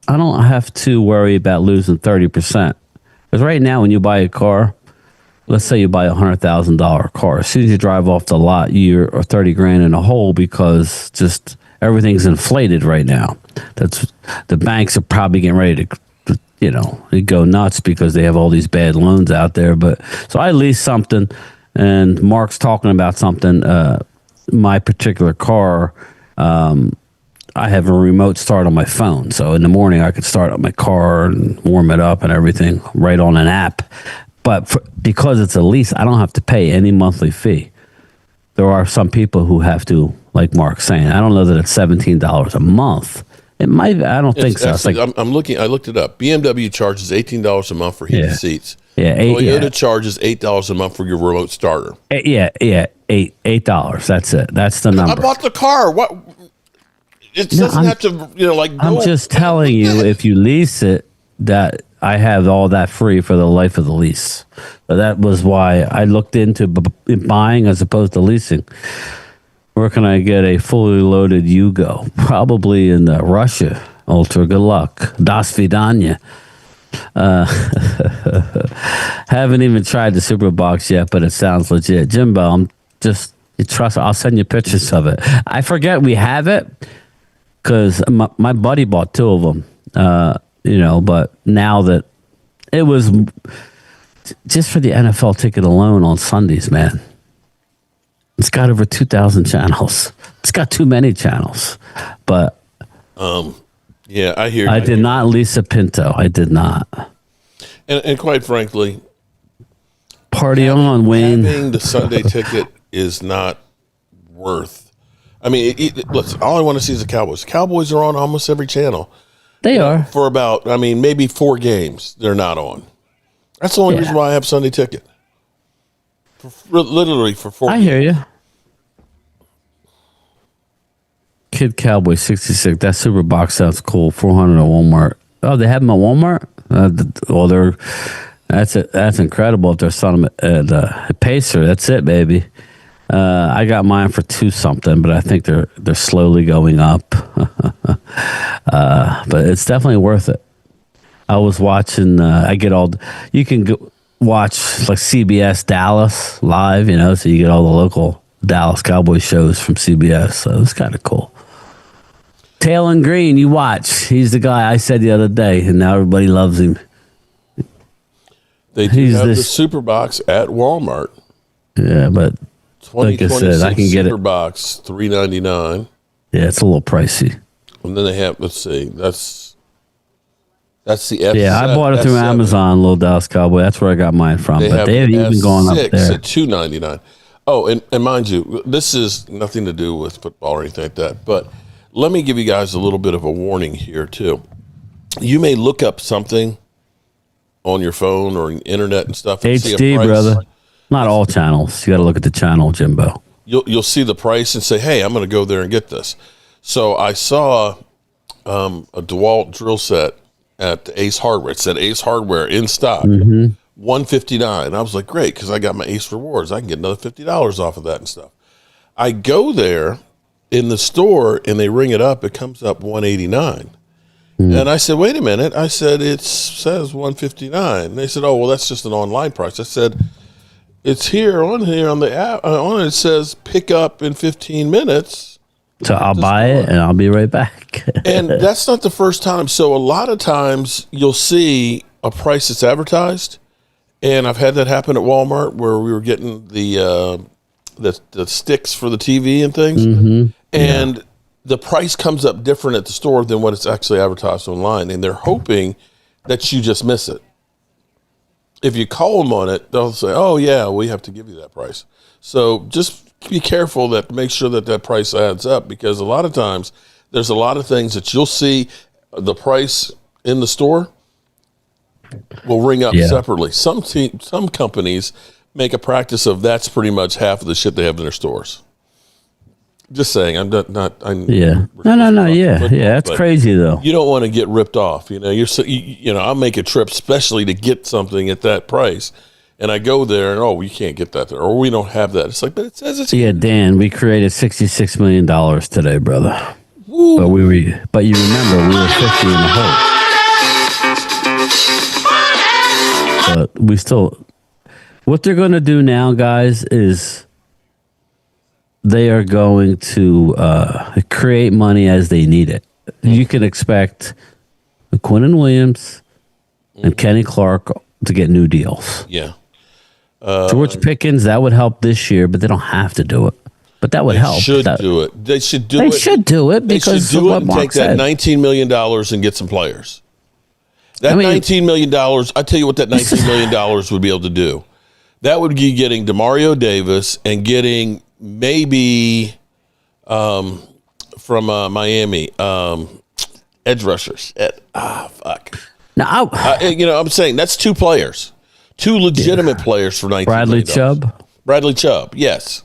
have to worry about losing 30%. Because right now, when you buy a car, let's say you buy $100,000 car, as soon as you drive off the lot, you're $30 grand in a hole because just everything's inflated right now. That's the banks are probably getting ready to, they go nuts because they have all these bad loans out there. But so I leased something, and Mark's talking about something. My particular car, I have a remote start on my phone. So in the morning, I could start up my car and warm it up and everything right on an app. But because it's a lease, I don't have to pay any monthly fee. There are some people who have to, like Mark's saying. I don't know that it's $17 a month. It might. I don't think so. Actually, it's like, I'm looking. I looked it up. BMW charges $18 a month for heated seats. Yeah, Toyota charges $8 a month for your remote starter. $8. That's it. That's the number. I bought the car. What? It doesn't have to, like. I'm just telling you, if you lease it, that I have all that free for the life of the lease. So that was why I looked into buying as opposed to leasing. Where can I get a fully loaded Yugo? Probably in Russia. Ultra, good luck. Das Vidanya. Haven't even tried the Super Box yet, but it sounds legit. Jimbo, I'll send you pictures of it. I forget we have it because my buddy bought 2 of them. But now that it was just for the NFL ticket alone on Sundays, man. It's got over 2,000 channels. It's got too many channels. But yeah, I hear you. I did not lease a Pinto. I did not. And quite frankly, party on, Wayne. Having the Sunday ticket is not worth. I mean, listen, all I want to see is the Cowboys. Cowboys are on almost every channel. They are. For about, maybe 4 games they're not on. That's the only reason why I have Sunday ticket. Literally for 4 games. I hear you. Kid Cowboy 66. That Super Box sounds cool. 400 at Walmart. Oh, they have them at Walmart? That's incredible if they're selling them at Pacer. That's it, baby. I got mine for 2 something, but I think they're slowly going up. But it's definitely worth it. I was watching. You can watch like CBS Dallas live, so you get all the local Dallas Cowboys shows from CBS. So it was kind of cool. Taylor Green, you watch. He's the guy I said the other day, and now everybody loves him. They do have the Super Box at Walmart. Yeah, but like I said, I can get Super Box $3.99. Yeah, it's a little pricey. And then they have. Let's see. That's the F. Yeah, I bought it through Amazon, Little Dallas Cowboy. That's where I got mine from. But they haven't even gone up there. At $2.99. Oh, and mind you, this is nothing to do with football or anything like that. But let me give you guys a little bit of a warning here too. You may look up something on your phone or internet and stuff. And HD, see a price. Brother. Not all channels. You got to look at the channel, Jimbo. You'll see the price and say, "Hey, I'm going to go there and get this." So I saw a DeWalt drill set at Ace Hardware. It said Ace Hardware in stock, $159. I was like, great, because I got my Ace rewards. I can get another $50 off of that and stuff. I go there in the store and they ring it up. It comes up $189. And I said, wait a minute. I said, it says $159. And they said, oh, well, that's just an online price. I said, it's here on the app. On it says pick up in 15 minutes. So I'll buy it and I'll be right back. And that's not the first time. So a lot of times you'll see a price that's advertised. And I've had that happen at Walmart where we were getting the sticks for the TV and things. And the price comes up different at the store than what it's actually advertised online. And they're hoping that you just miss it. If you call them on it, they'll say, oh, yeah, we have to give you that price. So just be careful that make sure that price adds up, because a lot of times there's a lot of things that you'll see the price in the store will ring up separately. Some companies make a practice of that's pretty much half of the shit they have in their stores. Just saying, I'm not. No. That's crazy though. You don't want to get ripped off. I'll make a trip specially to get something at that price, and I go there and you can't get that there, or we don't have that. It's like, but it says it's. Yeah, Dan, we created $66 million today, brother. Woo. But you remember we were 50 in the hole. but we still. What they're going to do now, guys, is they are going to create money as they need it. You can expect Quinnen Williams and Kenny Clark to get new deals. Yeah. George Pickens, that would help this year, but they don't have to do it. But that would help. They should do it. They should do They it. should do it They should because do of it what and Mark take that said. $19 million and get some players. That $19 million, I tell you what that $19 million would be able to do. That would be getting DeMario Davis and getting maybe from Miami edge rushers. Fuck. Now, I'm saying that's two players. Two legitimate players for $19 Bradley million. Chubb. Bradley Chubb, yes.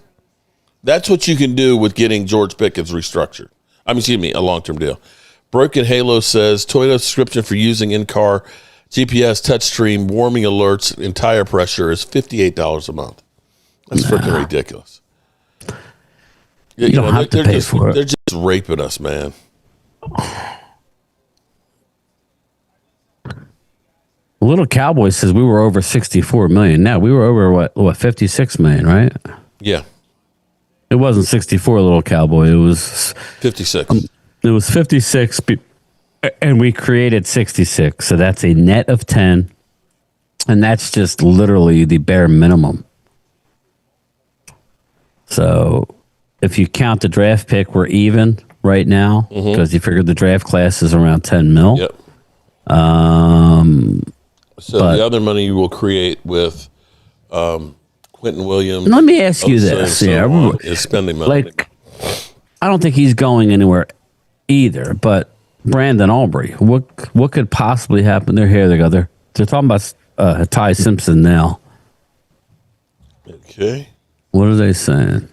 That's what you can do with getting George Pickens restructured. A long-term deal. Broken Halo says, Toyota subscription for using in-car GPS touchscreen warming alerts and tire pressure is $58 a month. That's freaking ridiculous. You don't have to pay for it. They're just raping us, man. Little Cowboy says we were over 64 million. Now we were over what 56 million, right? Yeah. It wasn't 64, Little Cowboy. It was 56. It was 56, and we created 66. So that's a net of 10, and that's just literally the bare minimum. So if you count the draft pick, we're even right now because you figured the draft class is around 10 mil. Yep. So the other money you will create with Quentin Williams. Let me ask you this: is spending money. Like, I don't think he's going anywhere either. But Brandon Aubrey, what could possibly happen? They're here together. They're talking about Ty Simpson now. Okay. What are they saying?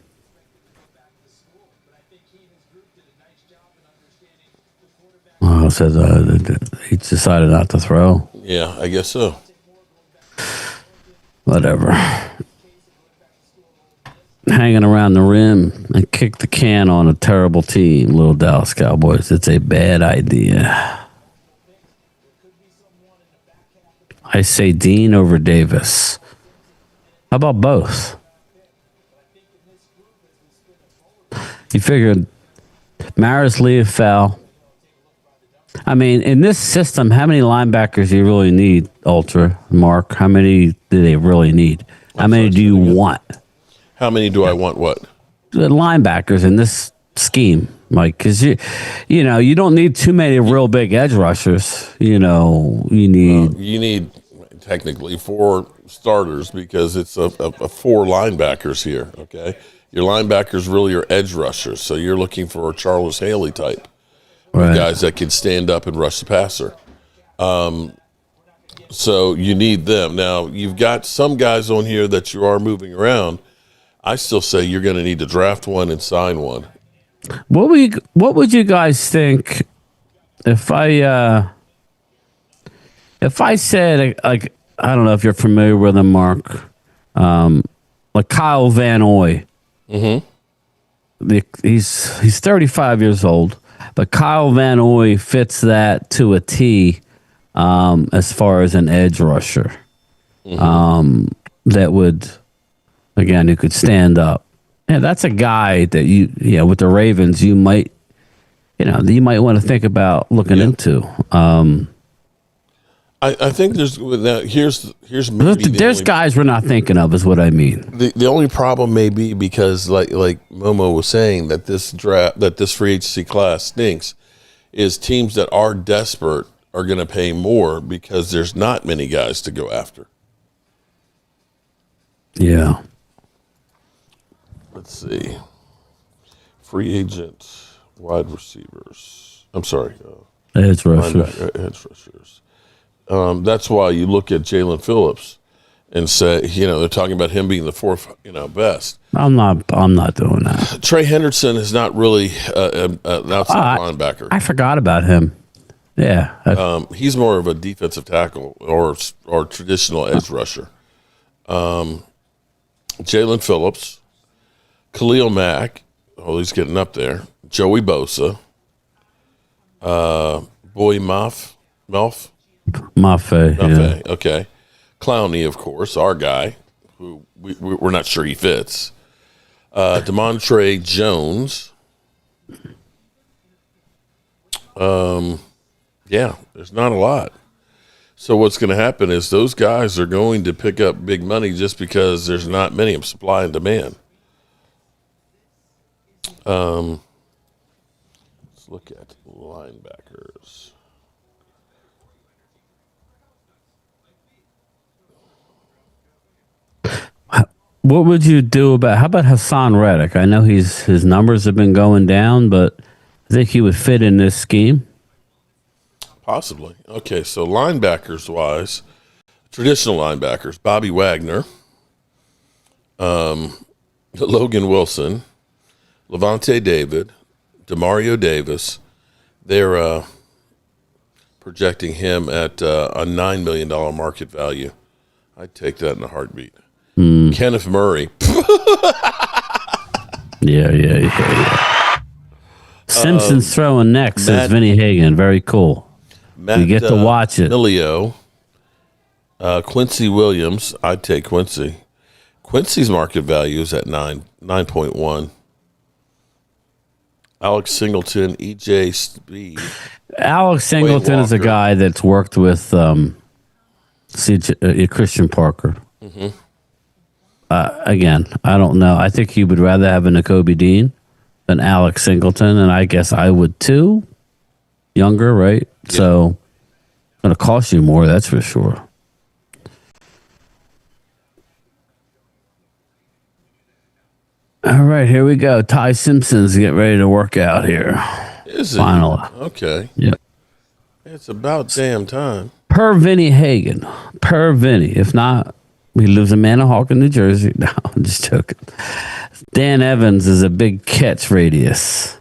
Oh, it says he decided not to throw. Yeah, I guess so. Whatever. Hanging around the rim and kick the can on a terrible team, little Dallas Cowboys. It's a bad idea. I say Dean over Davis. How about both? You figured Maris Lee foul. I mean, in this system, how many linebackers do you really need, Ultra, Mark? How many do they really need? How many do you want? How many do I want what? The linebackers in this scheme, Mike, because you don't need too many real big edge rushers. You need technically 4 starters because it's a 4 linebackers here. Okay, your linebackers really are edge rushers, so you're looking for a Charles Haley type. right. Guys that can stand up and rush the passer. So you need them. Now, you've got some guys on here that you are moving around. I still say you're going to need to draft one and sign one. What would you guys think if I said, like, I don't know if you're familiar with him, Mark, like Kyle Van Noy. Mm-hmm. He's 35 years old, but Kyle Van Noy fits that to a T as far as an edge rusher. Mm-hmm. That would, again, who could stand up. Yeah, that's a guy that with the Ravens, you might want to think about looking into. I think here's maybe there's guys we're not thinking of, is what I mean. The only problem may be because like Momo was saying that this free agency class stinks, is teams that are desperate are going to pay more because there's not many guys to go after. Yeah. Let's see. Free agent wide receivers. I'm sorry. Edge rushers. Edge rushers. That's why you look at Jalen Phillips and say, they're talking about him being the 4th, best. I'm not doing that. Trey Henderson is not really an outside linebacker. I forgot about him. Yeah. He's more of a defensive tackle or traditional edge rusher. Jalen Phillips, Khalil Mack. Oh, he's getting up there. Joey Bosa. Boy Mafe. Mafe. Yeah. Okay. Clowney, of course, our guy, who we're not sure he fits. DeMontre Jones. Yeah, there's not a lot. So what's going to happen is those guys are going to pick up big money just because there's not many of them, supply and demand. Let's look at linebackers. What would you do about? How about Hassan Reddick? I know his numbers have been going down, but I think he would fit in this scheme. Possibly. Okay, so linebackers wise, traditional linebackers: Bobby Wagner, Logan Wilson, Levante David, Demario Davis. They're projecting him at a $9 million market value. I'd take that in a heartbeat. Kenneth Murray. Yeah. Simpsons throwing next, says Vinny Hagan. Very cool. We get to watch it. Milio. Quincy Williams. I'd take Quincy. Quincy's market value is at 9.1. Alex Singleton, EJ Speed. Alex Singleton is a guy that's worked with Christian Parker. Mm-hmm. Again, I don't know. I think he would rather have a Nakobe Dean than Alex Singleton, and I guess I would too. Younger, right? Yeah. So it's going to cost you more, that's for sure. All right, here we go. Ty Simpson's getting ready to work out here. Is it? Finally. Okay. Yep. It's about damn time. Per Vinny Hagan. Per Vinny. If not, he lives in Manahawkin, New Jersey. No, I'm just joking. Dan Evans is a big catch radius.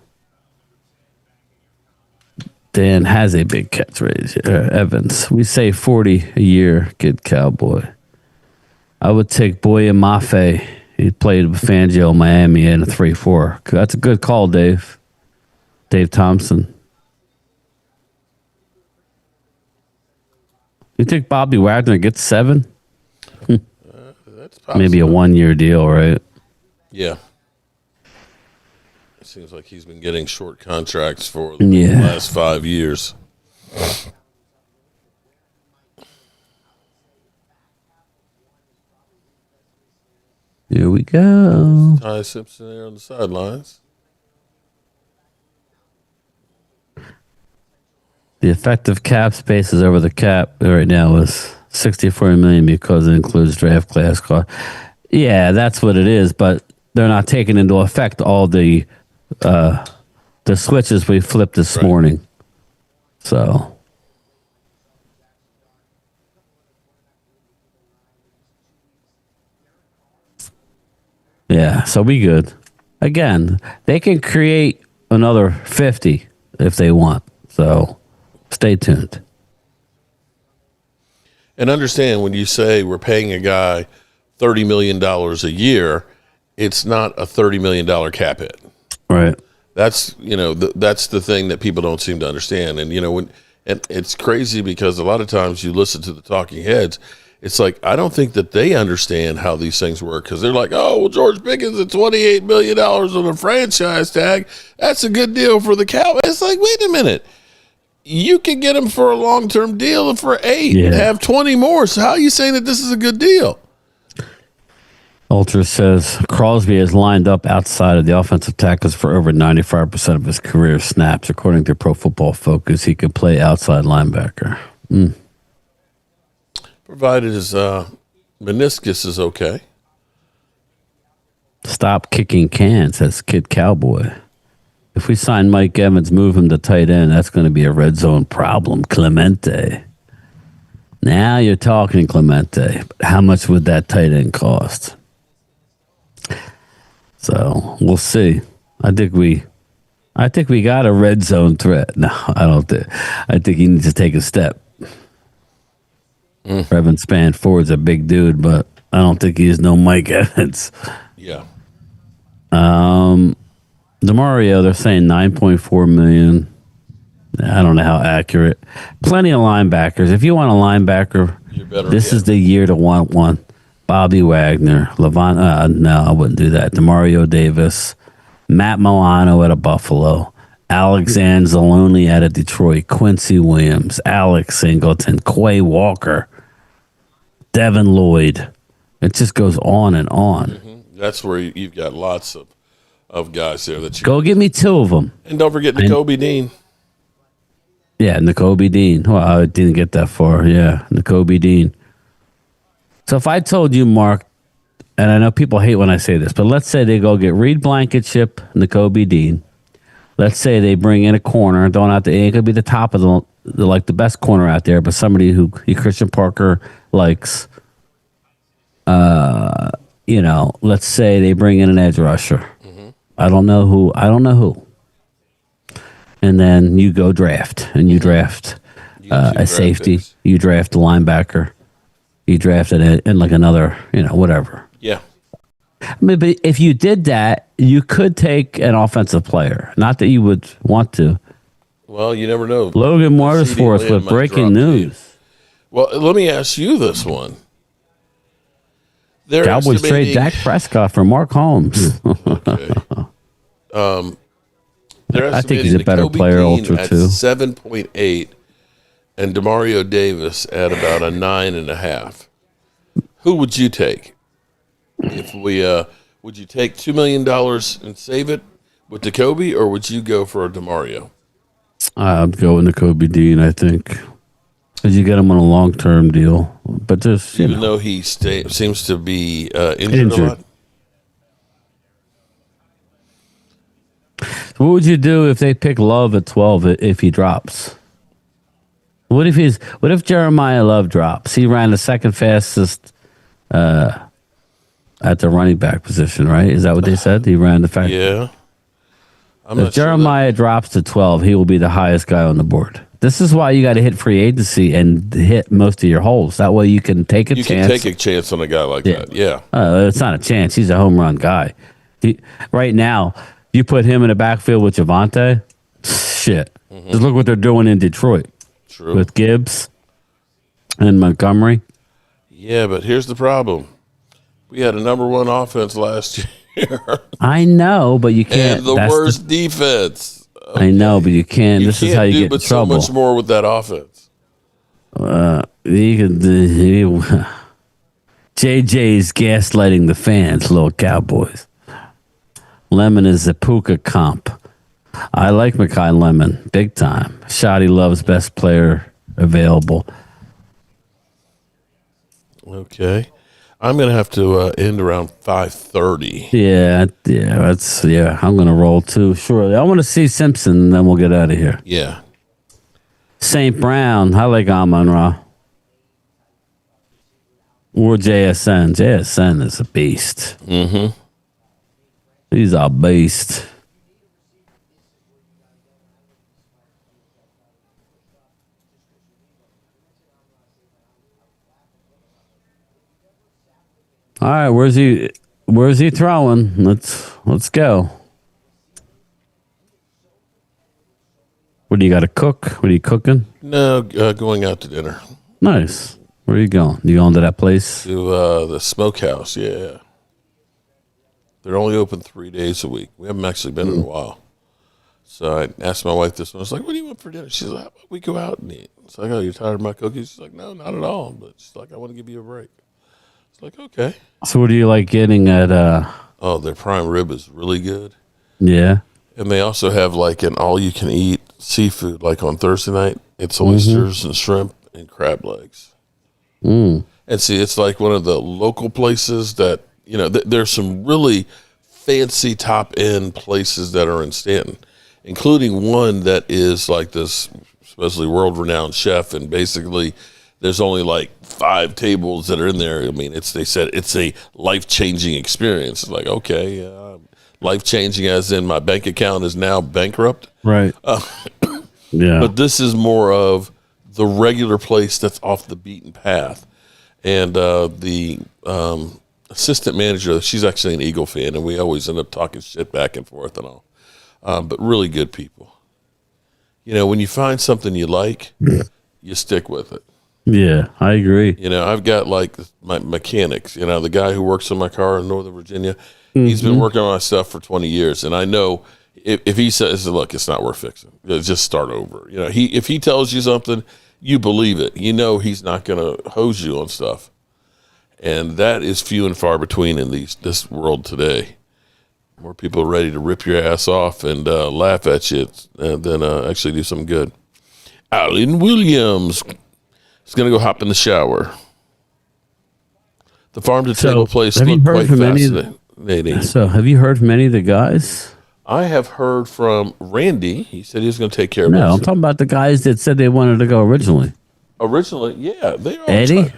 Dan has a big catch radius. Evans. We say 40 a year, kid Cowboy. I would take Boye Mafe. He played with Fangio in Miami in a 3-4. That's a good call, Dave. Dave Thompson. You think Bobby Wagner gets 7? That's maybe a 1-year deal, right? Yeah. It seems like he's been getting short contracts for the last 5 years. Here we go. Ty Simpson there on the sidelines. The effective cap space is over the cap right now is $64 million because it includes draft class cost. Yeah, that's what it is, but they're not taking into effect all the switches we flipped this morning. So yeah, so we good. Again, they can create another 50 if they want. So stay tuned. And understand, when you say we're paying a guy $30 million a year, it's not a $30 million cap hit. Right. That's, that's the thing that people don't seem to understand. And, and it's crazy because a lot of times you listen to the talking heads. It's like, I don't think that they understand how these things work, because they're like, oh, well, George Pickens at $28 million on a franchise tag. That's a good deal for the Cowboys. It's like, wait a minute. You can get him for a long-term deal for 8 and have 20 more. So how are you saying that this is a good deal? Ultra says Crosby has lined up outside of the offensive tackles for over 95% of his career snaps. According to Pro Football Focus, he could play outside linebacker. Provided his meniscus is okay. Stop kicking cans, says Kid Cowboy. If we sign Mike Evans, move him to tight end, that's going to be a red zone problem. Clemente. Now you're talking, Clemente. But how much would that tight end cost? So we'll see. I think we got a red zone threat. No, I don't think. I think he needs to take a step. Evan Spanford's a big dude, but I don't think he's no Mike Evans. Yeah. DeMario, they're saying $9.4 million. I don't know how accurate. Plenty of linebackers. If you want a linebacker, better This is again. the year to want one. Bobby Wagner, Levant. No, I wouldn't do that. Demario Davis, Matt Milano at a Buffalo, Alex Anzalone at a Detroit, Quincy Williams, Alex Singleton, Quay Walker, Devin Lloyd. It just goes on and on. That's where you've got lots of guys there that you Go get me two of them. and don't forget N'Kobe Dean. Yeah, N'Kobe Dean. Well, I didn't get that far. Yeah, N'Kobe Dean. So if I told you, Mark, and I know people hate when I say this, but let's say they go get Reed Blankenship, N'Kobe Dean. Let's say they bring in a corner. Don't have to. It could be the top of the best corner out there, but somebody who Christian Parker likes. Let's say they bring in an edge rusher. I don't know who. And then you go draft, and you draft a safety. picks. You draft a linebacker. You drafted it and like another, whatever. Yeah. I mean, but if you did that, you could take an offensive player. Not that you would want to. Well, you never know. Logan CD Motorsports Lamb with might breaking drop to you. news. Well, let me ask you this one. They're Cowboys trade estimating- Dak Prescott for Mark Holmes. Okay. They're I think he's a estimating better N'Kobe player, Dean ultra, at too. 7.8, and Demario Davis at about a 9.5. Who would you take? If we would you take $2 million and save it with N'Kobe, or would you go for a Demario? I'd go with N'Kobe Dean, I think. Because you get him on a long-term deal. But just, Even though he seems to be injured a Injured. lot. What would you do if they pick Love at 12 if he drops? What if Jeremiah Love drops? He ran the second fastest at the running back position, right? Is that what they said? He ran the fastest. Yeah. I'm If not sure that- Jeremiah drops to 12, he will be the highest guy on the board. This is why you got to hit free agency and hit most of your holes. That way you can take a you chance. can take a chance on a guy like that. Yeah. It's not a chance. He's a home run guy. Right now, you put him in the backfield with Javante, shit. Just look what they're doing in Detroit True. with Gibbs and Montgomery. Yeah, but here's the problem. We had a number one offense last year I know, but you can't. and the that's worst defense. I know, but you can't. You This can't is how you do get in but so trouble. much more with that offense. JJ's gaslighting the fans, little Cowboys. Lemon is a Puka comp. I like Makai Lemon, big time. Shoddy loves best player available. Okay. I'm going to have to end around 5:30. Yeah, I'm gonna roll too. Surely, I want to see Simpson, and then we'll get out of here. Yeah. St. Brown, I like Amon Ra. Or JSN. JSN is a beast. Mm-hmm. He's a beast. All right, where's he throwing? Let's go. What do you got to cook? What are you cooking? No, going out to dinner Nice. Where are you going? You going to that place? to the smokehouse. Yeah. They're only open 3 days a week. We haven't actually been in a while. So I asked my wife this one. I was like, what do you want for dinner? She's like, how about we go out and eat? It's like, oh, you're tired of my cookies? She's like, no, not at all. But she's like, I want to give you a break. It's like, okay. So what do you like getting at Oh, their prime rib is really good. yeah. And they also have like an all-you-can-eat seafood. Like on Thursday night, it's oysters and shrimp and crab legs. Mm. And see, it's like one of the local places that, there's some really fancy top-end places that are in Stanton, including one that is like this supposedly world-renowned chef, and basically there's only like 5 tables that are in there. I mean, they said it's a life-changing experience. It's like, okay, life-changing as in my bank account is now bankrupt. Right. Yeah. But this is more of the regular place that's off the beaten path. And the assistant manager, she's actually an Eagle fan, and we always end up talking shit back and forth and all. But really good people. When you find something you like, you stick with it. Yeah, I agree. You know, I've got like my mechanics, you know, the guy who works on my car in Northern Virginia, he's been working on my stuff for 20 years. And I know if he says, look, it's not worth fixing, just start over. You know, if he tells you something, you believe it. You know, he's not going to hose you on stuff. And that is few and far between in this world today. More people are ready to rip your ass off and laugh at you than actually do something good. Alan Williams is going to go hop in the shower. The farm to table place looked quite fascinating. So, have you heard from any of the guys? I have heard from Randy. He said he was going to take care of it. No, I'm talking about the guys that said they wanted to go originally. Originally, yeah. Eddie?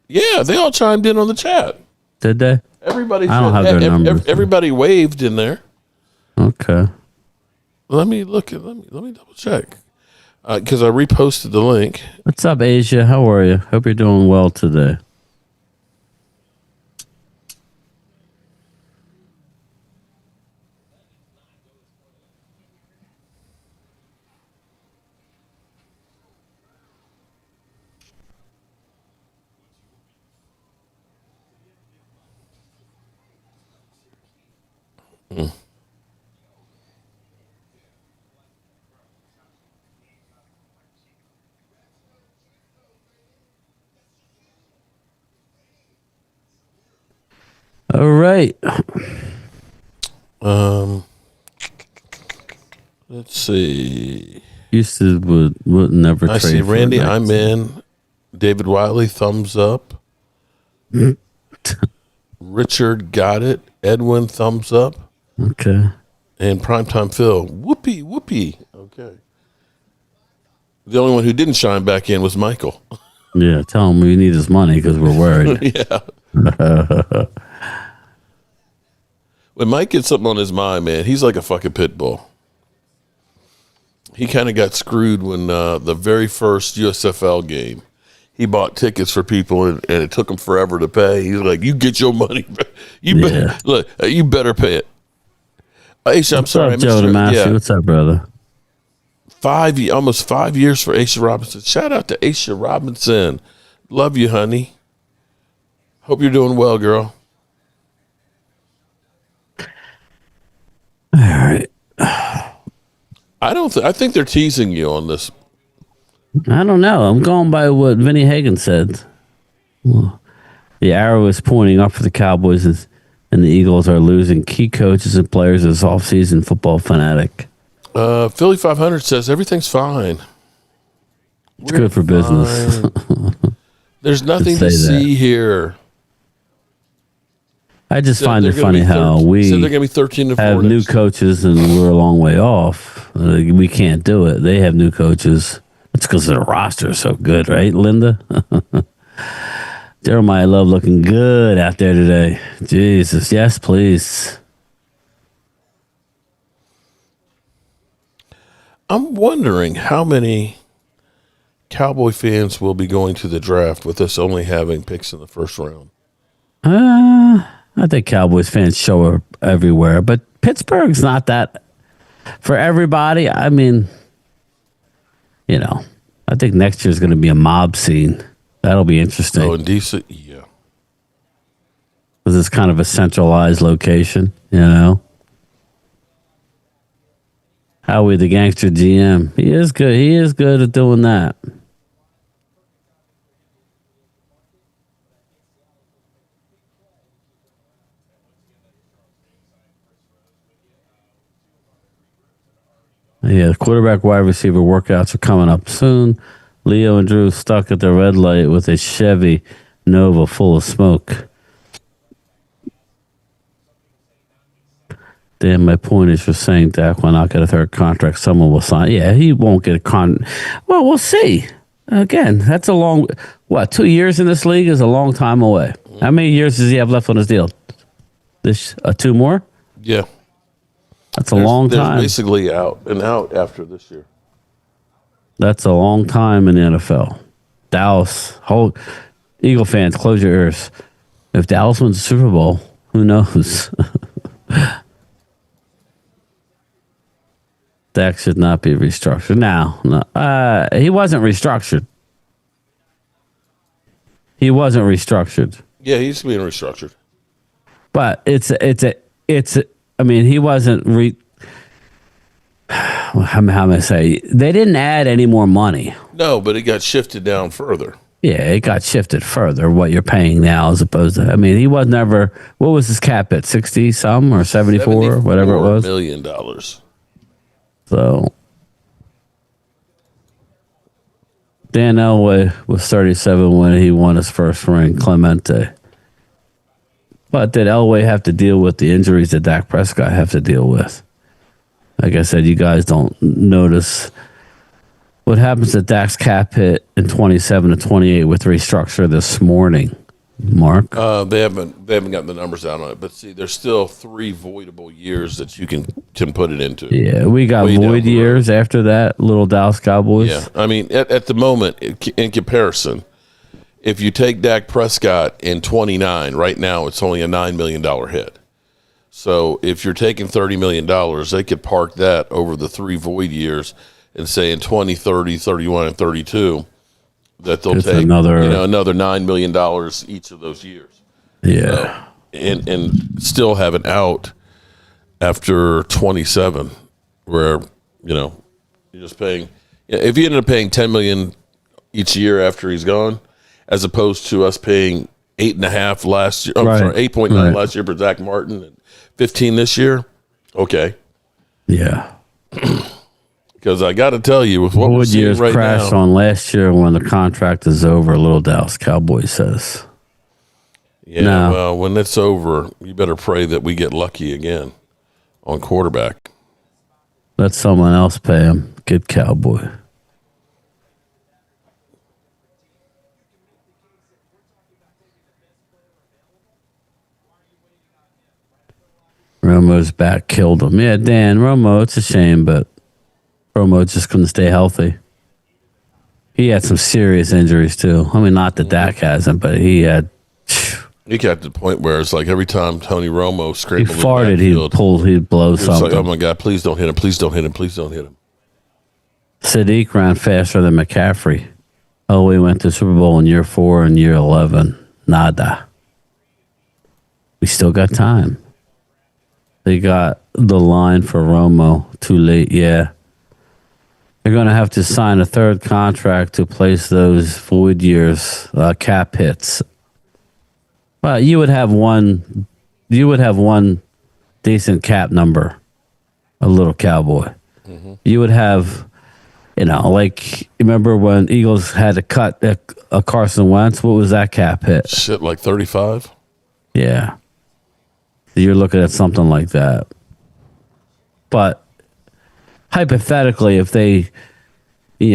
They all chimed in on the chat. Did they? Everybody I don't have their numbers. Everybody waved in there. Okay. Let me double check. Because I reposted the link. What's up, Asia? How are you? Hope you're doing well today. All right. Let's see. Houston would never I trade. see for Randy. Knights. I'm in. David Wiley, thumbs up. Richard got it. Edwin, thumbs up. Okay. And Primetime Phil, whoopee. Okay. The only one who didn't shine back in was Michael. Yeah, tell him we need his money because we're worried. Yeah. When Mike gets something on his mind, man, he's like a fucking pit bull. He kind of got screwed when the very first USFL game, he bought tickets for people and it took him forever to pay. He's like, "You get your money. You better pay it." Aisha, I'm sorry, What's up, Joe DeMasi? What's up, brother? Almost 5 years for Aisha Robinson. Shout out to Aisha Robinson. Love you, honey. Hope you're doing well, girl. All right. I think they're teasing you on this. I don't know. I'm going by what Vinny Hagan said. Well, the arrow is pointing up for the Cowboys, and the Eagles are losing key coaches and players this offseason. Football fanatic. Philly 500 says everything's fine. It's good for business. There's nothing to see here. I just find it funny how we they're going to be 13 have new coaches and we're a long way off. We can't do it. They have new coaches. It's because their roster is so good, right, Linda? Jeremiah Love looking good out there today. Jesus, yes, please. I'm wondering how many Cowboy fans will be going to the draft with us only having picks in the first round. I think Cowboys fans show up everywhere, but Pittsburgh's not that for everybody. I mean, you know, I think next year's going to be a mob scene. That'll be interesting. Oh, indecent, yeah. Because it's kind of a centralized location, you know. Howie, the gangster GM, he is good. He is good at doing that. Yeah, quarterback, wide receiver workouts are coming up soon. Leo and Drew stuck at the red light with a Chevy Nova full of smoke. Damn, my point is you're saying Dak will not get a third contract. Someone will sign. Yeah, he won't get a Well, we'll see. Again, that's a long... 2 years in this league is a long time away. How many years does he have left on his deal? 2 more? Yeah. That's a long time. There's basically out after this year. That's a long time in the NFL. Dallas, Eagle fans, close your ears. If Dallas wins the Super Bowl, who knows? Dak should not be restructured. No, he wasn't restructured. He wasn't restructured, Yeah, he's being restructured. but I mean, he wasn't how may I say? They didn't add any more money. No, but it got shifted down further. Yeah, it got shifted further. What you're paying now, as opposed to, I mean, he was never. What was his cap at 60 some or 74, whatever it was. $74 million. So Dan Elway was 37 when he won his first ring, Clemente. But did Elway have to deal with the injuries that Dak Prescott have to deal with? Like I said, you guys don't notice what happens to Dak's cap hit in 27 to 28 with restructure this morning. Mark, They haven't gotten the numbers out on it, but see, there's still 3 voidable years that you can put it into. yeah, we got Way down void the years after that. Little Dallas Cowboys. Yeah, I mean, at the moment, in comparison, if you take Dak Prescott in 29, right now it's only a $9 million hit. So if you're taking $30 million, they could park that over the 3 void years and say in 20, 30, 31, and 32 that they'll It's take another $9 million each of those years. Yeah. And still have an out after 27 where, you're just paying. If you ended up paying $10 million each year after he's gone, as opposed to us paying 8.5 last year, Right. 8.9 Right. last year for Zach Martin and 15 this year. Okay. Yeah. Because I got to tell you, with what we're Void seeing years right crashed now, on last year when the contract is over, Little Dallas Cowboys says. yeah, No. well, when it's over, you better pray that we get lucky again on quarterback. Let someone else pay him. Good Cowboy. Romo's back killed him. Yeah, Dan, Romo, it's a shame, but Romo just couldn't stay healthy. He had some serious injuries, too. I mean, not that Dak hasn't, but he had... He got to the point where it's like every time Tony Romo He scrambled farted, he'd blow it was something. like, oh my God, please don't hit him, please don't hit him, please don't hit him. Sadiq ran faster than McCaffrey. Oh, we went to Super Bowl in year 4 and year 11. Nada. We still got time. They got the line for Romo. Too late, yeah. They're going to have to sign a third contract to place those void years cap hits. Well, you would have one decent cap number, a little Cowboy. Mm-hmm. You would have, like, remember when Eagles had to cut a Carson Wentz? What was that cap hit? Shit, like 35? Yeah. You're looking at something like that. But hypothetically, if they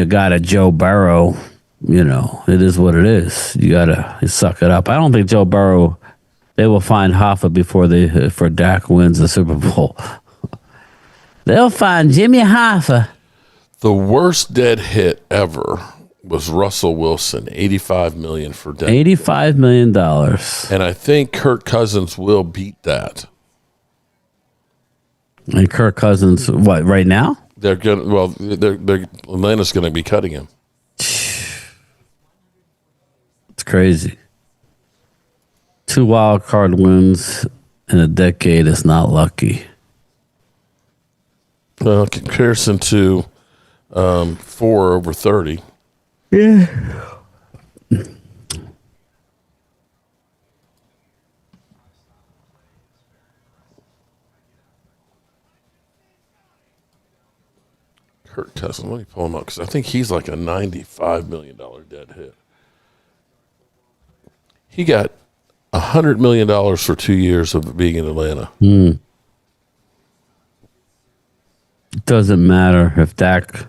got a Joe Burrow, it is what it is. You got to suck it up. I don't think Joe Burrow, they will find Hoffa before Dak wins the Super Bowl. They'll find Jimmy Hoffa. The worst dead hit ever was Russell Wilson, $85 million for Denver. $85 million. And I think Kirk Cousins will beat that. And Kirk Cousins, what, right now? They're going. Well, they're Atlanta's going to be cutting him. It's crazy. 2 wild card wins in a decade is not lucky. Well, in comparison to 4 over 30. Yeah. Kirk Cousins, let me pull him up because I think he's like a $95 million dead hit. He got $100 million for 2 years of being in Atlanta. It doesn't matter if Dak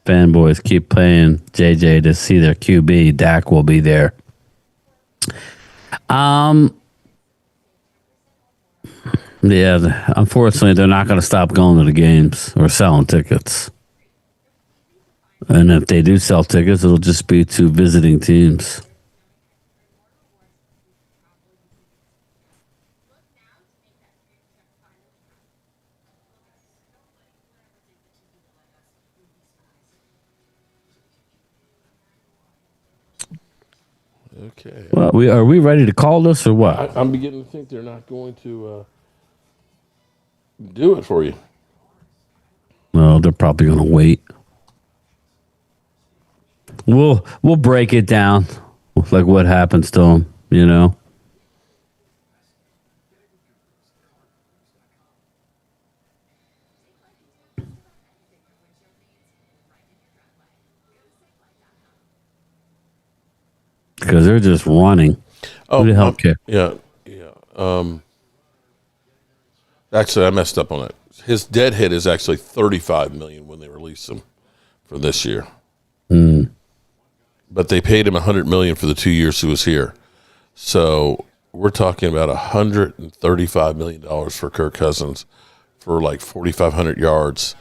fanboys keep playing JJ to see their QB. Dak will be there. Yeah, unfortunately, they're not going to stop going to the games or selling tickets. And if they do sell tickets, it'll just be to visiting teams. Okay. Well, are we ready to call this or what? I'm beginning to think they're not going to do it for you. No, they're probably going to wait. We'll break it down, like what happens to them, you know. Because they're just running. Who the hell cares? Yeah. Actually, I messed up on it. His dead hit is actually $35 million when they release him for this year. But they paid him $100 million for the 2 years he was here. So we're talking about $135 million for Kirk Cousins for like 4,500 yards.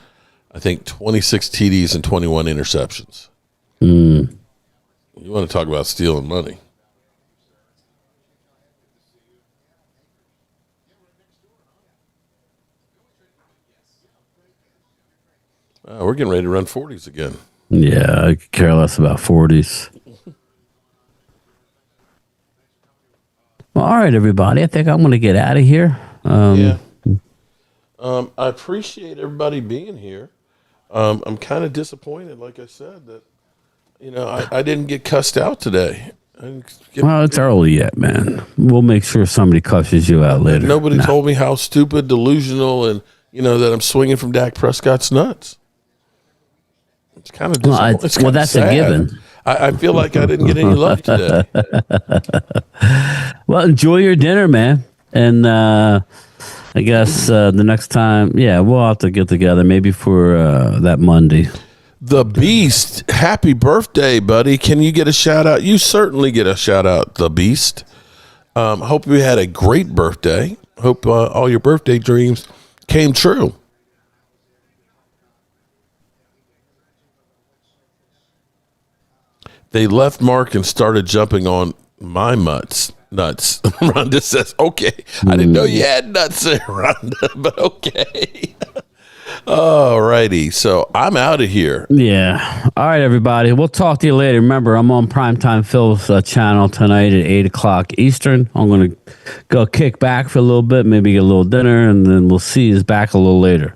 I think 26 TDs and 21 interceptions. You want to talk about stealing money? We're getting ready to run 40s again. Yeah, I could care less about 40s. Well, all right, everybody. I think I'm going to get out of here. I appreciate everybody being here. I'm kind of disappointed, like I said, that I didn't get cussed out today. Well, it's early yet, man. We'll make sure somebody cusses you out later. Nobody told me how stupid, delusional, and that I'm swinging from Dak Prescott's nuts. It's kind of well, that's sad. A given. I feel like I didn't get any love today. Well, enjoy your dinner, man. And I guess the next time, we'll have to get together maybe for that Monday. The Beast, happy birthday, buddy. Can you get a shout out? You certainly get a shout out, The Beast. Hope you had a great birthday. Hope all your birthday dreams came true. They left Mark and started jumping on my nuts. Rhonda says, okay. I didn't know you had nuts there, Rhonda, but okay. All righty. So I'm out of here. Yeah. All right, everybody. We'll talk to you later. Remember, I'm on Primetime Phil's channel tonight at 8 o'clock Eastern. I'm going to go kick back for a little bit, maybe get a little dinner, and then we'll see you back a little later.